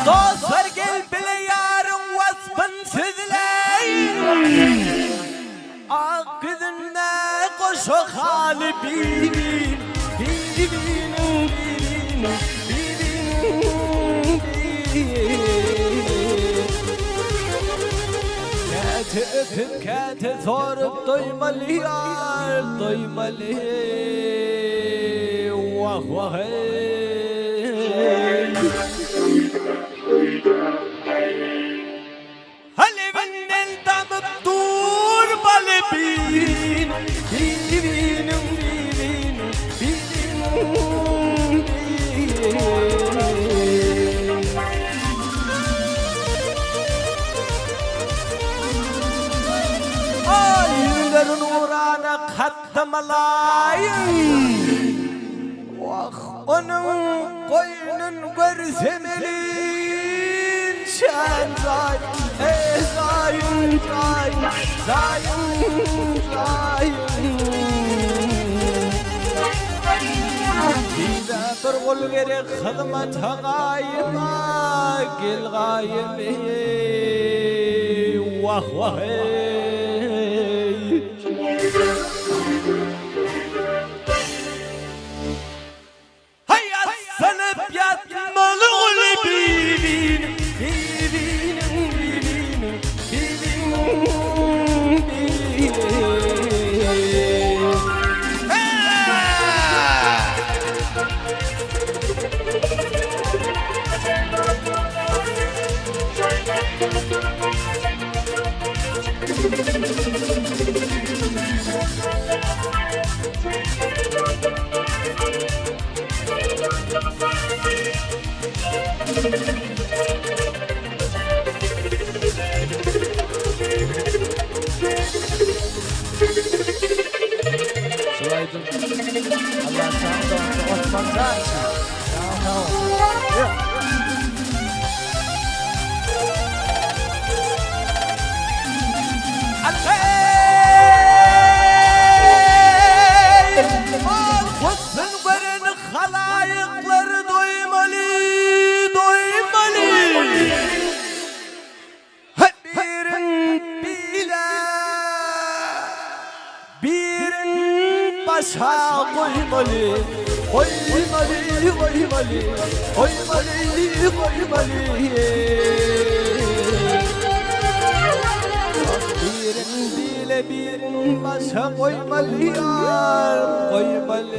Dostlar gel bile yarın vasfın sizleyin Ak kızınla koşu hali birbirinin Kete öpüp kete sorup doymalı yar doymalı Vah vah hey Halevinden damıp durmalı bin Birbirinin Ayırların uğrana katlamalayın Onun koynun görsemelin Şen zay, zayın, Bize bir kul gerek hizmet gayma Gel gayme Vah vah Hayat sanıp yatmalı ulu birbirinin Şolaydın. Allah sağ ol. Osman Can. Sağ ol. Kutsun verin halayıkları doymalı, doymalı. Birin bile, birin başa koymalı. Koymalı, koymalı, koymalı, koymalı. Birin bile birin başa koymalı yar koymalı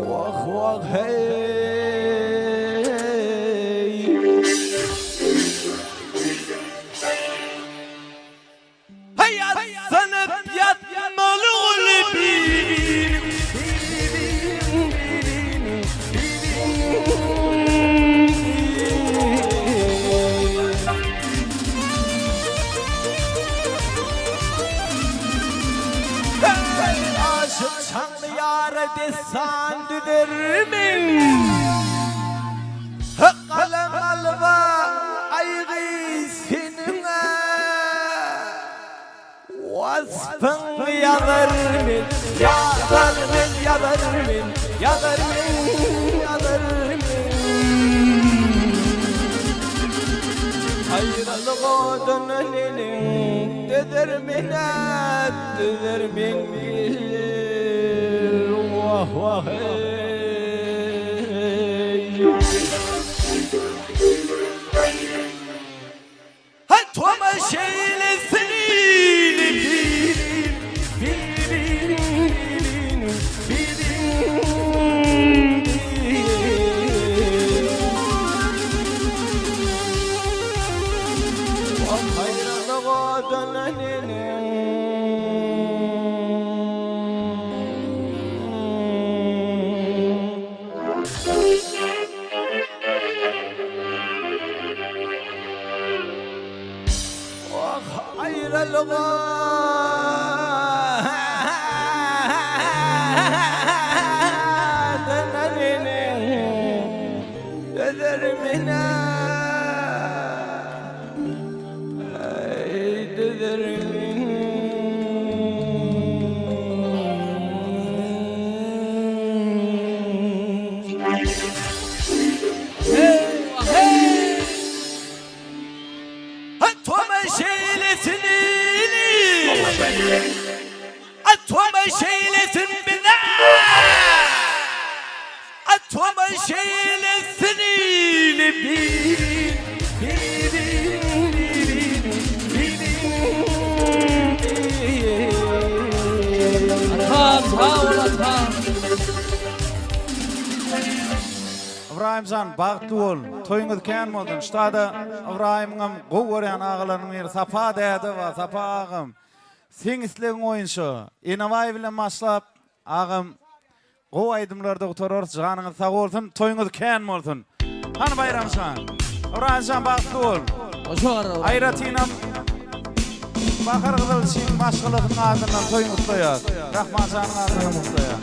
Vah vah hey Hayat sanıp yatmalı ulu birin Aşık şanlı yâre desan düdermin Kalem alva aygı seninle Vasfın yazarmin Yazarmin, yazarmin Yazarmin, yazarmin Hayır لغادن ليلين تذر منات تذر من قيل واه هات وما شيل السنين Ibrahimcan bagtly bol. Toýuňyz kän boldun. Ştada Ibrahim'im gow gören agalaryň bir sapa dädi we sapa agam. Siňisleň oýunçy. Enaway bilen maşlap agam gow aýdymlarda oturur. Janyňyz sag bolsun, toýuňyz kän bolsun. Hany bayramşan. Ibrahimcan bagtly bol. Aýratynam Bakar gyzyl şiň maşgalygyň adyndan toýuňyz goýar. Rahmanjanyň adyndan goýar.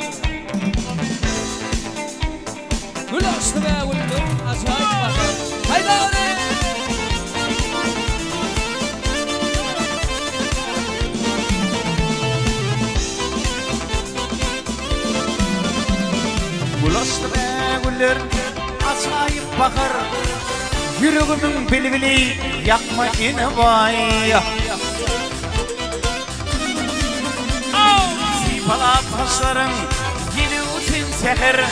Gül açtı be gülüm, acayip bakar. Haydi hadi. Gül açtı be güller, acayip bakar. Yüreğimin bilbili yakma ine vay. Sipalap taşların geliutin seher.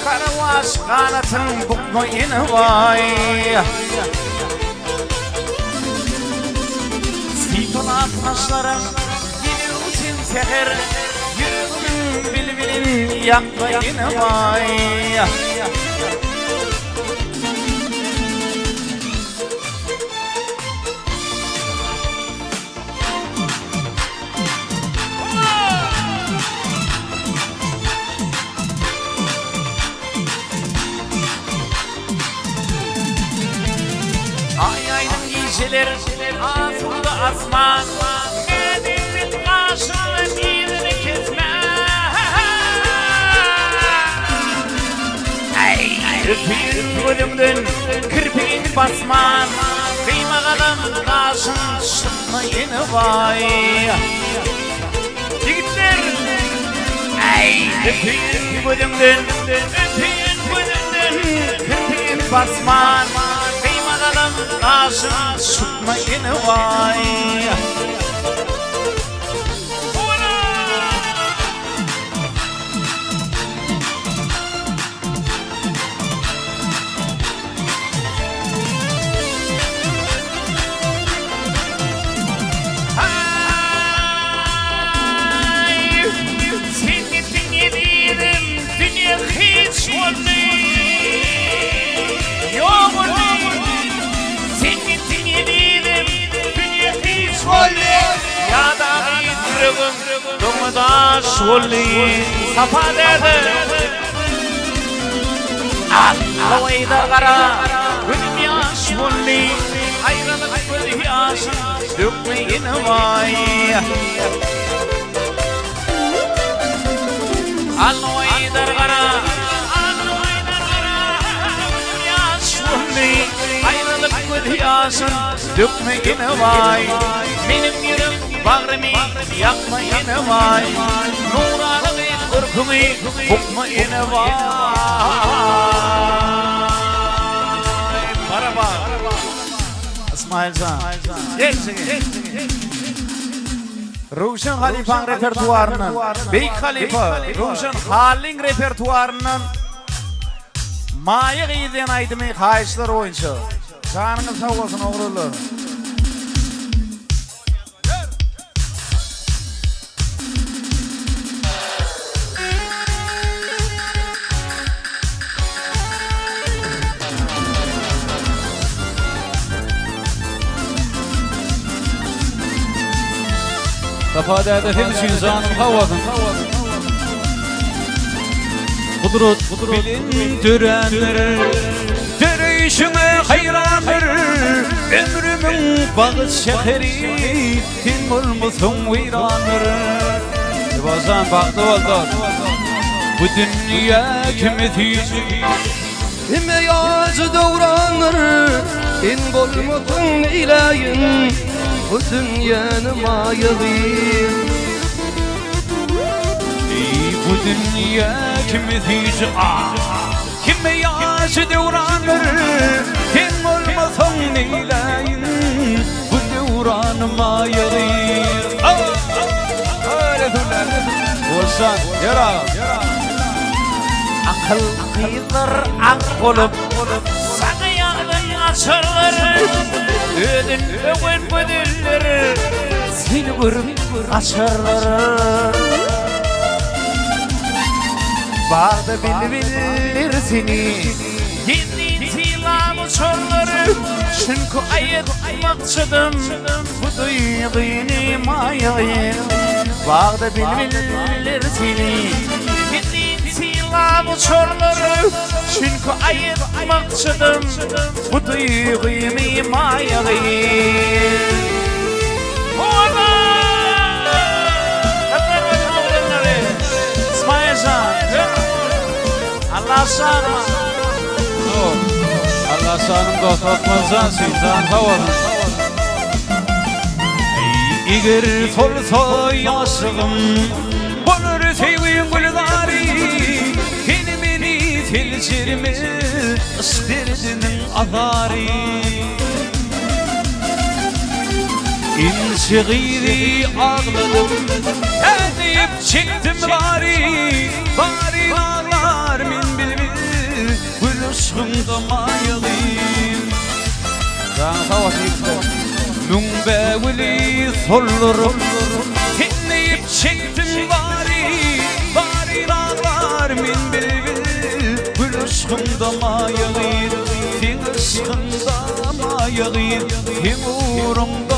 Karawaş kanatın bukma ine vay. Sipalap taşların geliutin seher. Yüreğimin bilbili yakma ine vay. Geceler ağzımda asman Medinit aşığın yerini kesmez Ay öpüyün gözümden kirpiğin basman Kıymağalım kaşın şıkma yeni vay Yigitler Ay öpüyün gözümden kirpiğin basman Kaşın şutma yine vay Seni dinledim dünya hiç oldu Yok oldu Ya da yüreğim Dumda şolli Safa dedi Allah'ıyla kara Gönüm yaş şolli Ayrılık bir yaşın Dökmeyin vay Allah'ıyla kara Gönüm yaş şolli Ayrılık bir yaşın Dökmeyin vay Benim yüreğim bağrımı yakma yine vay Nuralı bir korkumu bukma yine vay Para bak İsmailcan. Ruşen Halifa'nın repertuarının, Beyk Halifa, Ruşen Halin repertuarının Maya giyden aydımı kayışlar oyuncu. Canınız sağ olsun oğullar. Safa derde hemşin canım havadın. Kudret bilindirenler, görüşüne hayranlar. Ömrümün bağı şehri, tin olmasın viranlar. Bozan baktı oldu. Bu dünya kimi tiyecek? Hime yazı davranır, in bolmasın ilahin. Bu dünyanın mayalıyım. Bu dünya kimi diyecek? Kime yaşı devranır? Kim olmasın neyleyin? Bu devranı mayalıyım. Öyle durlar. Olsan yara. Akıl kıyılır ak olup Sana yağdın açarlar. ödün öğün bödüller seni görüp açarlar. Bağda bilir seni Yeni tilamı çorları. çünkü ayet maksadım bu duyduğunu mayayı. Bağda bilir seni Yeni tilamı çorları. çünkü ayet maksadım bu duyduğunu mayayı. Allah sanma. Allah sanım dost atmazsan sizden havanın. Eğer solsa yaşığım, olur sevgim gülgari. Beni telcirimi, ıstırdının azari. İnci gıyri ağladım, edip çektim bari. Bari ağlar min bilbil, gül ışkımda mayalıyım. Sana savaşayım. Nümbevli sollurum, dinleyip çektim bari. Bari ağlar min bilbil, gül ışkımda mayalıyım. Din ışkımda mayalıyım, tim uğrumda